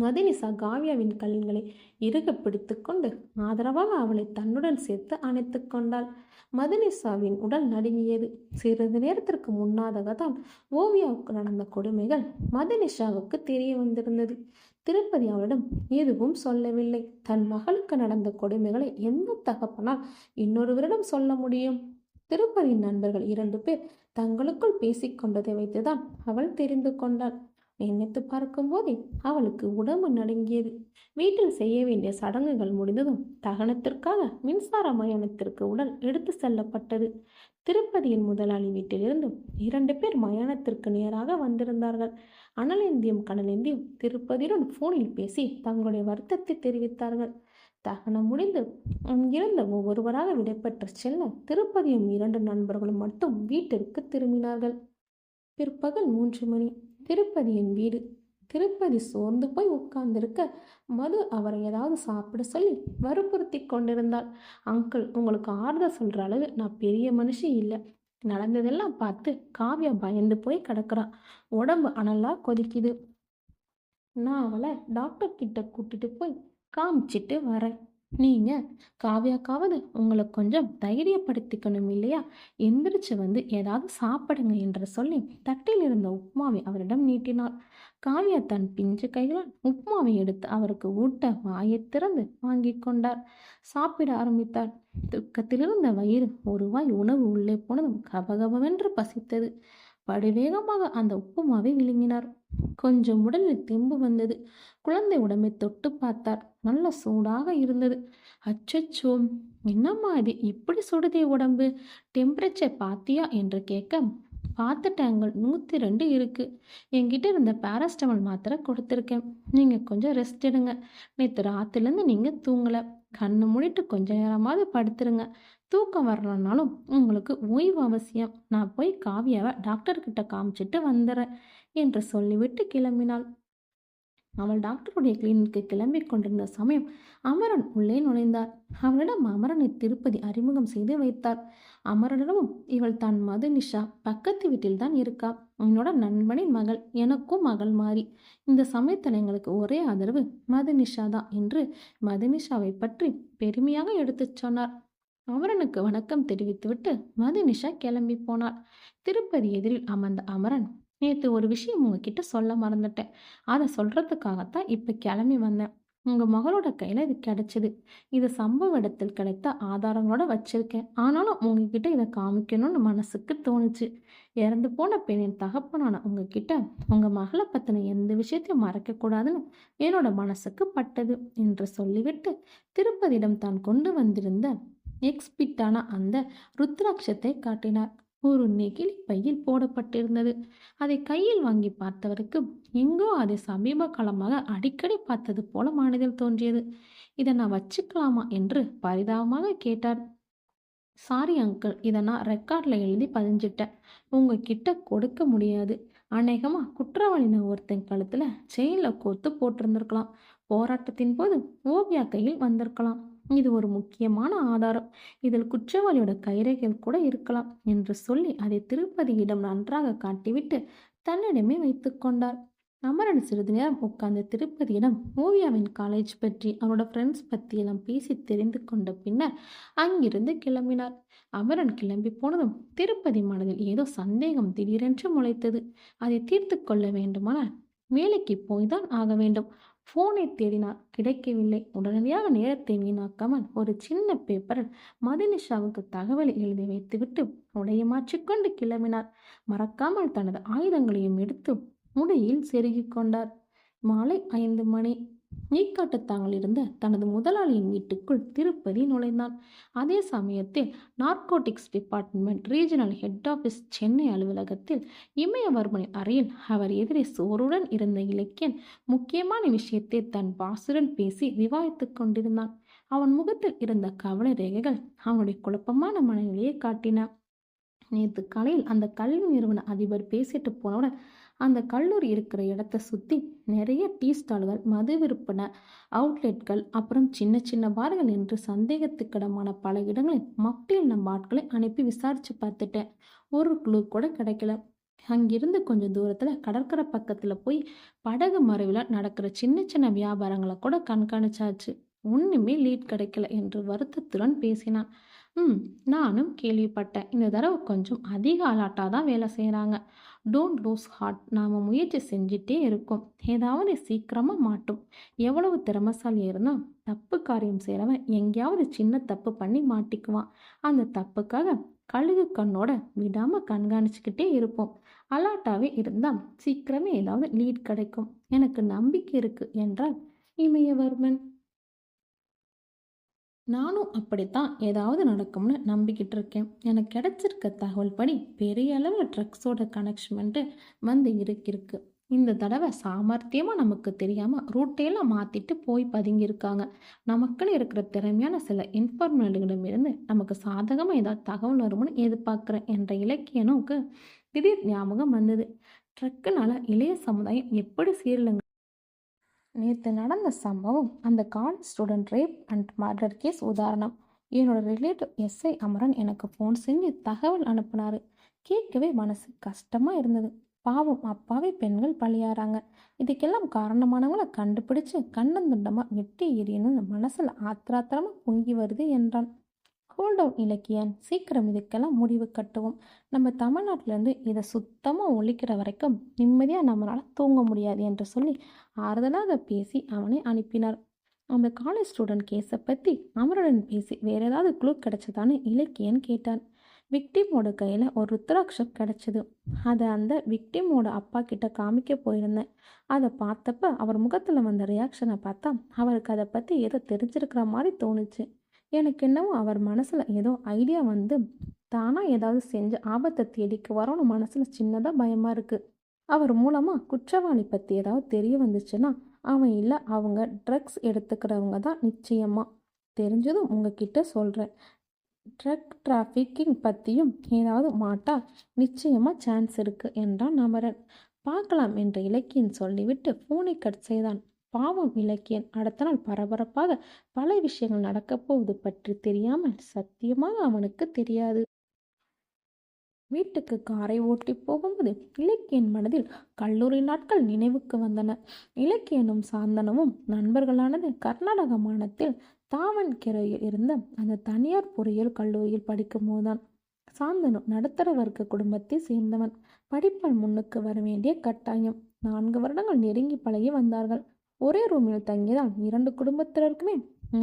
மதினிசா காவியாவின் கண்களை இறுக பிடித்து கொண்டு ஆதரவாக அவளை தன்னுடன் சேர்த்து அணைத்து கொண்டாள். மதினிசாவின் உடல் நடுங்கியது. சிறிது நேரத்திற்கு முன்னாகத்தான் ஓவியாவுக்கு நடந்த கொடுமைகள் மதினிஷாவுக்கு தெரிய வந்திருந்தது. திருப்பதி அவளிடம் எதுவும் சொல்லவில்லை. தன் மகளுக்கு நடந்த கொடுமைகளை எந்த தகப்பனால் இன்னொருவரிடம் சொல்ல முடியும்? திருப்பதியின் நண்பர்கள் 2 பேர் தங்களுக்குள் பேசிக்கொண்டதை வைத்துதான் அவள் தெரிந்து கொண்டாள். நினைத்து பார்க்கும்போதே அவளுக்கு உடம்பு நடுங்கியது. வீட்டில் செய்ய வேண்டிய சடங்குகள் முடிந்ததும் தகனத்திற்காக மின்சார மயானத்திற்கு உடல் எடுத்து செல்லப்பட்டது. திருப்பதியின் முதலாளி வீட்டிலிருந்து 2 பேர் மயானத்திற்கு நேராக வந்திருந்தார்கள். அனலேந்தியும் கடலேந்தியும் திருப்பதியுடன் போனில் பேசி தங்களுடைய வருத்தத்தை தெரிவித்தார்கள். தகனம் முடிந்து அங்கிருந்த ஒவ்வொருவராக விடைபெற்று செல்ல திருப்பதியும் 2 நண்பர்களும் மட்டும் வீட்டிற்கு திரும்பினார்கள். பிற்பகல் 3 மணி. திருப்பதியின் வீடு. திருப்பதி சோர்ந்து போய் உட்கார்ந்திருக்க மது அவரை ஏதாவது சாப்பிட சொல்லி வற்புறுத்தி கொண்டிருந்தாள். அங்கிள், உங்களுக்கு ஆறுதல் சொல்ற அளவு நான் பெரிய மனுஷி இல்லை. நடந்ததெல்லாம் பார்த்து காவியா பயந்து போய் கிடக்குறா. உடம்பு அனலா கொதிக்குது. நான் அவளை டாக்டர் கிட்ட கூட்டிட்டு போய் காமிச்சிட்டு வரேன். நீங்கள் காவியாக்காவது உங்களை கொஞ்சம் தைரியப்படுத்திக்கணும் இல்லையா? எந்திரிச்சு வந்து ஏதாவது சாப்பிடுங்க என்று சொல்லி தட்டில் இருந்த உப்மாவை அவரிடம் நீட்டினாள். காவியா தன் பிஞ்சு கைகளால் உப்மாவை எடுத்து அவருக்கு ஊட்ட வாயை திறந்து வாங்கி கொண்டார். சாப்பிட ஆரம்பித்தார். துக்கத்திலிருந்த வயிறு ஒரு வாய் உணவு உள்ளே போனதும் கபகபவென்று பசித்தது. படுவேகமாக அந்த உப்புமாவை விழுங்கினார். கொஞ்சம் உடலில் தெம்பு வந்தது. குழந்தை உடம்பை தொட்டு பார்த்தார். நல்ல சூடாக இருந்தது. அச்சச்சோ, என்னம்மா இது இப்படி சுடுதே உடம்பு? டெம்பரேச்சர் பார்த்தியா என்று கேட்க, பார்த்துட்டாங்க, 102 இருக்கு. என்கிட்ட இருந்த பேராஸ்டமல் மாத்திரை கொடுத்துருக்கேன். நீங்கள் கொஞ்சம் ரெஸ்ட் எடுங்க. நேற்று ராத்திரிலேருந்து நீங்கள் தூங்கலை. கண்ணு மூடிட்டு கொஞ்ச நேரமாவது படுத்துருங்க. தூக்கம் வரலனாலும் உங்களுக்கு ஓய்வு அவசியம். நான் போய் காவியாவை டாக்டர்கிட்ட காமிச்சிட்டு வந்துடுறேன் என்று சொல்லிவிட்டு கிளம்பினாள். அவள் டாக்டருடைய கிளினிக்கு கிளம்பி கொண்டிருந்த சமயம் அமரன் உள்ளே நுழைந்தார். அவளிடம் அமரனை திருப்பதி அறிமுகம் செய்து வைத்தார். அமரனிடமும் இவள் தான் மதுனிஷா, பக்கத்து வீட்டில் தான் இருக்கா. என்னோட நண்பனின் மகள், எனக்கும் மகள் மாறி. இந்த சமயத்தில் எங்களுக்கு ஒரே ஆதரவு மதுனிஷா தான் என்று மதுனிஷாவை பற்றி பெருமையாக எடுத்துச் சொன்னார். அமரனுக்கு வணக்கம் தெரிவித்துவிட்டு மதுனிஷா கிளம்பி போனாள். திருப்பதி எதிரில் அமர்ந்த அமரன், நேற்று ஒரு விஷயம் உங்ககிட்ட சொல்ல மறந்துட்டேன். அதை சொல்றதுக்காகத்தான் இப்போ கிளம்பி வந்தேன். உங்கள் மகளோட கையில் இது கிடைச்சிது. இது சம்பவ இடத்தில் கிடைத்த ஆதாரங்களோட வச்சிருக்கேன். ஆனாலும் உங்ககிட்ட இதை காமிக்கணும்னு மனசுக்கு தோணுச்சு. இறந்து போன பெண்ணின் தகப்பனான உங்ககிட்ட உங்கள் மகளை பற்றின எந்த விஷயத்தையும் மறைக்கக்கூடாதுன்னு என்னோட மனசுக்கு பட்டது என்று சொல்லிவிட்டு திருப்பதியிடம் தான் கொண்டு வந்திருந்த எக்ஸ்பிட்டான அந்த ருத்ராட்சத்தை காட்டினார். ஒரு நெகிழி பையில் போடப்பட்டிருந்தது. அதை கையில் வாங்கி பார்த்தவருக்கு எங்கோ அதை சமீப காலமாக அடிக்கடி பார்த்தது போல மனதில் தோன்றியது. இதை நான் வச்சுக்கலாமா என்று பரிதாபமாக கேட்டார். சாரி அங்கிள், இதை நான் ரெக்கார்டில் எழுதி பதிஞ்சிட்டேன். உங்ககிட்ட கொடுக்க முடியாது. அநேகமாக குற்றவாளின ஒருத்தன் கழுத்தில் செயினில் கோர்த்து போட்டிருந்திருக்கலாம். போராட்டத்தின் போது ஓவியா கையில் வந்திருக்கலாம். இது ஒரு முக்கியமான ஆதாரம். இதில் குற்றவாளியோட கைரேகைகள் கூட இருக்கலாம் என்று சொல்லி அதை திருப்பதியிடம் நன்றாக காட்டிவிட்டு தன்னிடமே வைத்து கொண்டார். அமரன் சிறிது நேரம் உட்கார்ந்து திருப்பதியிடம் ஓவியாவின் காலேஜ் பற்றி அவனோட ஃப்ரெண்ட்ஸ் பற்றி எல்லாம் பேசி தெரிந்து கொண்ட பின்னர் அங்கிருந்து கிளம்பினார். அமரன் கிளம்பி போனதும் திருப்பதி மனதில் ஏதோ சந்தேகம் திடீரென்று முளைத்தது. அதை தீர்த்து கொள்ள வேண்டுமானால் வேலைக்கு போய்தான் ஆக வேண்டும். போனை தேடினார், கிடைக்கவில்லை. உடனடியாக நேரத்தை வீணாக்காமல் ஒரு சின்ன பேப்பரில் மதுனிஷாவுக்கு தகவலை எழுதி வைத்துவிட்டு உடைய மாற்றிக்கொண்டு கிளம்பினார். மறக்காமல் தனது ஆயுதங்களையும் எடுத்து முடியில் செருகிக் கொண்டார். மாலை 5 மணி. நீக்காட்டுத்தாங்கல் இருந்த தனது முதலாளியின் வீட்டுக்குள் திருப்பதி நுழைந்தான். அதே சமயத்தில் narcotics department regional head office Chennai அலுவலகத்தில் இமயவர்மனின் அறையில் அவர் எதிரே சோறுடன் இருந்த இலக்கியன் முக்கியமான விஷயத்தை தன் பாசுடன் பேசி விவாதித்துக் கொண்டிருந்தான். அவன் முகத்தில் இருந்த கவலை ரேகைகள் அவனுடைய குழப்பமான மனநிலையை காட்டின. நேற்று காலையில் அந்த கல்வி நிறுவன அதிபர் பேசிட்டு போனவுடன் அந்த கல்லூரி இருக்கிற இடத்த சுற்றி நிறைய டீ ஸ்டால்கள், மது விற்பனை அவுட்லெட்கள், அப்புறம் சின்ன சின்ன பார்கள் என்று சந்தேகத்துக்கிடமான பல இடங்களில் மப்டியில் நம் ஆட்களை அனுப்பி விசாரிச்சு பார்த்துட்டேன். ஒரு குழு கூட கிடைக்கல. அங்கிருந்து கொஞ்சம் தூரத்தில் கடற்கரை பக்கத்தில் போய் படகு மறைவில் நடக்கிற சின்ன சின்ன வியாபாரங்களை கூட கண்காணிச்சாச்சு. ஒன்றுமே லீட் கிடைக்கல என்று வருத்தத்துடன் பேசினான். நானும் கேள்விப்பட்டேன். இந்த தடவை கொஞ்சம் அதிக அலாட்டாக தான் வேலை செய்கிறாங்க. Don't lose heart. நாம் முயற்சி செஞ்சிட்டே இருக்கோம். ஏதாவது சீக்கிரமாக மாட்டும். எவ்வளவு திறமசாலியாக இருந்தால் தப்பு காரியம் செய்கிறவன் எங்கேயாவது சின்ன தப்பு பண்ணி மாட்டிக்குவான். அந்த தப்புக்காக கழுகு கண்ணோட விடாமல் கண்காணிச்சுக்கிட்டே இருப்போம். அலாட்டாவே இருந்தால் சீக்கிரமே ஏதாவது லீட் கிடைக்கும். எனக்கு நம்பிக்கை இருக்கு என்றால் இமயவர்மன். நானும் அப்படித்தான் ஏதாவது நடக்கும்னு நம்பிக்கிட்டு இருக்கேன். எனக்கு கிடைச்சிருக்க தகவல் படி பெரிய அளவில் ட்ரக்ஸோட கனெக்ஷன்மெண்ட்டு வந்து இருக்கு. இந்த தடவை சாமர்த்தியமாக நமக்கு தெரியாமல் ரூட்டையெல்லாம் மாற்றிட்டு போய் பதுங்கியிருக்காங்க. நமக்குன்னு இருக்கிற திறமையான சில இன்ஃபார்மர்களிடமிருந்து நமக்கு சாதகமாக ஏதாவது தகவல் வரும்னு எதிர்பார்க்குறேன் என்ற இலக்கியனுக்கு திடீர் ஞாபகம் வந்தது. ட்ரக்குனால இளைய சமுதாயம் எப்படி சீரழிங்க. நேற்று நடந்த சம்பவம் அந்த college student rape and murder case உதாரணம். என்னோட ரிலேட்டிவ் எஸ்ஐ அமரன் எனக்கு ஃபோன் செஞ்சு தகவல் அனுப்புனாரு. கேட்கவே மனசு கஷ்டமாக இருந்தது. பாவம், அப்பாவே பெண்கள் பலியாறாங்க. இதுக்கெல்லாம் காரணமானவங்களை கண்டுபிடிச்சு கண்டந்துண்டமாக வெட்டி எறியணும்னு மனசில் ஆத்திராத்திரமாக பொங்கி வருது என்றான். ஹோல்ட் டவுன் இலக்கியன், சீக்கிரம் இதுக்கெல்லாம் முடிவு கட்டுவோம். நம்ம தமிழ்நாட்டிலேருந்து இதை சுத்தமாக ஒழிக்கிற வரைக்கும் நிம்மதியாக நம்மளால் தூங்க முடியாது என்று சொல்லி ஆறுதலாக பேசி அவனை அனுப்பினார். அந்த காலேஜ் ஸ்டூடெண்ட் கேஸை பற்றி அமருடன் பேசி வேற ஏதாவது குழு கிடைச்சதான்னு இலக்கியன் கேட்டான். விக்டிமோட கையில் ஒரு ருத்ராட்சம் கிடைச்சது. அதை அந்த விக்டிமோட அப்பா கிட்ட காமிக்க போயிருந்தேன். அதை பார்த்தப்ப அவர் முகத்தில் வந்த ரியாக்ஷனை பார்த்தா அவருக்கு அதை பற்றி ஏதோ தெரிஞ்சிருக்கிற மாதிரி தோணுச்சு. எனக்கு என்னவோ அவர் மனசில் ஏதோ ஐடியா வந்து தானாக ஏதாவது செஞ்சு ஆபத்தை தேடிக்கு வரோன்னு மனசில் சின்னதாக பயமாக இருக்குது. அவர் மூலமாக குற்றவாளி பற்றி ஏதாவது தெரிய வந்துச்சுன்னா அவன் இல்லை அவங்க ட்ரக்ஸ் எடுத்துக்கிறவங்க தான் நிச்சயமாக. தெரிஞ்சதும் உங்ககிட்ட சொல்கிறேன். ட்ரக் டிராஃபிக்கிங் பற்றியும் ஏதாவது மாட்டா நிச்சயமாக சான்ஸ் இருக்குது என்றான் அமரன். பார்க்கலாம் என்ற இலக்கியன் சொல்லிவிட்டு ஃபோனை கட் செய்தான். பாவம் இலக்கியன் அடுத்த நாள் பரபரப்பாக பல விஷயங்கள் நடக்கப் போவது பற்றி தெரியாமல் சத்தியமாக அவனுக்கு தெரியாது. வீட்டுக்கு காரை ஓட்டி போகும்போது இலக்கியன் மனதில் கல்லூரி நாட்கள் நினைவுக்கு வந்தன. இலக்கியனும் சாந்தனமும் நண்பர்களானது கர்நாடக மாநிலத்தில் தாவண்கெரையில் இருந்த அந்த தனியார் பொறியியல் கல்லூரியில் படிக்கும் போதுதான். சாந்தனு நடுத்தர வர்க்க குடும்பத்தை சேர்ந்தவன். படிப்பால் முன்னுக்கு வர வேண்டிய கட்டாயம். 4 வருடங்கள் நெருங்கி பழகி வந்தார்கள். ஒரே ரூமில் தங்கியதால் 2 குடும்பத்தினருக்குமே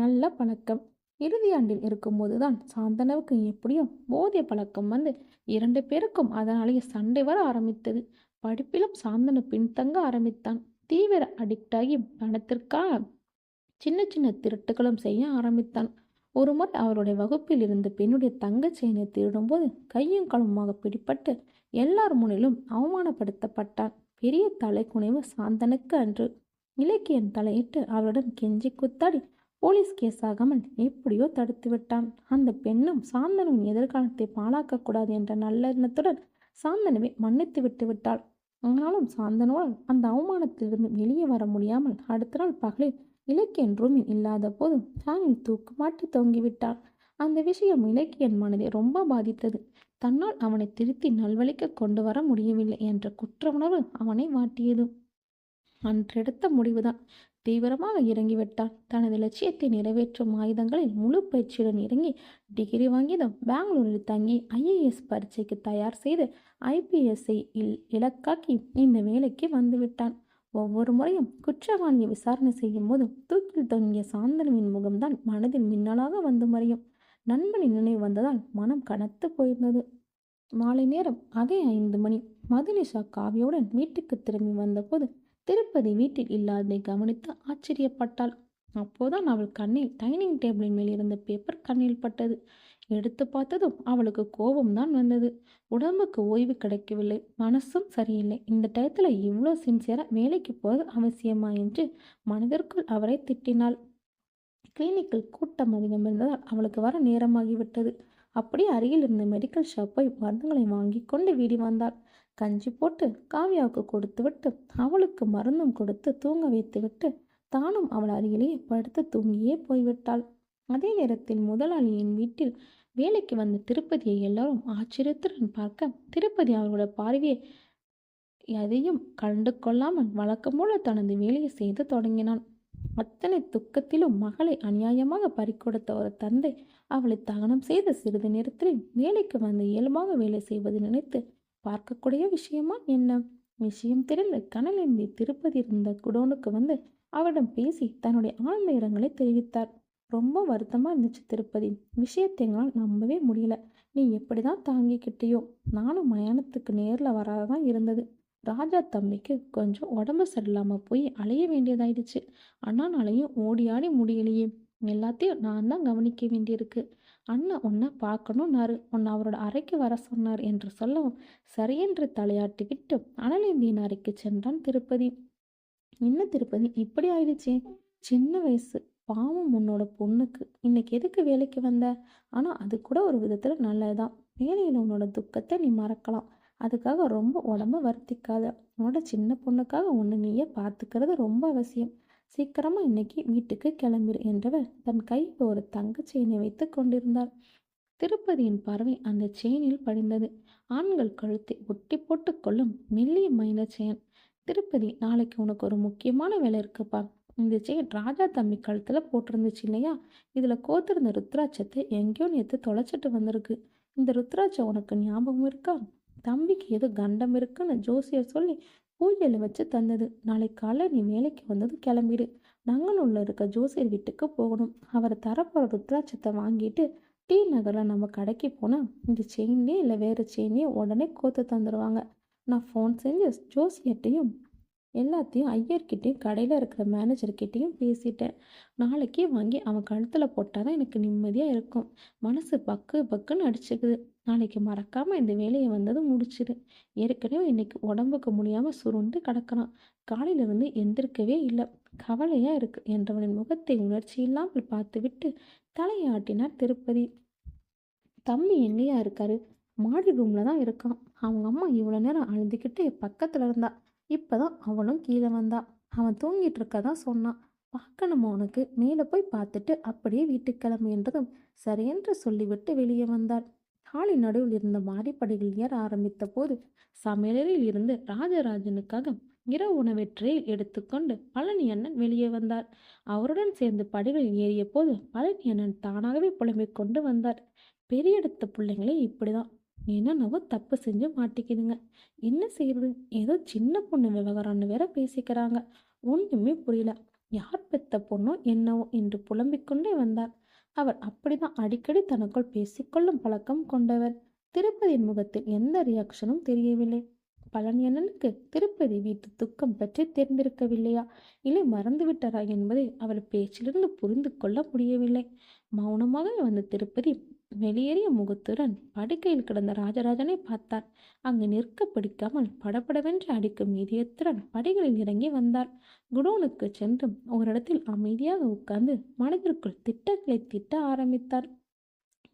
நல்ல பழக்கம். இறுதியாண்டில் இருக்கும்போது தான் சாந்தனவுக்கு எப்படியோ போதிய பழக்கம் வந்து 2 பேருக்கும் அதனாலேயே சண்டை வர ஆரம்பித்தது. படிப்பிலும் சாந்தனு பின்தங்க ஆரம்பித்தான். தீவிர அடிக்டாகி பணத்திற்காக சின்ன சின்ன திருட்டுகளும் செய்ய ஆரம்பித்தான். ஒரு முறை அவருடைய வகுப்பில் இருந்த பெண்ணுடைய தங்க செயினை திருடும்போது கையும் களவுமாக பிடிபட்டு எல்லார் முன்னிலும் அவமானப்படுத்தப்பட்டான். பெரிய தலைக்குனிவு சாந்தனுக்கு அன்று. இலக்கியன் தலையிட்டு அவருடன் கெஞ்சி குத்தாடி போலீஸ் கேஸ் ஆகாமல் எப்படியோ தடுத்து விட்டான். அந்த பெண்ணும் சாந்தனுவின் எதிர்காலத்தை பாழாக்கக்கூடாது என்ற நல்ல எண்ணத்துடன் சாந்தனுவை மன்னித்து விட்டு விட்டாள். ஆனாலும் சாந்தனுவால் அந்த அவமானத்திலிருந்து வெளியே வர முடியாமல் அடுத்த நாள் பகலில் இலக்கியன் ரூமில் இல்லாத போது ஃபேனில் தூக்கு மாட்டி தொங்கிவிட்டாள். அந்த விஷயம் இலக்கியன் மனதை ரொம்ப பாதித்தது. தன்னால் அவனை திருத்தி நல்வழிக்கு கொண்டு வர முடியவில்லை என்ற குற்ற உணர்வு அவனை வாட்டியது. அன்றெடுத்த முடிவுதான். தீவிரமாக இறங்கிவிட்டான். தனது லட்சியத்தை நிறைவேற்றும் ஆயுதங்களில் முழு பயிற்சியுடன் இறங்கி டிகிரி வாங்கியதும் பெங்களூரில் தங்கி ஐஏஎஸ் பரீட்சைக்கு தயார் செய்து ஐபிஎஸ்ஐ இலக்காக்கி இந்த வேலைக்கு வந்துவிட்டான். ஒவ்வொரு முறையும் குற்றவாளியை விசாரணை செய்யும் போதும் தூக்கில் தொங்கிய சாந்தனுவின் முகம்தான் மனதில் மின்னலாக வந்து மறையும். நண்பனின் நினைவு வந்ததால் மனம் கனத்து போயிருந்தது. மாலை நேரம் அதே 5 மணி. மதுலிஷா காவியுடன் வீட்டுக்கு திரும்பி வந்தபோது திருப்பதி வீட்டில் இல்லாததை கவனித்து ஆச்சரியப்பட்டாள். அப்போதான் அவள் கண்ணில் டைனிங் டேபிளின் மேல் இருந்த பேப்பர் கண்ணில் பட்டது. எடுத்து பார்த்ததும் அவளுக்கு கோபம்தான் வந்தது. உடம்புக்கு ஓய்வு கிடைக்கவில்லை, மனசும் சரியில்லை. இந்த டயத்தில் இவ்வளோ சின்சியராக வேலைக்கு போகிறது அவசியமா என்று மனதிற்குள் அவரை திட்டினாள். கிளினிக்கில் கூட்டம் அதிகம் இருந்ததால் அவளுக்கு வர நேரமாகிவிட்டது. அப்படியே அருகில் இருந்த மெடிக்கல் ஷாப் போய் மருந்துகளை வாங்கி கொண்டு வீடு வந்தாள். கஞ்சி போட்டு காவியாவுக்கு கொடுத்துவிட்டு அவளுக்கு மருந்தும் கொடுத்து தூங்க வைத்துவிட்டு தானும் அவள் அருகிலேயே படுத்து தூங்கியே போய்விட்டாள். அதே நேரத்தில் முதலாளியின் வீட்டில் வேலைக்கு வந்த திருப்பதியை எல்லாரும் ஆச்சரியத்துடன் பார்க்க திருப்பதி அவர்களோட பார்வையை எதையும் கண்டு கொள்ளாமல் வழக்கம் போல தனது வேலையை செய்து தொடங்கினான். அத்தனை துக்கத்திலும் மகளை அநியாயமாக பறிகொடுத்த ஒரு தந்தை அவளை தகனம் செய்த சிறிது நேரத்தில் வேலைக்கு வந்து இயல்பாக வேலை செய்வது நினைத்து பார்க்கக்கூடிய விஷயமா என்ன? விஷயம் தெரிந்து கனலேந்தி திருப்பதி இருந்த குடோனுக்கு வந்து அவரிடம் பேசி தன்னுடைய ஆழ்ந்த இரங்கலை தெரிவித்தார். ரொம்ப வருத்தமாக இருந்துச்சு திருப்பதி. விஷயத்தை எங்களால் நம்பவே முடியல. நீ எப்படிதான் தாங்கிக்கிட்டியோ? நானும் மயானத்துக்கு நேரில் வராதான் இருந்தது. ராஜா தம்பிக்கு கொஞ்சம் உடம்பு சரியில்லாமல் போய் அலைய வேண்டியதாயிடுச்சு. அண்ணானாலையும் ஓடி ஆடி முடியலையே. எல்லாத்தையும் நான் தான் கவனிக்க வேண்டியிருக்கு. அண்ணன் உன்னை பார்க்கணும்னாரு, உன்னை அவரோட அறைக்கு வர சொன்னார் என்று சொல்லவும் சரியென்று தலையாட்டிவிட்டு அனலேந்தியின் அறைக்கு சென்றான் திருப்பதி. என்ன திருப்பதி இப்படி ஆயிடுச்சே? சின்ன வயசு பாவம் உன்னோட பொண்ணுக்கு. இன்னைக்கு எதுக்கு வேலைக்கு வந்த? ஆனால் அது கூட ஒரு விதத்தில் நல்லதுதான். வேலையில் உன்னோட துக்கத்தை நீ மறக்கலாம். அதுக்காக ரொம்ப உடம்ப வருத்திக்காத. உன்னோட சின்ன பொண்ணுக்காக ஒன்று நீயே பார்த்துக்கிறது ரொம்ப அவசியம். சீக்கிரமாக இன்னைக்கு வீட்டுக்கு கிளம்பிடு என்றவர் தன் கையில் ஒரு தங்க செயினை வைத்து கொண்டிருந்தார். திருப்பதியின் பார்வை அந்த செயினில் படிந்தது. ஆண்கள் கழுத்தை ஒட்டி போட்டு கொள்ளும் மெல்லிய மைனர் செயின். திருப்பதி, நாளைக்கு உனக்கு ஒரு முக்கியமான வேலை இருக்குப்பா. இந்த செயின் ராஜா தம்பி கழுத்தில் போட்டிருந்துச்சு இல்லையா? இதில் கோத்திருந்த ருத்ராட்சத்தை எங்கேயோ நேற்று தொலைச்சிட்டு வந்திருக்கு. இந்த ருத்ராட்சம் உனக்கு ஞாபகம் இருக்கா? தம்பிக்கு ஏதோ கண்டம் இருக்குன்னு ஜோசியர் சொல்லி பூஜையில் வச்சு தந்தது. நாளைக்கு காலை நீ வேலைக்கு வந்தது கிளம்பிடு. நங்கனூரில் இருக்க ஜோசியர் வீட்டுக்கு போகணும். அவர் தரப்போகிற ருத்ராட்சத்தை வாங்கிட்டு டி நகரில் நம்ம கடைக்கு போனால் இந்த செயின்லேயே இல்லை வேறு செயினே உடனே கோத்து தந்துடுவாங்க. நான் ஃபோன் செஞ்சு ஜோசியர்கிட்டையும் எல்லாத்தையும் ஐயர்கிட்டையும் கடையில் இருக்கிற மேனேஜர்கிட்டையும் பேசிட்டேன். நாளைக்கே வாங்கி அவன் கழுத்தில் போட்டால் தான் எனக்கு நிம்மதியாக இருக்கும். மனசு பக்கு பக்குன்னு அடிச்சுக்குது. நாளைக்கு மறக்காமல் இந்த வேலையை வந்ததும் முடிச்சிடு. ஏற்கனவே இன்னைக்கு உடம்புக்கு முடியாமல் சுருண்டு கிடக்கிறான். காலையிலிருந்து எந்திரிக்கவே இல்லை. கவலையாக இருக்கு என்றவனின் முகத்தை உணர்ச்சி இல்லாமல் பார்த்துவிட்டு தலையாட்டினார் திருப்பதி. தம்பி எங்கேயா இருக்காரு? மாடி ரூமில் தான் இருக்கான். அவங்க அம்மா இவ்வளோ நேரம் அழுதுகிட்டு பக்கத்தில் இருந்தா. இப்போதான் அவளும் கீழே வந்தா. அவன் தூங்கிட்டு இருக்கதான் சொன்னான். பார்க்கணுமா உனக்கு? மேலே போய் பார்த்துட்டு அப்படியே வீட்டுக்கு கிளம்பு என்றதும் சரியென்று சொல்லிவிட்டு வெளியே வந்தாள். ஹாலின் நடுவில் இருந்த மாடிப்படிகள் ஏற ஆரம்பித்த போது சமையலில் இருந்து ராஜராஜனுக்காக இரவு உணவை ட்ரேயில் எடுத்துக்கொண்டு பழனி அண்ணன் வெளியே வந்தார். அவருடன் சேர்ந்து படிகளில் ஏறிய போது பழனி அண்ணன் தானாகவே புலம்பிக் கொண்டு வந்தார். பெரிய எடுத்த பிள்ளைங்களே இப்படிதான் என்னென்னவோ தப்பு செஞ்சு மாட்டிக்கிதுங்க. என்ன செய்யறது? ஏதோ சின்ன பொண்ணு விவகாரம்னு வேற பேசிக்கிறாங்க. ஒன்றுமே புரியல. யார் பெத்த பொண்ணோ என்னவோ என்று புலம்பிக்கொண்டே வந்தார். அவர் அப்படிதான் அடிக்கடி தனக்குள் பேசிக்கொள்ளும் பழக்கம் கொண்டவர். திருப்பதியின் முகத்தில் எந்த ரியாக்ஷனும் தெரியவில்லை. பழனியண்ணனுக்கு திருப்பதி வீட்டு துக்கம் பற்றி தெரிந்திருக்கவில்லையா, இல்லை மறந்துவிட்டாரா என்பதை அவர் பேச்சிலிருந்து புரிந்து கொள்ள முடியவில்லை. மௌனமாக வந்த திருப்பதி வெளியேறிய முகத்துடன் படுக்கையில் கிடந்த ராஜராஜனை பார்த்தார். அங்கு நிற்க பிடிக்காமல் படபடவென்று அடிக்கும் இதயத்துடன் படிகளில் இறங்கி வந்தார். குடோனுக்கு சென்று ஓரிடத்தில் அமைதியாக உட்கார்ந்து மனதிற்குள் திட்டங்களை திட்ட ஆரம்பித்தார்.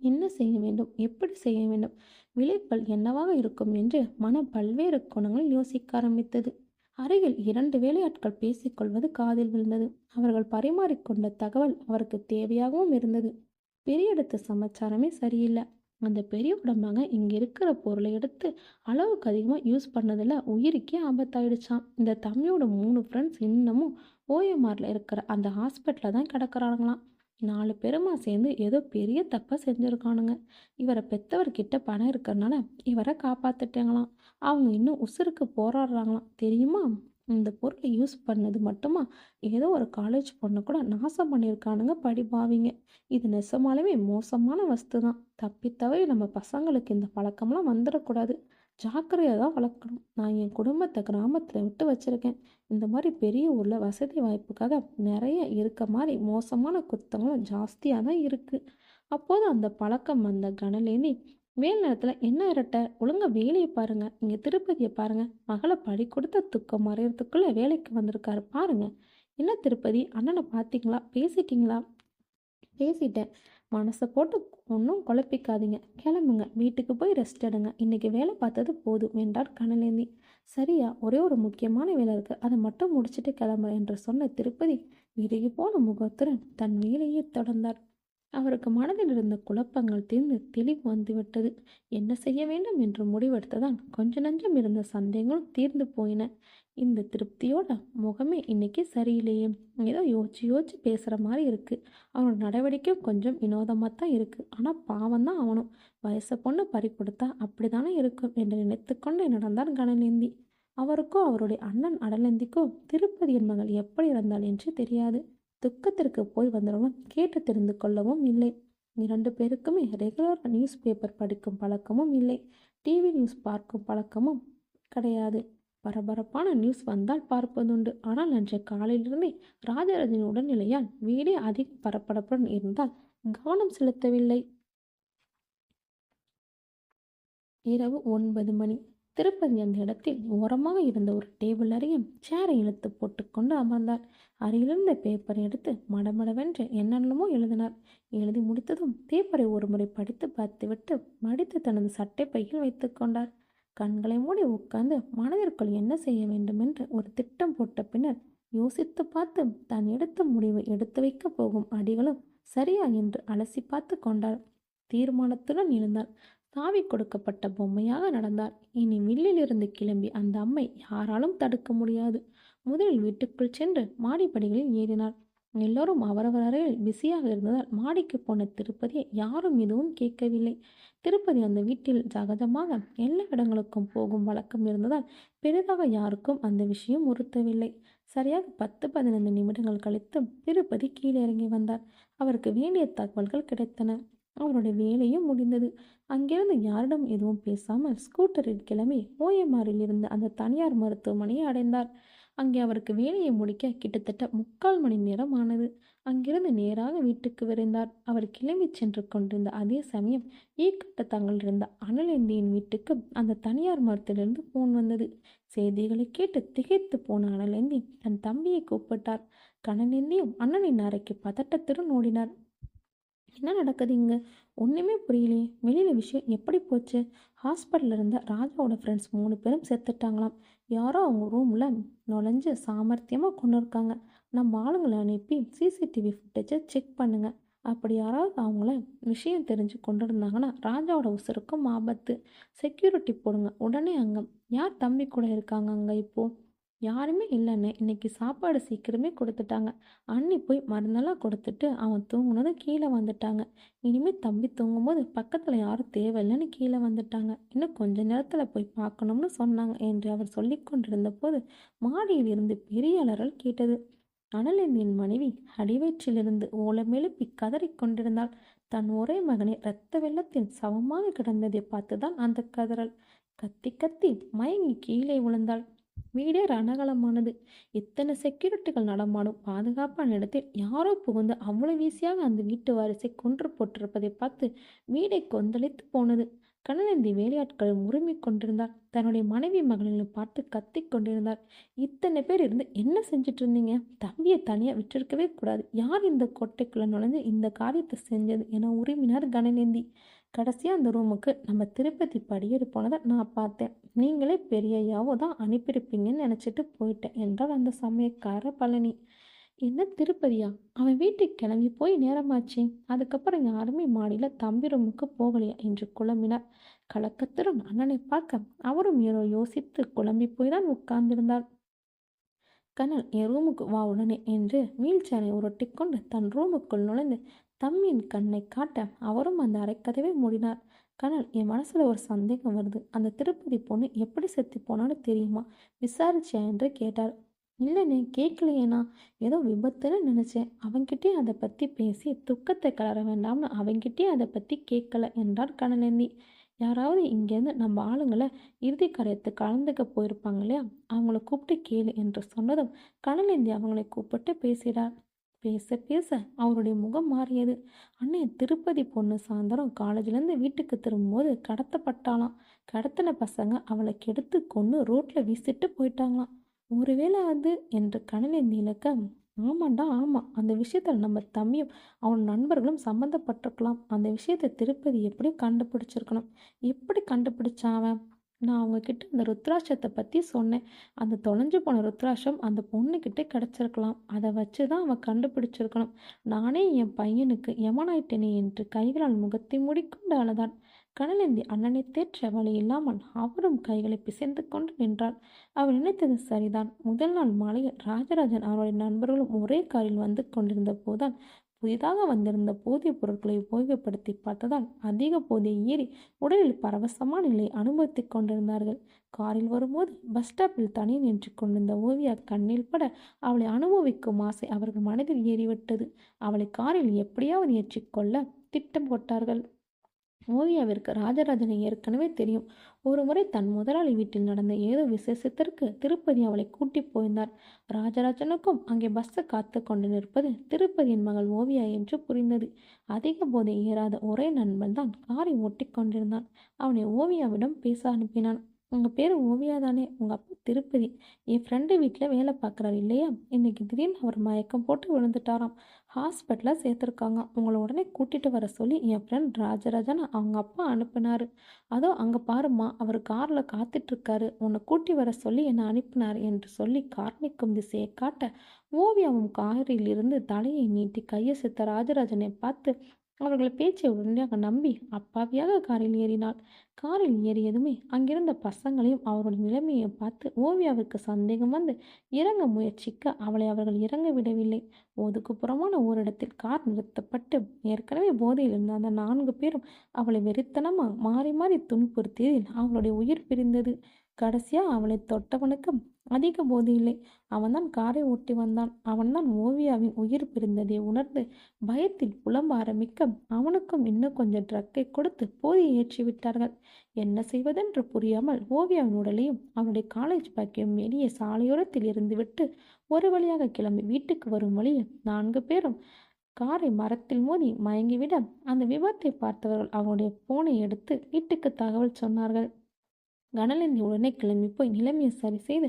என்ன செய்ய வேண்டும், எப்படி செய்ய வேண்டும், விளைவுகள் என்னவாக இருக்கும் என்று மனம் பல்வேறு கோணங்களில் யோசிக்க ஆரம்பித்தது. அருகில் 2 வேலையாட்கள் பேசிக்கொள்வது காதில் விழுந்தது. அவர்கள் பரிமாறிக்கொண்ட தகவல் அவருக்கு தேவையாகவும் இருந்தது. பெரிய இடத்து சமாச்சாரமே சரியில்லை. அந்த பெரிய உடம்பாங்க இங்கே இருக்கிற பொருளை எடுத்து அளவுக்கு அதிகமாக யூஸ் பண்ணதில் உயிருக்கே ஆபத்தாயிடுச்சான். இந்த தம்பியோட 3 ஃப்ரெண்ட்ஸ் இன்னமும் ஓஎம்ஆரில் இருக்கிற அந்த ஹாஸ்பிட்டலில் தான் கிடக்கிறாங்களாம். 4 பேருமா சேர்ந்து ஏதோ பெரிய தப்பாக செஞ்சுருக்கானுங்க. இவரை பெற்றவர்கிட்ட பணம் இருக்கிறனால இவரை காப்பாற்றிட்டாங்களாம். அவங்க இன்னும் உசுருக்கு போராடுறாங்களாம் தெரியுமா? இந்த பொருளை யூஸ் பண்ணது மட்டுமா, ஏதோ ஒரு காலேஜ் பொண்ணை கூட நாசம் பண்ணியிருக்கானுங்க படிப்பாவிங்க. இது நெசமாலுமே மோசமான வஸ்து தான். தப்பித்தவரை நம்ம பசங்களுக்கு இந்த பழக்கம்லாம் வந்துடக்கூடாது. ஜாக்கிரதையாக தான் வளர்க்கணும். நான் என் குடும்பத்தை கிராமத்தில் விட்டு வச்சுருக்கேன். இந்த மாதிரி பெரிய ஊரில் வசதி வாய்ப்புக்காக நிறைய இருக்க மாதிரி மோசமான குத்தங்களும் ஜாஸ்தியாக தான் இருக்குது. அப்போது அந்த பழக்கம் வந்த கனலேந்தி வேலை நேரத்தில் என்ன இரட்ட ஒழுங்கா வேலையை பாருங்க, இங்கே திருப்பதியை பாருங்க, மகளை படி கொடுத்த துக்கம் மறையறதுக்குள்ளே வேலைக்கு வந்திருக்காரு பாருங்க. என்ன திருப்பதி, அண்ணனை பார்த்தீங்களா, பேசிட்டீங்களா? பேசிட்டேன். மனசை போட்டு ஒன்றும் குழப்பிக்காதீங்க. கிளம்புங்க, வீட்டுக்கு போய் ரெஸ்ட் எடுங்க. இன்னைக்கு வேலை பார்த்தது போதும் என்றார் கனலேந்தி. சரியா, ஒரே ஒரு முக்கியமான வேலை இருக்கு, அதை மட்டும் முடிச்சுட்டு கிளம்புறேன் என்று சொன்ன திருப்பதி விலகி போன முகத்துடன் தன் வேலையை தொடர்ந்தார். அவருக்கு மனதில் இருந்த குழப்பங்கள் தீர்ந்து தெளிவு வந்துவிட்டது. என்ன செய்ய வேண்டும் என்று முடிவெடுத்ததான் கொஞ்ச நஞ்சம் இருந்த சந்தேகங்களும் தீர்ந்து போயின. இந்த திருப்தியோட முகமே இன்னைக்கு சரியில்லையே, ஏதோ யோசிச்சு யோசிச்சு பேசுகிற மாதிரி இருக்குது. அவனோட நடவடிக்கையும் கொஞ்சம் வினோதமாக தான் இருக்குது. ஆனால் பாவம் தான் அவனும். வயசை பொண்ணு பறி கொடுத்தா அப்படி தானே இருக்கும் என்று நினைத்து கொண்டே நடந்தார் கனலேந்தி. அவருக்கோ அவருடைய அண்ணன் அடலேந்திக்கோ திருப்பதியின் மகள் எப்படி இருந்தாள் என்று தெரியாது. துக்கத்திற்கு போய் வந்தவர்களும் கேட்டு தெரிந்து கொள்ளவும் இல்லை. 2 பேருக்குமே ரெகுலர் நியூஸ் பேப்பர் படிக்கும் பழக்கமும் இல்லை. டிவி நியூஸ் பார்க்கும் பழக்கமும் கிடையாது. பரபரப்பான நியூஸ் வந்தால் பார்ப்பதுண்டு. ஆனால் அன்றைய காலையிலிருந்தே ராஜராஜனின் உடல்நிலையால் வீடே அதிக பரபரப்புடன் இருந்தால் கவனம் செலுத்தவில்லை. இரவு 9 மணி. திருப்பதி அந்த இடத்தில் ஓரமாக இருந்த ஒரு டேபிள் அருகே சேரை இழுத்து போட்டுக்கொண்டு அமர்ந்தார். அருகிலிருந்த பேப்பரை எடுத்து மடமடவென்று என்னென்னமோ எழுதினார். எழுதி முடித்ததும் பேப்பரை ஒருமுறை படித்து பார்த்துவிட்டு மடித்து தனது சட்டை பையில் வைத்து கொண்டார். கண்களை மூடி உட்கார்ந்து மனதிற்குள் என்ன செய்ய வேண்டும் என்று ஒரு திட்டம் போட்ட பின்னர் யோசித்து பார்த்து தான் எடுத்த முடிவு எடுத்து வைக்கப் போகும் அடிகளும் சரியா என்று அலசி பார்த்து கொண்டார். தீர்மானத்துடன் எழுந்தார். தாவி கொடுக்கப்பட்ட பொம்மையாக நடந்தார். இனி வில்லிலிருந்து கிளம்பி அந்த அம்மை யாராலும் தடுக்க முடியாது. முதலில் வீட்டுக்குள் சென்று மாடிப்படிகளில் ஏறினார். எல்லோரும் அவரவர் அறையில் பிஸியாக இருந்ததால் மாடிக்கு போன திருப்பதியை யாரும் எதுவும் கேட்கவில்லை. திருப்பதி அந்த வீட்டில் சகஜமாக எல்லா இடங்களுக்கும் போகும் வழக்கம் இருந்ததால் பெரிதாக யாருக்கும் அந்த விஷயம் உறுத்தவில்லை. சரியாக 10-15 நிமிடங்கள் கழித்து திருப்பதி கீழே இறங்கி வந்தார். அவருக்கு வேண்டிய தகவல்கள் கிடைத்தன. அவருடைய வேலையும் முடிந்தது. அங்கிருந்து யாரிடம் எதுவும் பேசாமல் ஸ்கூட்டரில் கிளம்பி ஓஎம்ஆரில் இருந்த அந்த தனியார் மருத்துவமனையை அடைந்தார். அங்கே அவருக்கு வேலையை முடிக்க கிட்டத்தட்ட 3/4 மணி நேரம் ஆனது. அங்கிருந்து நேராக வீட்டுக்கு விரைந்தார். அவர் கிளம்பி சென்று கொண்டிருந்த அதே சமயம் ஈக்கட்ட இருந்த அனலேந்தியின் வீட்டுக்கு அந்த தனியார் மருத்துவத்திலிருந்து போன் வந்தது. செய்திகளை கேட்டு திகைத்து போன அனலேந்தி தன் தம்பியை கூப்பிட்டார். கனலேந்தியும் அண்ணனின் அறைக்கு பதட்டத்துடன் ஓடினார். என்ன நடக்குது இங்கே, ஒன்றுமே புரியலையே, வெளியில் விஷயம் எப்படி போச்சு? ஹாஸ்பிட்டலில் இருந்த ராஜாவோட ஃப்ரெண்ட்ஸ் 3 பேரும் செத்துட்டாங்களாம். யாரோ அவங்க ரூமில் நுழைஞ்சு சாமர்த்தியமாக கொண்டு இருக்காங்க. நம்ம ஆளுங்களை அனுப்பி சிசிடிவி ஃபுட்டேஜை செக் பண்ணுங்க. அப்படி யாராவது அவங்கள விஷயம் தெரிஞ்சு கொண்டு இருந்தாங்கன்னா ராஜாவோட உசுருக்கும் ஆபத்து. செக்யூரிட்டி போடுங்க உடனே. அங்கே யார் தம்பி கூட இருக்காங்க அங்கே இப்போது? யாருமே இல்லைன்னு இன்னைக்கு சாப்பாடு சீக்கிரமே கொடுத்துட்டாங்க. அண்ணி போய் மருந்தெல்லாம் கொடுத்துட்டு அவன் தூங்குனதும் கீழே வந்துட்டாங்க. இனிமேல் தம்பி தூங்கும்போது பக்கத்தில் யாரும் தேவையில்லைன்னு கீழே வந்துட்டாங்க. இன்னும் கொஞ்ச நேரத்தில் போய் பார்க்கணும்னு சொன்னாங்க என்று அவர் சொல்லி கொண்டிருந்த போது மாடியில் இருந்து பெரிய அலறல் கேட்டது. அனலேந்தியின் மனைவி அடிவயிற்றிலிருந்து ஓலமெழுப்பி கதறிக் கொண்டிருந்தாள். தன் ஒரே மகனை இரத்த வெள்ளத்தில் சவமாக கிடந்ததை பார்த்துதான் அந்த கதறல். கத்தி கத்தி மயங்கி கீழே விழுந்தாள். வீடே ரணகலமானது. இத்தனை செக்யூரிட்டிகள் நடமாடும் பாதுகாப்பான இடத்தில் யாரோ புகுந்து அவ்வளவு ஈஸியாக அந்த வீட்டு வாரிசை கொன்று போட்டிருப்பதை பார்த்து வீடை கொந்தளித்து போனது. கனலேந்தி வேலையாட்களை உரிமிக் கொண்டிருந்தார். தன்னுடைய மனைவி மகளிலும் பார்த்து கத்தி கொண்டிருந்தார். இத்தனை பேர் இருந்து என்ன செஞ்சிட்டு இருந்தீங்க? தம்பியை தனியாக விட்டிருக்கவே கூடாது. யார் இந்த கோட்டைக்குள்ள நுழைஞ்சு இந்த காரியத்தை செஞ்சது என உரிமினார் கனலேந்தி. கடைசியாக அந்த ரூமுக்கு நம்ம திருப்பதி படியேறி போனதை நான் பார்த்தேன். நீங்களே பெரிய ஐயாவோ தான் அனுப்பியிருப்பீங்கன்னு நினச்சிட்டு போயிட்டேன் என்றார் அந்த சமயக்கார பழனி. என்ன திருப்பதியா? அவன் வீட்டுக்கு கிளம்பி போய் நேரமாச்சு. அதுக்கப்புறம் யாருமே மாடியில் தம்பி ரூமுக்கு போகலையா என்று குழம்பினார். கலக்கத்துடன் அண்ணனை பார்க்க அவரும் ஏதோ யோசித்து குழம்பி போய் தான் உட்கார்ந்திருந்தார். கனல், என் ரூமுக்கு வா உடனே என்று வீல் சேரை உருட்டிக்கொண்டு தன் ரூமுக்குள் நுழைந்து தம்மியின் கண்ணை காட்ட அவரும் அந்த அரைக்கதவை மூடினார். கனல், என் மனசில் ஒரு சந்தேகம் வருது. அந்த திருப்பதி பொண்ணு எப்படி செத்து போனான்னு தெரியுமா? விசாரிச்சியா என்று கேட்டார். இல்லைண்ணே, கேட்கலையேண்ணா. ஏதோ விபத்துன்னு நினச்சேன். அவங்கிட்டே அதை பற்றி பேசி துக்கத்தை கலர வேண்டாம்னு அவங்கிட்டே அதை பற்றி கேட்கல என்றார் கனலேந்தி. யாராவது இங்கேருந்து நம்ம ஆளுங்களை இறுதி காரியத்துக்கு கலந்துக்க போயிருப்பாங்க இல்லையா, அவங்கள கூப்பிட்டு கேளு என்று சொன்னதும் கனலேந்தி அவங்களை கூப்பிட்டு பேசினார். பேச பேச அவருடைய முகம் மாறியது. அண்ணே, திருப்பதி பொண்ணு சாயந்தரம் காலேஜ்லேருந்து வீட்டுக்கு திரும்பும்போது கடத்தப்பட்டாளாம். கடத்தின பசங்க அவளை கெடுத்து கொன்று ரோட்டில் வீசிட்டு போயிட்டாங்களாம். ஒருவேளை அது என்று கனலேந்தி இழக்க, ஆமாண்டா ஆமாம், அந்த விஷயத்தில் நம்ம தம்பியும் அவன் நண்பர்களும் சம்மந்தப்பட்டிருக்கலாம். அந்த விஷயத்தை திருப்பதி எப்படியும் கண்டுபிடிச்சிருக்கணும். எப்படி கண்டுபிடிச்சான் அவன்? நான் அவங்கக்கிட்ட அந்த ருத்ராட்சத்தை பற்றி சொன்னேன். அந்த தொலைஞ்சு போன ருத்ராட்சம் அந்த பொண்ணுக்கிட்ட கிடச்சிருக்கலாம். அதை வச்சு தான் அவன் கண்டுபிடிச்சிருக்கணும். நானே என் பையனுக்கு யமனாயிட்டேனே என்று கைகளால் முகத்தை மூடிக்கொண்டு அழுதான். கனலேந்தி அண்ணனை தேற்ற வழி இல்லாமல் அவரும் கைகளை பிசைந்து கொண்டு நின்றார். அவர் நினைத்தது சரிதான். முதல் நாள் மாலையில் ராஜராஜன் அவருடைய நண்பர்களும் ஒரே காரில் வந்து கொண்டிருந்த போதுதான் புதிதாக வந்திருந்த போதைப் பொருட்களை உபயோகப்படுத்தி பார்த்ததால் அதிக போதையை ஏறி உடலில் பரவசமான நிலையை அனுபவித்துக் கொண்டிருந்தார்கள். காரில் வரும்போது பஸ் ஸ்டாப்பில் தனியே நின்று கொண்டிருந்த ஓவியா கண்ணில் பட அவளை அனுபவிக்கும் ஆசை அவர்கள் மனதில் ஏறிவிட்டது. அவளை காரில் எப்படியாவது ஏற்றிக்கொள்ள திட்டம் போட்டார்கள். ஓவியாவிற்கு ராஜராஜனை ஏற்கனவே தெரியும். ஒரு முறை தன் முதலாளி வீட்டில் நடந்த ஏதோ விசேஷத்திற்கு திருப்பதி அவளை கூட்டி போயிருந்தார். ராஜராஜனுக்கும் அங்கே பஸ்ஸை காத்து கொண்டு நிற்பது திருப்பதியின் மகள் ஓவியா என்று புரிந்தது. அதிக போதை ஏறாத ஒரே நண்பன் தான் காரை ஓட்டி கொண்டிருந்தான். அவனை ஓவியாவிடம் பேச அனுப்பினான். உங்கள் பேர் ஓவியா தானே? உங்கள் அப்பா திருப்பதி என் ஃப்ரெண்டு வீட்டில் வேலை பார்க்குறாரு இல்லையா? இன்னைக்கு திடீர்னு அவர் மயக்கம் போட்டு விழுந்துட்டாராம். ஹாஸ்பிட்டலில் சேர்த்துருக்காங்க. உங்களை உடனே கூட்டிகிட்டு வர சொல்லி என் ஃப்ரெண்ட் ராஜராஜன் அவங்க அப்பா அனுப்பினார். அதோ அங்கே பாருமா, அவர் காரில் காத்துட்ருக்காரு. உன்னை கூட்டி வர சொல்லி என்னை அனுப்பினார் என்று சொல்லி கார் நிற்கும் திசையை காட்ட ஓவியாவும் காரில் இருந்து தலையை நீட்டி கையசைத்த ராஜராஜனை பார்த்து அவர்கள் பேச்சை உடனடியாக நம்பி அப்பாவியாக காரில் ஏறினாள். காரில் ஏறியதுமே அங்கிருந்த பசங்களையும் அவருடைய நிலைமையை பார்த்து ஓவியாவிற்கு சந்தேகம் வந்து இறங்க முயற்சிக்க அவளை அவர்கள் இறங்க விடவில்லை. ஒதுக்குப்புறமான ஓரிடத்தில் கார் நிறுத்தப்பட்டு ஏற்கனவே போதையில் இருந்த அந்த 4 பேரும் அவளை வெறித்தனமாக மாறி மாறி துன்புறுத்தியதில் அவளுடைய உயிர் பிரிந்தது. கடைசியாக அவளை தொட்டவனுக்கு அதிக போதை இல்லை. அவன்தான் காரை ஓட்டி வந்தான். அவன்தான் ஓவியாவின் உயிர் பிரிந்ததை உணர்ந்து பயத்தில் புலம்ப ஆரம்பிக்க அவனுக்கும் இன்னும் கொஞ்சம் ட்ரக்கை கொடுத்து போதை ஏற்றி விட்டார்கள். என்ன செய்வதென்று புரியாமல் ஓவியாவின் உடலையும் அவனுடைய காலேஜ் பேக்கையும் வெளியே சாலையோரத்தில் இருந்துவிட்டு ஒரு வழியாக கிளம்பி வீட்டுக்கு வரும் வழியில் 4 பேரும் காரை மரத்தில் மோதி மயங்கிவிட அந்த விபத்தை பார்த்தவர்கள் அவனுடைய போனை எடுத்து வீட்டுக்கு தகவல் சொன்னார்கள். கனலேந்தி உடனே கிளம்பி போய் நிலைமையை சரி செய்து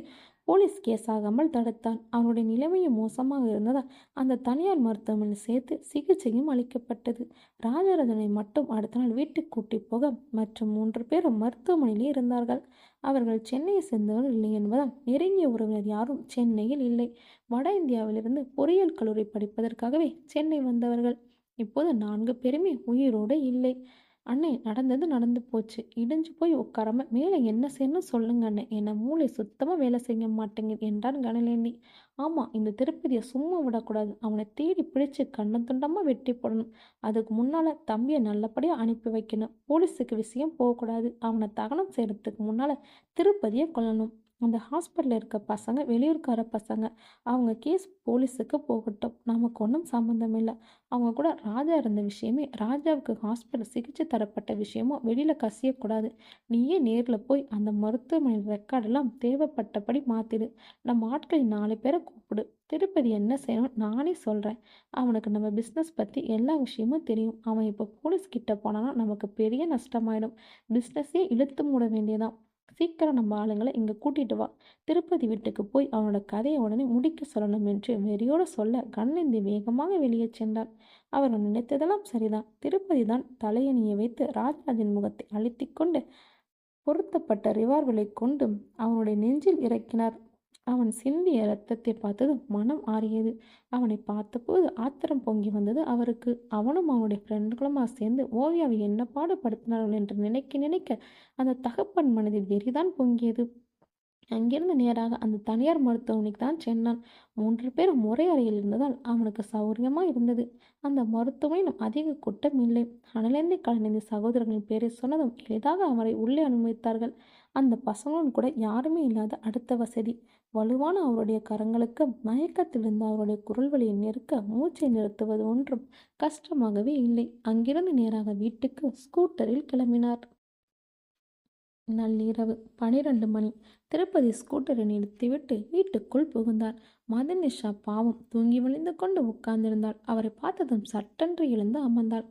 போலீஸ் கேஸ் ஆகாமல் தடுத்தான். அவனுடைய நிலைமையும் மோசமாக இருந்ததால் அந்த தனியார் மருத்துவமனையில் சேர்த்து சிகிச்சையும் அளிக்கப்பட்டது. ராஜராஜனை மட்டும் அடுத்த நாள் வீட்டுக்கு கூட்டி போக மற்ற 3 பேரும் மருத்துவமனையிலே இருந்தார்கள். அவர்கள் சென்னையை சேர்ந்தவர்கள் இல்லை என்பதால் நெருங்கிய உறவினர் யாரும் சென்னையில் இல்லை. வட இந்தியாவிலிருந்து பொறியியல் கல்லூரி படிப்பதற்காகவே சென்னை வந்தவர்கள். இப்போது 4 பேருமே உயிரோடு இல்லை. அண்ணே, நடந்தது நடந்து போச்சு. இடிஞ்சு போய் உட்காராம மேலே என்ன செய்யணும் சொல்லுங்க அண்ணே. என்ன மூளை சுத்தமாக வேலை செய்ய மாட்டேங்குது என்றான் கனலேந்தி. ஆமாம், இந்த திருப்பதியை சும்மா விடக்கூடாது. அவனை தேடி பிடிச்சு கண்டம் துண்டமாக வெட்டி போடணும். அதுக்கு முன்னால் தம்பியை நல்லபடியாக அனுப்பி வைக்கணும். போலீஸுக்கு விஷயம் போகக்கூடாது. அவனை தகனம் செய்கிறதுக்கு முன்னால் திருப்பதியை கொல்லணும். அந்த ஹாஸ்பிட்டலில் இருக்க பசங்க வெளியூர்கார பசங்க. அவங்க கேஸ் போலீஸுக்கு போகட்டும். நமக்கு ஒன்றும் சம்மந்தம் இல்லை. அவங்க கூட ராஜா இருந்த விஷயமே, ராஜாவுக்கு ஹாஸ்பிட்டல் சிகிச்சை தரப்பட்ட விஷயமோ வெளியில் கசியக்கூடாது. நீயே நேரில் போய் அந்த மருத்துவமனை ரெக்கார்டெல்லாம் தேவைப்பட்டபடி மாற்றிடு. நம்ம ஆட்களின் 4 பேரை கூப்பிடு. திருப்பதி என்ன செய்யணும் நானே சொல்கிறேன். அவனுக்கு நம்ம பிஸ்னஸ் பற்றி எல்லா விஷயமும் தெரியும். அவன் இப்போ போலீஸ் கிட்ட போனான்னா நமக்கு பெரிய நஷ்டமாயிடும். பிஸ்னஸே இழுத்து மூட வேண்டியதான். சீக்கிரம் நம்ம ஆளுங்களை இங்கே கூட்டிட்டு வா. திருப்பதி வீட்டுக்கு போய் அவனோட கதையை உடனே முடிக்க சொல்லணும் என்று வெறியோடு சொல்ல கண்ணேந்தி வேகமாக வெளியே சென்றான். அவர்கள் நினைத்ததெல்லாம் சரிதான். திருப்பதி தான் தலையணியை வைத்து ராஜராஜன் முகத்தை அழுத்தி கொண்டு பொருத்தப்பட்ட ரிவால்வரை கொண்டு அவனுடைய நெஞ்சில் இறக்கினார். அவன் சிந்திய இரத்தத்தை பார்த்தது மனம் ஆறியது. அவனை பார்த்தபோது ஆத்திரம் பொங்கி வந்தது அவருக்கு. அவனும் அவனுடைய ஃப்ரெண்டுகளுமா சேர்ந்து ஓவியாவை என்ன பாடுபடுத்தினார்கள் என்று நினைக்க நினைக்க அந்த தகப்பன் மனதில் வெறிதான் பொங்கியது. அங்கிருந்து நேராக அந்த தனியார் மருத்துவமனைக்கு தான் சென்றான். 3 பேரும் ஒரே அறையில் இருந்ததால் அவனுக்கு சௌகரியமாக இருந்தது. அந்த மருத்துவமனையிலும் அதிக கூட்டம் இல்லை. அனலேந்தி கலைநேந்தி சகோதரர்களின் பேரை சொன்னதும் எளிதாக அவரை உள்ளே அனுமதித்தார்கள். அந்த பசங்களும் கூட யாருமே இல்லாத அடுத்த வசதி. வலுவான அவருடைய கரங்களுக்கு மயக்கத்தில் இருந்த அவருடைய குரல் வழியை நெருக்க மூச்சை நிறுத்துவது ஒன்றும் கஷ்டமாகவே இல்லை. அங்கிருந்து நேராக வீட்டுக்கு ஸ்கூட்டரில் கிளம்பினார். நள்ளிரவு 12 மணி. திருப்பதி ஸ்கூட்டரை நிறுத்திவிட்டு வீட்டுக்குள் புகுந்தார். மதுனிஷா பாவம் தூங்கி விழுந்து கொண்டு உட்கார்ந்திருந்தாள். அவரை பார்த்ததும் சட்டென்று எழுந்து அமர்ந்தாள்.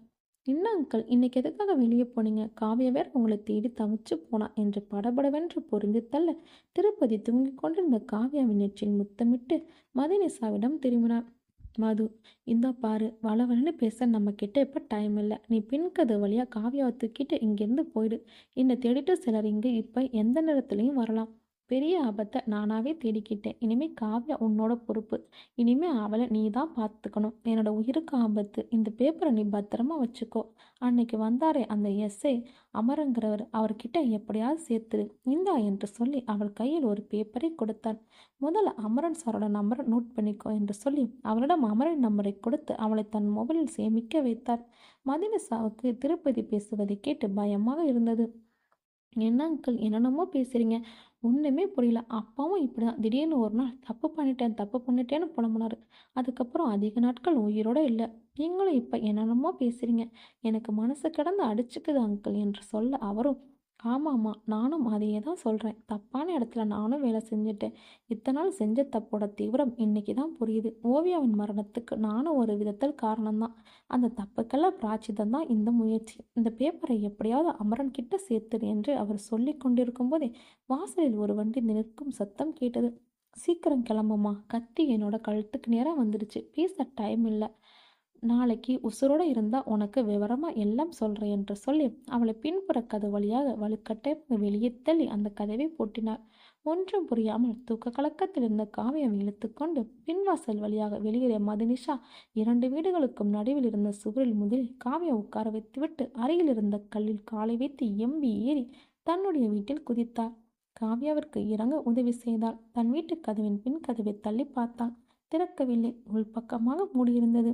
என்ன அங்கிள், இன்னைக்கு எதுக்காக வெளியே போனீங்க? காவியா வேற உங்களை தேடி தவிச்சு போனா என்று படபடவென்று பொரிந்து தள்ள திருப்பதி தூங்கிக் கொண்டிருந்த காவியாவின் நெற்றில் முத்தமிட்டு மதுனிஷாவிடம் திரும்பினார். மது, இந்தா பாரு, வளவலன்னு பேச நம்ம கிட்ட இப்போ டைம் இல்லை. நீ பின்கது வழியாக காவியாவை தூக்கிட்டு இங்கேருந்து போயிடு. என்னை தேடிட்டு சிலர் இங்கே இப்போ எந்த நேரத்துலையும் வரலாம். பெரிய ஆபத்தை நானாவே தேடிக்கிட்டேன். இனிமே காவியா உன்னோட பொறுப்பு. இனிமே அவளை நீ தான் பார்த்துக்கணும். என்னோட உயிருக்கு ஆபத்து. இந்த பேப்பரை நீ பத்திரமா வச்சுக்கோ. அன்னைக்கு வந்தாரே அந்த எஸ்ஐ அமரங்கிறவர், அவர்கிட்ட எப்படியாவது சேர்த்துரு இந்தா என்று சொல்லி அவள் கையில் ஒரு பேப்பரை கொடுத்தாள். முதல்ல அமரன் சாரோட நம்பரை நோட் பண்ணிக்கோ என்று சொல்லி அவளிடம் அமரன் நம்பரை கொடுத்து அவளை தன் மொபைலில் சேமிக்க வைத்தார். மதினிசாவுக்கு திருப்பதி பேசுவதை கேட்டு பயமாக இருந்தது. என்ன அங்கிள், என்னென்னமோ பேசுகிறீங்க, ஒன்றுமே புரியல. அப்பாவும் இப்படி தான் திடீர்னு ஒரு நாள் தப்பு பண்ணிட்டேன்னு புலம்புனாரு. அதுக்கப்புறம் அதிக நாட்கள் உயிரோடு இல்லை. நீங்களும் இப்போ என்னென்னமோ பேசுகிறீங்க, எனக்கு மனசு கிடந்து அடிச்சுக்குது அங்கிள் என்று சொல்ல அவரும், ஆமாம்மா, நானும் அதையே தான் சொல்கிறேன். தப்பான இடத்துல நானும் வேலை செஞ்சுட்டேன். இத்தனை நாள் செஞ்ச தப்போட தீவிரம் இன்னைக்கு தான் புரியுது. ஓவியாவின் மரணத்துக்கு நானும் ஒரு விதத்தில் காரணம்தான். அந்த தப்புக்கெல்லாம் பிராச்சிதம் தான் இந்த முயற்சி. இந்த பேப்பரை எப்படியாவது அமரன் கிட்ட சேர்த்துடு என்று அவர் சொல்லி கொண்டிருக்கும் போதே வாசலில் ஒரு வண்டி நிற்கும் சத்தம் கேட்டது. சீக்கிரம் கிளம்புமா, கத்தி என்னோட கழுத்துக்கு நேராக வந்துடுச்சு. பேச டைம் இல்லை. நாளைக்கு உசுரோட இருந்தா உனக்கு விவரமா எல்லாம் சொல்றேன் என்று சொல்லி அவளை பின்புற கதவு வழியாக வலுக்கட்டை வெளியே தள்ளி அந்த கதவை பூட்டினார். ஒன்றும் புரியாமல் தூக்க கலக்கத்தில் இருந்த காவியம் இழுத்து கொண்டு பின்வாசல் வழியாக வெளியேறிய மதுனிஷா 2 வீடுகளுக்கும் நடுவில் இருந்த சுவரில் முதலில் காவியம் உட்கார வைத்துவிட்டு அருகில் இருந்த கல்லில் காலை வைத்து எம்பி ஏறி தன்னுடைய வீட்டில் குதித்தார். காவியாவிற்கு இறங்க உதவி செய்தாள். தன் வீட்டு கதவின் பின் கதவை தள்ளி பார்த்தாள். திறக்கவில்லை. உள்பக்கமாக மூடியிருந்தது.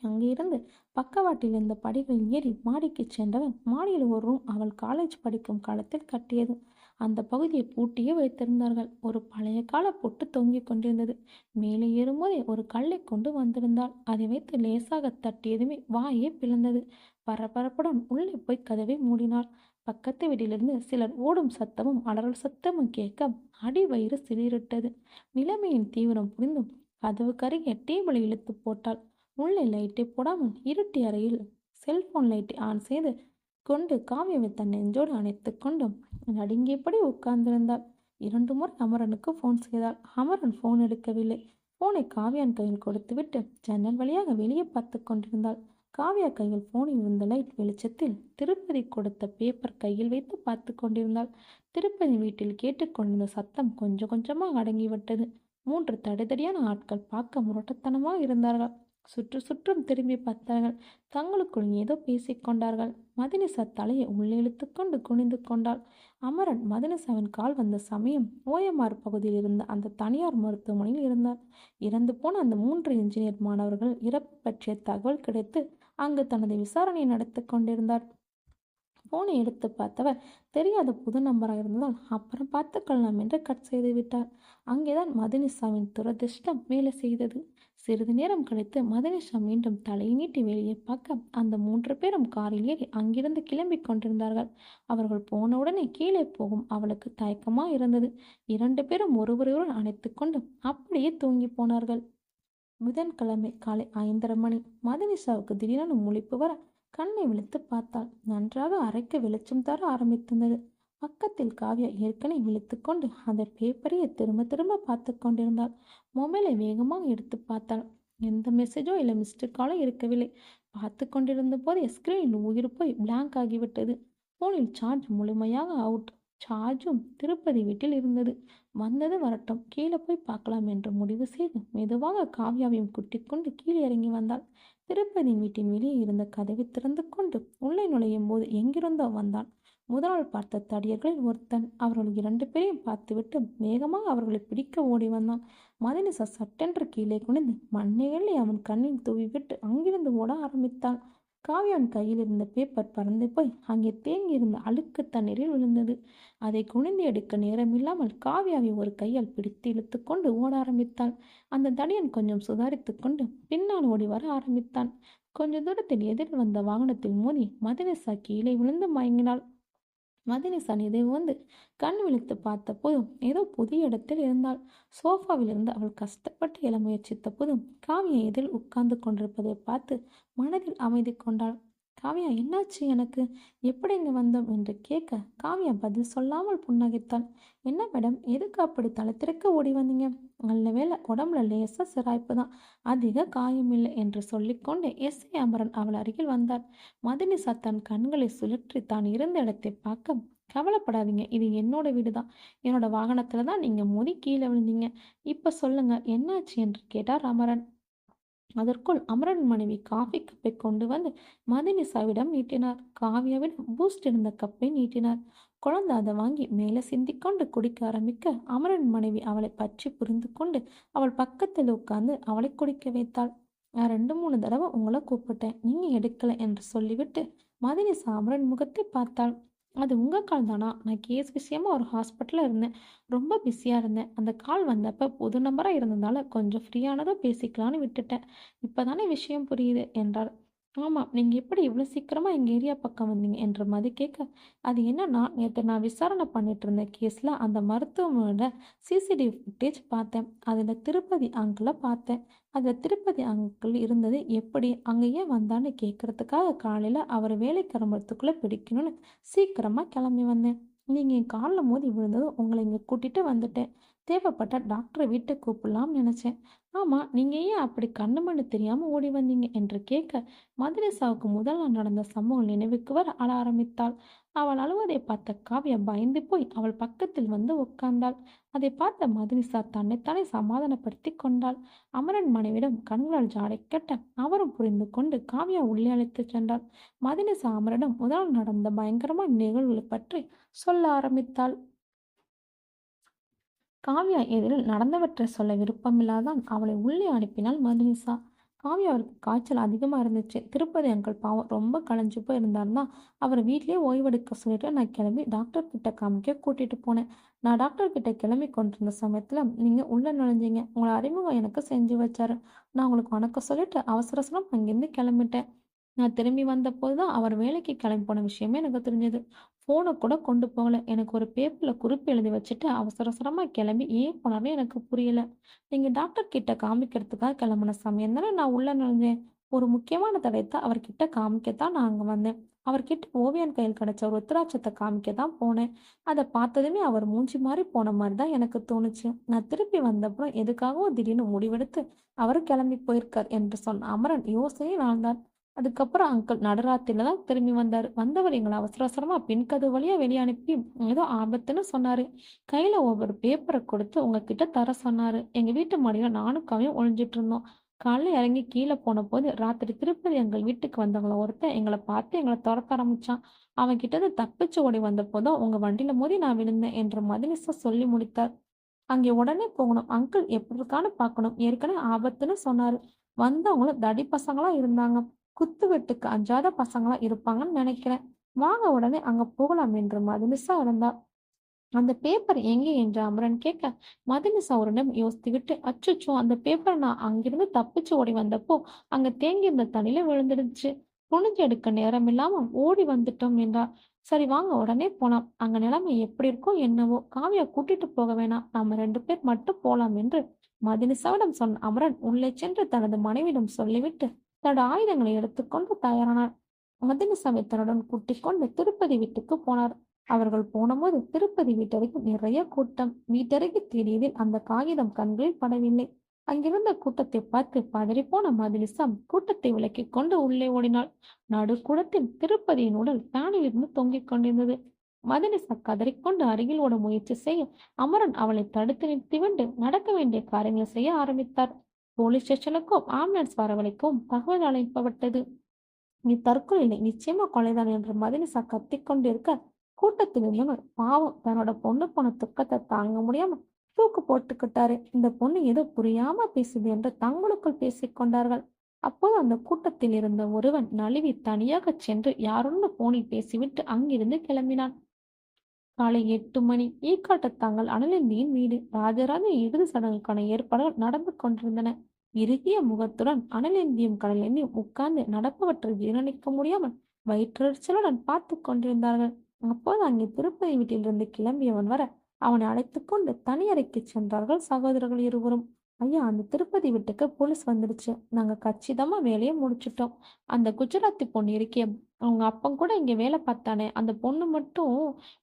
அங்கிருந்து பக்கவாட்டில் இருந்த படிகளில் ஏறி மாடிக்கு சென்றவன் மாடியில் ஒரு ரூம் அவள் காலேஜ் படிக்கும் காலத்தில் கட்டியது. அந்த பகுதியை பூட்டியே வைத்திருந்தார்கள். ஒரு பழைய கால பொட்டு தொங்கிக் கொண்டிருந்தது. மேலே ஏறும்போதே ஒரு கல்லை கொண்டு வந்திருந்தாள். அதை வைத்து லேசாக தட்டியதுமே வாயே பிளந்தது. பரபரப்புடன் உள்ளே போய் கதவை மூடினாள். பக்கத்து வீட்டிலிருந்து சிலர் ஓடும் சத்தமும் அலறல் சத்தமும் கேட்க அடி வயிறு சிலிரிட்டது. நிலைமையின் தீவிரம் புரிந்தும் கதவுக்கருகே டேபிளை இழுத்து போட்டாள். உள்ளே லைட்டை போடாமல் இருட்டி அறையில் செல்போன் லைட்டை ஆன் செய்து கொண்டு காவியாவை தன் நெஞ்சோடு அணைத்து கொண்டும் நடுங்கியபடி உட்கார்ந்திருந்தாள். 2 முறை அமரனுக்கு ஃபோன் செய்தாள். அமரன் ஃபோன் எடுக்கவில்லை. ஃபோனை காவியான் கையில் கொடுத்துவிட்டு ஜன்னல் வழியாக வெளியே பார்த்து கொண்டிருந்தாள். காவியா கையில் ஃபோனில் இருந்த லைட் வெளிச்சத்தில் திருப்பதி கொடுத்த பேப்பர் கையில் வைத்து பார்த்து கொண்டிருந்தாள். திருப்பதி வீட்டில் கேட்டுக்கொண்டிருந்த சத்தம் கொஞ்சம் கொஞ்சமாக அடங்கிவிட்டது. 3 தடிதடியான ஆட்கள் பார்க்க முரட்டத்தனமாக இருந்தார்கள். சுற்றும் திரும்பி பார்த்தார்கள். தங்களுக்குள் ஏதோ பேசிக்கொண்டார்கள். மதினிசா தலையை உள்ளே இழுத்து கொண்டு குனிந்து கொண்டாள். அமரன் மதினிசாவின் கால் வந்த சமயம் ஓஎம்ஆர் பகுதியில் இருந்த அந்த தனியார் மருத்துவமனையில் இருந்தார். இறந்து போன அந்த 3 இன்ஜினியர் மாணவர்கள் இறப்பு பற்றிய தகவல் கிடைத்து அங்கு தனது விசாரணையை நடத்தி கொண்டிருந்தார். போனை எடுத்து பார்த்தவர் தெரியாத புது நம்பராக இருந்ததால் அப்புறம் பார்த்துக்கொள்ளலாம் என்று கட் செய்து விட்டார். அங்கேதான் மதுனிஷாவின் துரதிர்ஷ்டம் வேலை செய்தது. சிறிது நேரம் கழித்து மதுனிஷா மீண்டும் தலையை நீட்டி வெளியே பார்க்க அந்த 3 பேரும் காரில் ஏறி அங்கிருந்து கிளம்பி கொண்டிருந்தார்கள். அவர்கள் போனவுடனே கீழே போகும் அவளுக்கு தயக்கமாக இருந்தது. 2 பேரும் ஒருவரையுடன் அணைத்து கொண்டு அப்படியே தூங்கி போனார்கள். புதன்கிழமை காலை 5:30 மணி. மதுனிஷாவுக்கு திடீரென முழிப்பு வர கண்ணை விழித்து பார்த்தாள். நன்றாக அறைக்கு வெளிச்சம் தர ஆரம்பித்திருந்தது. பக்கத்தில் காவியா ஏற்கனவே விழித்து கொண்டு அந்த பேப்பரையே திரும்ப திரும்ப பார்த்து கொண்டிருந்தாள். மொபைலை வேகமாக எடுத்து பார்த்தாள். எந்த மெசேஜோ இல்லை மிஸ்டு காலோ இருக்கவில்லை. பார்த்து கொண்டிருந்த போதே ஸ்கிரீனில் உயிர் போய் பிளாங்க் ஆகிவிட்டது. போனில் சார்ஜ் முழுமையாக அவுட். சார்ஜும் திருப்பதி வீட்டில் இருந்தது. வந்தது வரட்டும், கீழே போய் பார்க்கலாம் என்று முடிவு செய்து மெதுவாக காவியாவையும் குட்டிக் கொண்டு கீழே இறங்கி வந்தாள். திருப்பதி வீட்டின் வெளியே இருந்த கதவை திறந்து கொண்டு உள்ளே நுழையும் போது எங்கிருந்தோ வந்தான். முதல் பார்த்த தடியர்களில் ஒருத்தன். அவர்கள் 2 பேரையும் பார்த்துவிட்டு வேகமாக அவர்களை பிடிக்க ஓடி வந்தான். மதினிசா சட்டென்று கீழே குனிந்து மண்ணைகளை அவன் கண்ணில் தூவிவிட்டு அங்கிருந்து ஓட ஆரம்பித்தான். காவியான் கையில் இருந்த பேப்பர் பறந்து போய் அங்கே தேங்கியிருந்த அழுக்கு தண்ணீரில் விழுந்தது. அதை குனிந்து எடுக்க நேரமில்லாமல் காவியாவை ஒரு கையால் பிடித்து இழுத்து கொண்டு ஓட ஆரம்பித்தான். அந்த தடியன் கொஞ்சம் சுதாரித்து கொண்டு பின்னால் ஓடி வர ஆரம்பித்தான். கொஞ்ச தூரத்தில் எதிரில் வந்த வாகனத்தில் மோதி மதினிசா கீழே விழுந்து மயங்கினாள். மதினிசா நினைவு வந்து கண் விழித்து பார்த்தபோதும் ஏதோ புதிய இடத்தில் இருந்தாள். சோஃபாவிலிருந்து அவள் கஷ்டப்பட்டு எழ முயற்சித்த போதும் காவியா எதில் உட்கார்ந்து கொண்டிருப்பதை பார்த்து மனதில் அமைதி கொண்டாள். காவியா, என்னாச்சு எனக்கு? எப்படி இங்க வந்தோம் என்று கேட்க காவியா பதில் சொல்லாமல் புன்னகைத்தாள். என்ன மேடம், எதுக்கு அப்படி தலை திறக்க ஓடி வந்தீங்க? நல்ல வேளை உடம்புல லேசா சிராய்ப்பு தான், அதிக காயமில்லை என்று சொல்லிக்கொண்டு எஸ்ஐ அமரன் அவள் அருகில் வந்தார். மதினிசா தன் கண்களை சுழற்றி தான் இருந்த இடத்தை பார்க்க, கவலைப்படாதீங்க, இது என்னோட வீடு தான். என்னோட வாகனத்துல தான் நீங்க மோதி கீழே விழுந்தீங்க. இப்ப சொல்லுங்க, என்னாச்சு என்று கேட்டார் அமரன். அதற்குள் அமரன் மனைவி காஃபி கப்பை கொண்டு வந்து மதினிசாவிடம் நீட்டினார். காவியாவிடம் பூஸ்ட் இருந்த கப்பை நீட்டினார். குழந்தை அதை வாங்கி மேலே சிந்திக்கொண்டு குடிக்க ஆரம்பிக்க அமரன் மனைவி அவளை பற்றி புரிந்து கொண்டு அவள் பக்கத்தில் உட்கார்ந்து அவளை குடிக்க வைத்தாள். நான் 2 3 தடவை உங்களை கூப்பிட்டேன், நீங்க எடுக்கல என்று சொல்லிவிட்டு மதினிசா அமரன் முகத்தை பார்த்தாள். அது உங்க கால் தானா? நான் கேஸ் விஷயமா ஒரு ஹாஸ்பிட்டலில் இருந்தேன், ரொம்ப பிஸியாக இருந்தேன். அந்த கால் வந்தப்ப புது நம்பராக இருந்ததால கொஞ்சம் ஃப்ரீயானதும் பேசிக்கலான்னு விட்டுட்டேன். இப்போதானே விஷயம் புரியுது என்றார். ஆமாம், நீங்கள் எப்படி இவ்வளோ சீக்கிரமாக எங்கள் ஏரியா பக்கம் வந்தீங்க என்று மதி கேட்க, அது என்னன்னா, நேற்று நான் விசாரணை பண்ணிட்டு இருந்த கேஸில் அந்த மருத்துவமனையோட சிசிடிவி ஃபுட்டேஜ் பார்த்தேன். அதில் திருப்பதி அங்கிளை பார்த்தேன். அதில் திருப்பதி அங்கிள் இருந்தது எப்படி, அங்கே ஏன் வந்தான்னு கேட்கறதுக்காக காலையில் அவர் வேலை கிளம்புறதுக்குள்ளே பிடிக்கணும்னு சீக்கிரமாக கிளம்பி வந்தேன். நீங்கள் என் காலில் மோதி விழுந்ததும் உங்களை இங்கே கூட்டிகிட்டு வந்துட்டேன். தேவைப்பட்ட டாக்டரை வீட்டுக்கு கூப்பிடலாம்னு நினச்சேன். ஆமாம், நீங்கள் ஏன் அப்படி கண்ணு மண்ணு தெரியாமல் ஓடி வந்தீங்க என்று கேட்க மதனிசாவுக்கு முதல் நாள் நடந்த சம்பவம் நினைவுக்கு வர அழ ஆரம்பித்தாள். அவள் அழுவதை பார்த்த காவியா பயந்து போய் அவள் பக்கத்தில் வந்து உட்கார்ந்தாள். அதை பார்த்த மதனிசா தன்னைத்தானே சமாதானப்படுத்தி கொண்டாள். அமரன் மனைவிடம் கண்களால் ஜாடை கட்ட அவரும் புரிந்து கொண்டு காவியா உள்ளே அழைத்துச் சென்றார். மதனிசா அமரனிடம் முதல் நடந்த பயங்கரமான நிகழ்வுகளை பற்றி சொல்ல ஆரம்பித்தாள். காவ்யா எதிரில் நடந்தவற்றை சொல்ல விருப்பமில்லாதான் அவளை உள்ளே அனுப்பினாள் மதுனிசா. காவ்யாவிற்கு காய்ச்சல் அதிகமாக இருந்துச்சு. திருப்பதி அங்கிள் பாவம் ரொம்ப களைஞ்சு போய் இருந்தாருன்னா அவர் வீட்லேயே ஓய்வெடுக்க சொல்லிட்டு நான் கிளம்பி டாக்டர் கிட்ட காமிக்க கூட்டிட்டு போனேன். நான் டாக்டர் கிட்ட கிளம்பி கொண்டிருந்த சமயத்தில் நீங்கள் உள்ள நுழைஞ்சிங்க. உங்களை அறிமுகம் எனக்கு செஞ்சு வச்சாரு. நான் உங்களுக்கு வணக்கம் சொல்லிட்டு அவசர அவசரம் அங்கேருந்து கிளம்பிட்டேன். நான் திரும்பி வந்தபோது தான் அவர் வேலைக்கு கிளம்பி போன விஷயமே எனக்கு தெரிஞ்சது. ஃபோனை கூட கொண்டு போகல. எனக்கு ஒரு பேப்பரில் குறிப்பு எழுதி வச்சுட்டு அவசர அவசரமாக கிளம்பி ஏன் போனாலும் எனக்கு புரியல. நீங்கள் டாக்டர் கிட்ட காமிக்கிறதுக்காக கிளம்புன சமயம் தானே நான் உள்ள நுழைஞ்சேன். ஒரு முக்கியமான தடயத்தை அவர்கிட்ட காமிக்கத்தான் நான் அங்கே வந்தேன். அவர்கிட்ட ஓவியன் கையில் கிடைச்ச ஒரு ருத்ராட்சத்தை காமிக்க தான் போனேன். அதை பார்த்ததுமே அவர் மூஞ்சி மாறி போன மாதிரி தான் எனக்கு தோணுச்சு. நான் திருப்பி வந்தப்புறம் எதுக்காகவும் திடீர்னு முடிவெடுத்து அவர் கிளம்பி போயிருக்கார் என்று சொன்ன அமரன் யோசனையை ஆழ்ந்தார். அதுக்கப்புறம் அங்கிள் நடுராத்திரில தான் திரும்பி வந்தார். வந்தவர் எங்களை அவசர அவசரமா பின்கதவு வழியா வெளியே அனுப்பி ஏதோ ஆபத்துன்னு சொன்னாரு. கையில ஒவ்வொரு பேப்பரை கொடுத்து உங்ககிட்ட தர சொன்னாரு. எங்க வீட்டு மாடியில நானும் கவியும் ஒழிஞ்சிட்டு இருந்தோம். காலைல இறங்கி கீழே போன போது ராத்திரி திருப்பதி எங்கள் வீட்டுக்கு வந்தவங்கள ஒருத்தன் எங்களை பார்த்து எங்களை துரத்த ஆரம்பிச்சான். அவன் கிட்ட தப்பிச்சு ஓடி வந்த போதும் உங்க வண்டியில மோதி நான் விழுந்தேன் என்று மதினிசா சொல்லி முடித்தார். அங்கே உடனே போகணும், அங்கிள் எப்படி இருக்கான்னு பார்க்கணும், ஏற்கனவே ஆபத்துன்னு சொன்னாரு. வந்தவங்களும் தடி பசங்களா இருந்தாங்க. குத்து வெட்டுக்கு அஞ்சாத பசங்களா இருப்பாங்கன்னு நினைக்கிறேன். வாங்க உடனே அங்க போகலாம் என்று மதுனிசா இருந்தா. அந்த பேப்பர் எங்கே என்று அமரன் கேட்க மதுனிசா ஒரு நிமிடம் யோசித்து விட்டு, அச்சுச்சோ, அந்த பேப்பர் நான் அங்கிருந்து தப்பிச்சு ஓடி வந்தப்போ அங்க தேங்கி இருந்த தண்ணியில விழுந்துடுச்சு. புனிஞ்சு எடுக்க நேரம் இல்லாம ஓடி வந்துட்டோம் என்றார். சரி வாங்க உடனே போலாம். அங்க நிலைமை எப்படி இருக்கோ என்னவோ, காவியா கூட்டிட்டு போக வேணாம், நாம 2 பேர் மட்டும் போலாம் என்று மதுனிசாவிடம் சொன்ன அமரன் உள்ளே சென்று தனது மனைவியிடம் சொல்லிவிட்டு தன்னோட ஆயுதங்களை எடுத்துக்கொண்டு தயாரானார். மதனிசாவை தன்னுடன் கூட்டிக் கொண்டு திருப்பதி வீட்டுக்கு போனார். அவர்கள் போனபோது திருப்பதி வீட்டருகே நிறைய கூட்டம். வீட்டருகே தேடியதில் அந்த காகிதம் கண்களில் படவில்லை. அங்கிருந்த கூட்டத்தை பார்த்து பதறிப்போன மதனிசா கூட்டத்தை விலக்கிக் கொண்டு உள்ளே ஓடினாள். நடுக்கூடத்தில் திருப்பதியின் உடல் ஃபேனில் இருந்து தொங்கிக் கொண்டிருந்தது. மதனிசா கதறிக்கொண்டு அருகில் ஓட முயற்சி செய்ய அமரன் அவளை தடுத்து நிறுத்திவிட்டு நடக்க வேண்டிய காரியங்களை செய்ய ஆரம்பித்தார். போலீஸ் ஸ்டேஷனுக்கும் ஆம்புலன்ஸ் வரவழைக்கவும் தகவல் அனுப்பப்பட்டது. நீ தற்கொலை இல்லை, நிச்சயமா கொலைதான் என்று மதினிசா கத்திக்கொண்டிருக்க கூட்டத்தில் இருந்தவங்க பாவம் தன்னோட பொண்ணு போன துக்கத்தை தாங்க முடியாம தூக்கு போட்டுக்கிட்டாரு. இந்த பொண்ணு ஏதோ புரியாம பேசுது என்று தங்களுக்குள் பேசிக்கொண்டார்கள். அப்போது அந்த கூட்டத்தில் இருந்த ஒருவன் நழுவி தனியாக சென்று யாருன்னு போனில் பேசிவிட்டு அங்கிருந்து கிளம்பினான். காலை 8 மணி. ஈக்காட்டுத்தாங்கல் அனலிந்தியின் வீடு. ராஜராஜ இறுதி சடங்குக்கான ஏற்பாடுகள் நடந்து கொண்டிருந்தன. இறுகிய முகத்துடன் அனலிந்தியும் கடலேந்தியும் உட்கார்ந்து நடப்பவற்றை ஜீரணிக்க முடியாமல் வயிற்றெரிச்சலுடன் பார்த்து கொண்டிருந்தார்கள். அப்போது அங்கே திருப்பதி வீட்டிலிருந்து கிளம்பியவன் வர அவனை அழைத்துக்கொண்டு தனி அறைக்கு சென்றார்கள் சகோதரர்கள் இருவரும். ஐயா, அந்த திருப்பதி வீட்டுக்கு போலீஸ் வந்துடுச்சு. நாங்க கச்சிதமா வேலையை முடிச்சிட்டோம். அந்த குஜராத்தி பொண்ணு இருக்கே, அவங்க அப்பன் கூட இங்க வேலை பார்த்தானே, அந்த பொண்ணு மட்டும்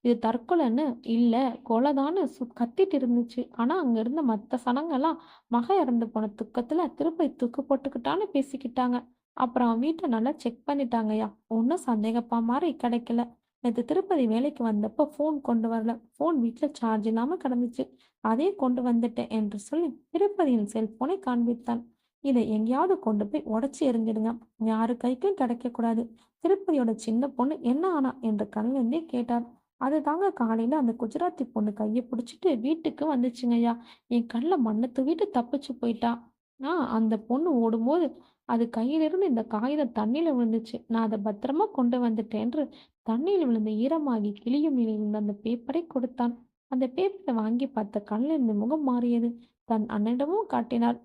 இது தற்கொலைன்னு இல்ல கொலைதான்னு கத்திட்டு இருந்துச்சு. ஆனா அங்க இருந்த மத்த சனங்கெல்லாம் மகன் இறந்து போன துக்கத்துல திருப்பதி தூக்கு போட்டுக்கிட்டான்னு பேசிக்கிட்டாங்க. அப்புறம் அவன் வீட்டை நல்லா செக் பண்ணிட்டாங்கய்யா. ஒன்றும் சந்தேகப்பா மாதிரி கிடைக்கல. நேத்து திருப்பதி வேலைக்கு வந்தப்போ ஃபோன் கொண்டு வரல. ஃபோன் வீட்ல சார்ஜ் இல்லாம கிடந்துச்சு. அதே கொண்டு வந்துட்டேன் என்று சொல்லி திருப்பதியின் செல்போனை காண்பித்தான். இதை எங்கேயாவது கொண்டு போய் உடைச்சி எறிஞ்சிடுங்க. யாரு கைக்கும் கிடைக்கக்கூடாது. திருப்பதியோட சின்ன பொண்ணு என்ன ஆனா என்று கண்ணிலிருந்தே கேட்டார். அதுதாங்க காலையில அந்த குஜராத்தி பொண்ணு கையை பிடிச்சிட்டு வீட்டுக்கு வந்துச்சுங்கய்யா. என் கண்ணில் மண்ணை தூவிட்டு தப்பிச்சு போயிட்டா. அந்த பொண்ணு ஓடும்போது அது கையிலிருந்து இந்த காகிதம் தண்ணியில விழுந்துச்சு. நான் அதை பத்திரமா கொண்டு வந்துட்டேன் என்று தண்ணீரில் விழுந்த ஈரமாகி கிளியும் நிலையில் இருந்த அந்த பேப்பரை கொடுத்தான். அந்த பேப்பரை வாங்கி பார்த்த கண்ணிலிருந்து முகம் மாறியது. தன் அண்ணனிடமும் காட்டினார்.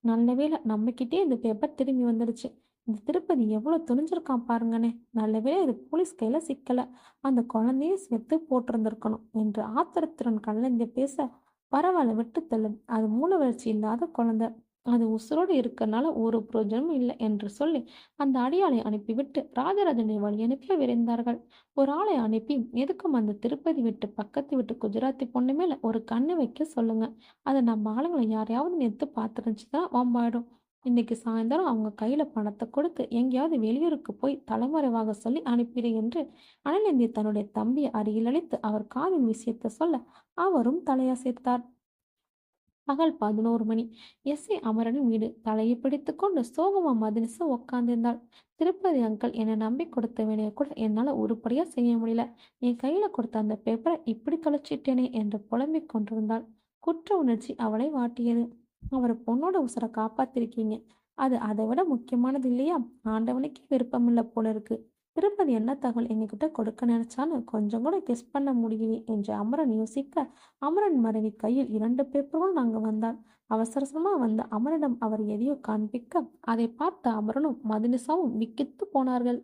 நல்ல வேளை நம்மகிட்டே இந்த பேப்பர் திரும்பி வந்துடுச்சு. இந்த திருப்பதி எவ்வளவு துணிஞ்சிருக்கான் பாருங்கண்ணே. நல்ல வேளை இது போலீஸ் கையில சிக்கல. அந்த குழந்தைய செத்து போட்டிருந்திருக்கணும் என்று ஆத்திரத்துடன் கண்ணந்திய பேச, பரவாயில்ல விட்டு தள்ளு. அது மூல வளர்ச்சி இல்லாத குழந்தை. அது உசுரோடு இருக்கறனால ஒரு பிரயோஜனமும் இல்லை என்று சொல்லி அந்த அடியாளை அனுப்பிவிட்டு ராஜராஜனை வழி அனுப்ப விரைந்தார்கள். ஒரு ஆளை அனுப்பி எதுக்கும் அந்த திருப்பதி விட்டு பக்கத்து விட்டு குஜராத்தி பொண்ணு மேல ஒரு கண்ணு வைக்க சொல்லுங்க. அதை நம்ம ஆளுங்களை யாரையாவது நேத்து பார்த்துருந்துச்சுதான் வம்பாயிடும். இன்னைக்கு சாயந்தரம் அவங்க கையில பணத்தை கொடுத்து எங்கேயாவது வெளியூருக்கு போய் தலைமறைவாக சொல்லி அனுப்பிடு என்று அனலேந்தி தன்னுடைய தம்பியை அருகில் அழைத்து அவர் காதின் விஷயத்தை சொல்ல அவரும் தலையசைத்தார். பகல் 11 மணி. எஸ்.ஏ. அமரனின் வீடு. தலையை பிடித்து கொண்டு சோகமா மதினிசா உட்கார்ந்திருந்தாள். திருப்பதி அங்கிள் என்னை நம்பி கொடுத்த வேலையை கூட என்னால உருப்படியா செய்ய முடியல. என் கையில கொடுத்த அந்த பேப்பரை இப்படி தொலைச்சிட்டேனே என்று புலம்பிக் கொண்டிருந்தாள். குற்ற உணர்ச்சி அவளை வாட்டியது. அவர் பொண்ணோட உசுரை காப்பாத்திருக்கீங்க. அது அதை விட முக்கியமானது இல்லையா? ஆண்டவனுக்கே விருப்பமில்லை போல இருக்கு. திருப்பதி என்ன தகவல் எங்ககிட்ட கொடுக்க நினைச்சான்னு கொஞ்சம் கூட கெஸ் பண்ண முடியலையே என்று அமரன் யோசிக்க, அமரன் மனைவி கையில் 2 பேப்பர்களும் நாங்க வந்தாள். அவசரமா வந்த அமரனிடம் அவர் எதையோ காண்பிக்க, அதை பார்த்த அமரனும் மதுனிசாவும் விக்கித்து போனார்கள்.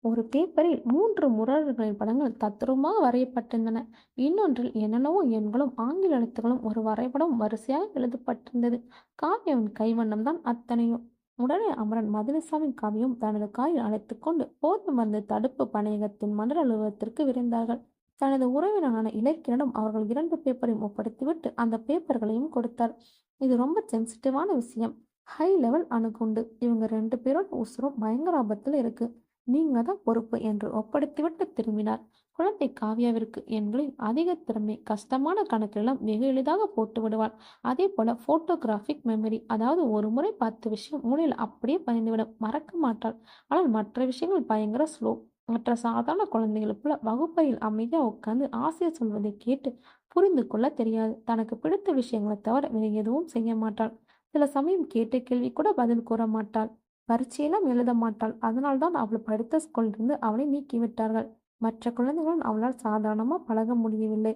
ஒரு பேப்பரில் 3 முரடர்களின் படங்கள் தத்ரூபமாக வரையப்பட்டிருந்தன. இன்னொன்றில் என்னென்னவோ எண்களும் ஆங்கில எழுத்துக்களும் ஒரு வரைபடம் வரிசையாக எழுதப்பட்டிருந்தது. காவியாவின் கைவண்ணம் தான் அத்தனையும். உடனே அமரன் மதுனிசாவின் காவியும் தனது காயில் அழைத்து கொண்டு போதை மருந்து தடுப்பு பணியகத்தின் மண்டல அலுவலகத்திற்கு விரைந்தார்கள். தனது உறவினரான இலக்கியனிடம் அவர்கள் 2 பேப்பரையும் ஒப்படைத்துவிட்டு அந்த பேப்பர்களையும் கொடுத்தார். இது ரொம்ப சென்சிட்டிவான விஷயம். ஹை லெவல் அணுகுண்டு. இவங்க 2 பேரோட உசுரும் பயங்கர ஆபத்துல இருக்கு. நீங்க தான் பொறுப்பு என்று ஒப்படைத்துவிட்டு திரும்பினார். குழந்தை காவியாவிற்கு எண்களில் அதிக திறமை. கஷ்டமான கணக்கெல்லாம் வெகு எளிதாக போட்டு விடுவாள். அதே போல போட்டோகிராஃபிக் மெமரி. அதாவது ஒரு முறை 10 விஷயம் மூளையில் அப்படியே பதிந்துவிடும். மறக்க மாட்டாள். ஆனால் மற்ற விஷயங்கள் பயங்கர ஸ்லோ. மற்ற சாதாரண குழந்தைகளை போல வகுப்பறையில் அமைதியா உட்கார்ந்து ஆசிரியர் சொல்வதை கேட்டு புரிந்து கொள்ள தெரியாது. தனக்கு பிடித்த விஷயங்களை தவிர வேறு எதுவும் செய்ய மாட்டாள். சில சமயம் கேட்ட கேள்வி கூட பதில் கூற மாட்டாள். பரீட்சையெல்லாம் எழுத மாட்டாள். அதனால்தான் அவள் படித்த ஸ்கூலிலிருந்து அவளை நீக்கிவிட்டார்கள். மற்ற குழந்தைகளுடன் அவளால் சாதாரணமா பழக முடியவில்லை.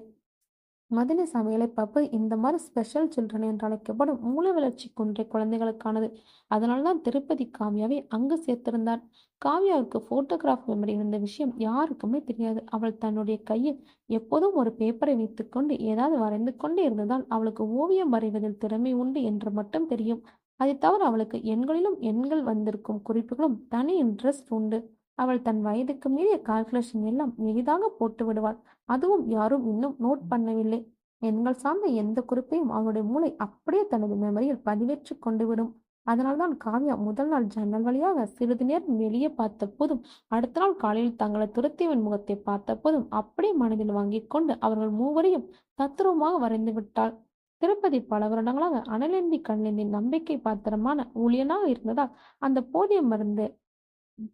மதினி சமையலை பப்பு இந்த மாதிரி ஸ்பெஷல் சில்ட்ரன் என்று அழைக்கப்படும் மூளை வளர்ச்சி குன்றை குழந்தைகளுக்கானது. அதனால்தான் திருப்பதி காவியாவை அங்கு சேர்த்திருந்தார். காவியாவுக்கு போட்டோகிராஃப் மெமரி இருந்த விஷயம் யாருக்குமே தெரியாது. அவள் தன்னுடைய கையில் எப்போதும் ஒரு பேப்பரை வைத்துக்கொண்டு ஏதாவது வரைந்து கொண்டே இருந்ததால் அவளுக்கு ஓவியம் வரைவதில் திறமை உண்டு என்று மட்டும் தெரியும். அதை தவிர அவளுக்கு எண்களிலும் எண்கள் வந்திருக்கும் குறிப்புகளும் தனி இன்ட்ரெஸ்ட் உண்டு. அவள் தன் வயதுக்கு மீறிய கால்குலேஷன் எல்லாம் எளிதாக போட்டு விடுவாள். அதுவும் யாரும் இன்னும் நோட் பண்ணவில்லை. எண்கள் சார்ந்த எந்த குறிப்பையும் அவளுடைய மூளை அப்படியே தனது மெமரியில் பதிவேற்றி கொண்டு விடும். அதனால்தான் காவ்யா முதல் நாள் ஜன்னல் வழியாக சிறிது நேரம் வெளியே பார்த்த போதும், அடுத்த நாள் காலையில் தங்களை துரத்தியவன் முகத்தை பார்த்த போதும் அப்படியே மனதில் வாங்கிக் கொண்டு அவர்கள் மூவரையும் தத்ரூபமாக வரைந்து விட்டாள். திருப்பதி பல வருடங்களாக அனலேந்தி கண்ணேந்தின் நம்பிக்கை பாத்திரமான ஊழியனாக இருந்ததால் அந்த போதிய மருந்து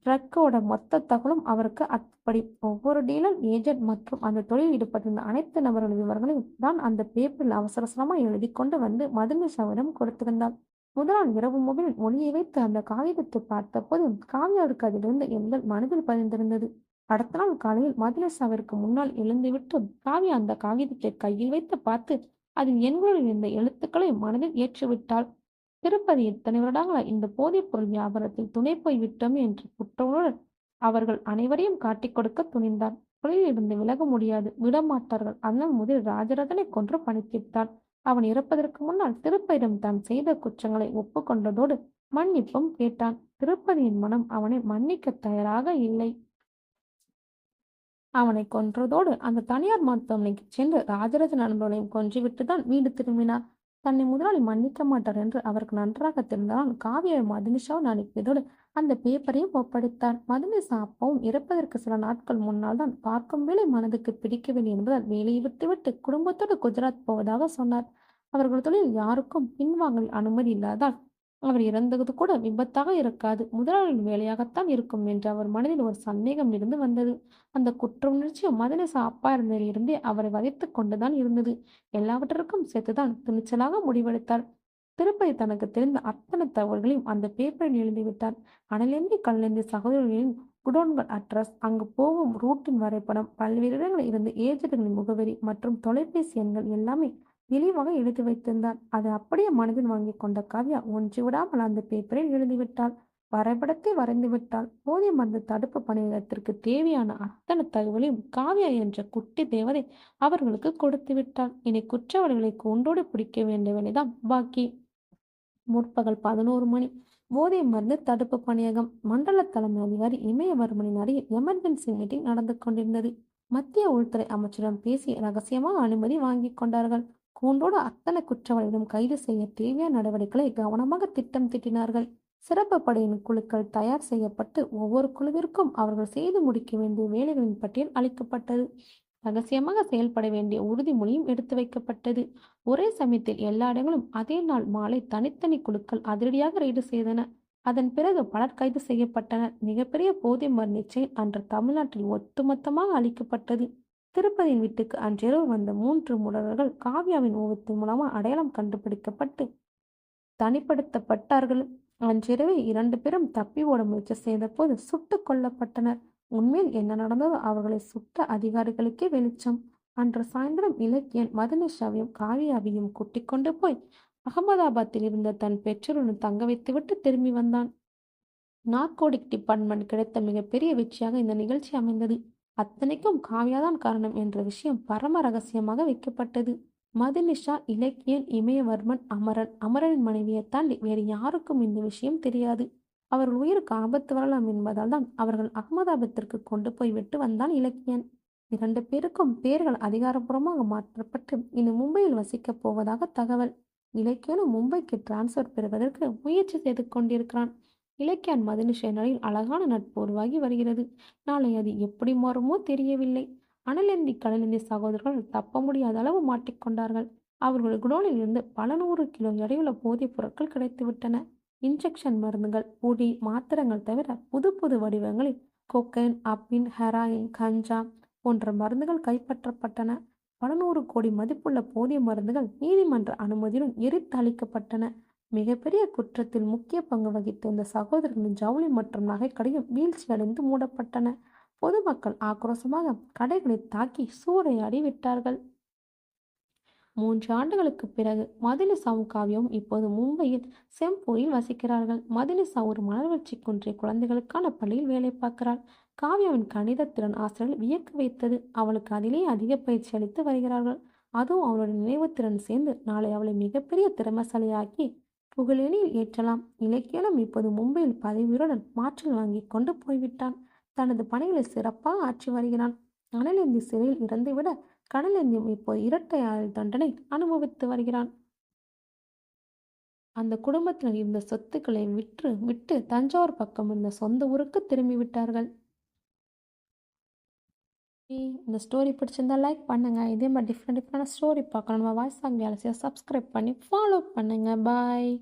ட்ரக்கோட மொத்த தகவலும் அவருக்கு அத்துப்படி. ஒவ்வொரு டீலர், ஏஜென்ட் மற்றும் அந்த தொழில் ஈடுபட்டிருந்த அனைத்து நபர்களின் விவரங்களையும் தான் அந்த பேப்பரில் அவசரமா எழுதி கொண்டு வந்து மதுமிஷாவிடம் கொடுத்திருந்தாள். முதல் நாள் இரவு மொபைலில் ஒளியை வைத்து அந்த காகிதத்தை பார்த்த போது காவியாவுக்கு அதிலிருந்து எண்கள் மனதில் பதிந்திருந்தது. அடுத்த நாள் காலையில் மதுமிஷாவிற்கு முன்னால் எழுந்துவிட்டு காவியா அந்த காகிதத்தை கையில் வைத்து பார்த்து அதில் எண்களில் இருந்த எழுத்துக்களை மனதில் ஏற்றிவிட்டாள். திருப்பதி இத்தனை வருடங்களா இந்த போதைப் பொருள் வியாபாரத்தில் துணை போய் விட்டோமே என்ற குற்ற உணர்வு அவர்கள் அனைவரையும் காட்டிக் கொடுக்க துணிந்தான். தொழிலில் இருந்து விலக முடியாது, விடமாட்டார்கள். அண்ணன் முதலில் ராஜரதனை கொன்று பணித்திட்டான். அவன் இறப்பதற்கு முன்னால் திருப்பதியிடம் தான் செய்த குற்றங்களை ஒப்புக்கொண்டதோடு மன்னிப்பும் கேட்டான். திருப்பதியின் மனம் அவனை மன்னிக்க தயாராக இல்லை. அவனை கொன்றதோடு அந்த தனியார் மருத்துவமனைக்கு சென்று ராஜராஜ நண்பர்களையும் கொன்றுவிட்டுதான் வீடு திரும்பினார். தன்னை முதலாளி மன்னிக்க மாட்டார் என்று அவருக்கு நன்றாக தெரிந்ததால் காவியாவை மதுனிஷாவும் அனுப்பியதோடு அந்த பேப்பரையும் ஒப்படைத்தார். மதுனிஷா அப்பவும் இறப்பதற்கு சில நாட்கள் முன்னால் தான் பார்க்கும் வேலை மனதுக்கு பிடிக்கவில்லை என்பதால் வேலையை விட்டுவிட்டு குடும்பத்தோடு குஜராத் போவதாக சொன்னார். அவர்கள் தொழில் யாருக்கும் பின்வாங்கல் அனுமதி இல்லாதால் அவர் இறந்தது கூட விபத்தாக இருக்காது, முதலாளியின் வேலையாகத்தான் இருக்கும் என்று அவர் மனதில் ஒரு சந்தேகம் இருந்து வந்தது. அந்த குற்ற உணர்ச்சியும் மதனசா அப்பா இருந்ததிலிருந்தே அவரை வதைத்துக் கொண்டுதான் இருந்தது. எல்லாவற்றிற்கும் சேர்த்துதான் துணிச்சலாக முடிவெடுத்தார். திருப்பதி தனக்கு தெரிந்த அத்தனை தகவல்களையும் அந்த பேப்பரில் எழுதிவிட்டார். அனலேந்தி கல்லேந்தி சகோதரர்களின் குடோன்கள் அட்ரஸ், அங்கு போகும் ரூட்டின் வரைபடம், பல்வேறு இடங்களில் இருந்து ஏஜென்ட்களின் முகவரி மற்றும் தொலைபேசி எண்கள் எல்லாமே தெளிவாக எழுதி வைத்திருந்தார். அதை அப்படியே மனதில் வாங்கி கொண்ட காவ்யா ஒன்று விடாமல் அந்த பேப்பரில் எழுதிவிட்டாள். வரைபடத்தை வரைந்து விட்டாள். போதிய மருந்து தடுப்பு பணியிடத்திற்கு தேவையான அத்தனை தகவலையும் காவ்யா என்ற குட்டி தேவதை அவர்களுக்கு கொடுத்து விட்டாள். இனி குற்றவாளிகளை கூண்டோடு பிடிக்க வேண்டிய வேலைதான் பாக்கி. முற்பகல் 11 மணி. போதை மருந்து தடுப்பு பணியகம். மண்டல தலைமை அதிகாரி இமயவர்மனின் அருகில் எமர்ஜென்சி மீட்டிங் நடந்து கொண்டிருந்தது. மத்திய உள்துறை அமைச்சரிடம் பேசி ரகசியமாக அனுமதி வாங்கி கொண்டார்கள். கூண்டோடு அத்தனை குற்றவாளிகளும் கைது செய்ய தேவையான நடவடிக்கைகளை கவனமாக திட்டம் தீட்டினார்கள். சிறப்பு படையின் குழுக்கள் தயார் செய்யப்பட்டு ஒவ்வொரு குழுவிற்கும் அவர்கள் செய்து முடிக்க வேண்டிய வேலைகளின் பட்டியல் அளிக்கப்பட்டது. ரகசியமாக செயல்பட வேண்டிய உறுதிமொழியும் எடுத்து வைக்கப்பட்டது. ஒரே சமயத்தில் எல்லா இடங்களும் அதே நாள் மாலை தனித்தனி குழுக்கள் அதிரடியாக ரெய்டு செய்தன. அதன் பிறகு பலர் கைது செய்யப்பட்டனர். மிகப்பெரிய போதை மருந்து செயின் அன்று தமிழ்நாட்டில் ஒட்டுமொத்தமாக அளிக்கப்பட்டது. திருப்பதியின் வீட்டுக்கு அன்றிரவு வந்த 3 முடவர்கள் காவ்யாவின் ஓவியத்தின் மூலமாக அடையாளம் கண்டுபிடிக்கப்பட்டு தனிப்படுத்தப்பட்டார்கள். அன்றிரவே 2 பேரும் தப்பி ஓட முயற்சி செய்த போது சுட்டுக் கொல்லப்பட்டனர். உண்மையில் என்ன நடந்ததோ அவர்களை சுட்ட அதிகாரிகளுக்கே வெளிச்சம். அன்று சாயந்தரம் இலக்கியன் மதனிஷாவையும் காவியாவையும் கூட்டிக் கொண்டு போய் அகமதாபாத்தில் இருந்த தன் பெற்றோருடன் தங்க வைத்துவிட்டு திரும்பி வந்தான். நார்கோடிக் டிபார்ட்மெண்ட் கிடைத்த மிகப்பெரிய வெற்றியாக இந்த நிகழ்ச்சி அமைந்தது. அத்தனைக்கும் காவியாதான் காரணம் என்ற விஷயம் பரம ரகசியமாக வைக்கப்பட்டது. மதுனிஷா, இலக்கியன், இமயவர்மன், அமரனின் மனைவியை தாண்டி வேறு யாருக்கும் இந்த விஷயம் தெரியாது. அவர்கள் உயிருக்கு ஆபத்து வரலாம் என்பதால் தான் அவர்கள் அகமதாபாத்திற்கு கொண்டு போய் விட்டு வந்தான் இலக்கியன். 2 பேருக்கும் பெயர்கள் அதிகாரப்பூர்வமாக மாற்றப்பட்டு இனி மும்பையில் வசிக்கப் போவதாக தகவல். இலக்கியனும் மும்பைக்கு டிரான்ஸ்பர் பெறுவதற்கு முயற்சி செய்து கொண்டிருக்கிறான். இலக்கியன் மதுனிஷா நிலையில் அழகான நட்பு உருவாகி வருகிறது. நாளை அது எப்படி மாறுமோ தெரியவில்லை. அனலேந்தி கடலேந்தி சகோதரர்கள் தப்ப முடியாத அளவு மாட்டிக்கொண்டார்கள். அவர்கள் குடோனில் இருந்து பல 100 கிலோ எடையுள்ள போதைப் பொருட்கள் கிடைத்துவிட்டன. இன்ஜெக்ஷன் மருந்துகள், பொடி, மாத்திரங்கள் தவிர புது புது வடிவங்களில் கொக்கைன், அப்பின், ஹெராயின், கஞ்சா போன்ற மருந்துகள் கைப்பற்றப்பட்டன. 100 கோடி மதிப்புள்ள போதிய மருந்துகள் நீதிமன்ற அனுமதியுடன் எரித்து அளிக்கப்பட்டன. மிகப்பெரிய குற்றத்தில் முக்கிய பங்கு வகித்த இந்த சகோதரர்களின் ஜவுளி மற்றும் நகைக்கடையும் வீழ்ச்சி அடைந்து மூடப்பட்டன. பொதுமக்கள் ஆக்ரோஷமாக கடைகளை தாக்கி சூறையாடி விட்டார்கள். 3 ஆண்டுகளுக்கு பிறகு மதுனிசாவும் காவியாவும் இப்போது மும்பையில் செம்பூரில் வசிக்கிறார்கள். மதுனிசா ஒரு மலர்வளர்ச்சி குன்றிய குழந்தைகளுக்கான பள்ளியில் வேலை பார்க்கிறாள். காவியாவின் கணித திறன் ஆசிரியர்கள் வியக்க வைத்தது. அவளுக்கு அதிலேயே அதிக பயிற்சி அளித்து வருகிறார்கள். அதுவும் அவளுடைய நினைவுத்திறன் சேர்ந்து நாளை அவளை மிகப்பெரிய திறமசாலியாக்கி புகழேனியில் ஏற்றலாம். இலக்கியனும் இப்போது மும்பையில் பதவியுடன் மாற்றல் வாங்கி கொண்டு போய்விட்டான். தனது பணிகளை சிறப்பாக ஆற்றி வருகிறான். அனலேந்தி சிறையில் இறந்துவிட கடலேந்தியும் இப்போது இரட்டை ஆயுள் தண்டனை அனுபவித்து வருகிறான். அந்த குடும்பத்தினர் இருந்த சொத்துக்களை விட்டு தஞ்சாவூர் பக்கம் இருந்த சொந்த ஊருக்கு திரும்பி விட்டார்கள். இந்த ஸ்டோரி பிடிச்சிருந்தா லைக் பண்ணுங்க. இதே மாதிரி டிஃப்ரெண்டான ஸ்டோரி பார்க்கணும். நம்ம வாய்ஸ் ஆங் கேலக்ஸியை சப்ஸ்கிரைப் பண்ணி ஃபாலோ பண்ணுங்க. பாய்.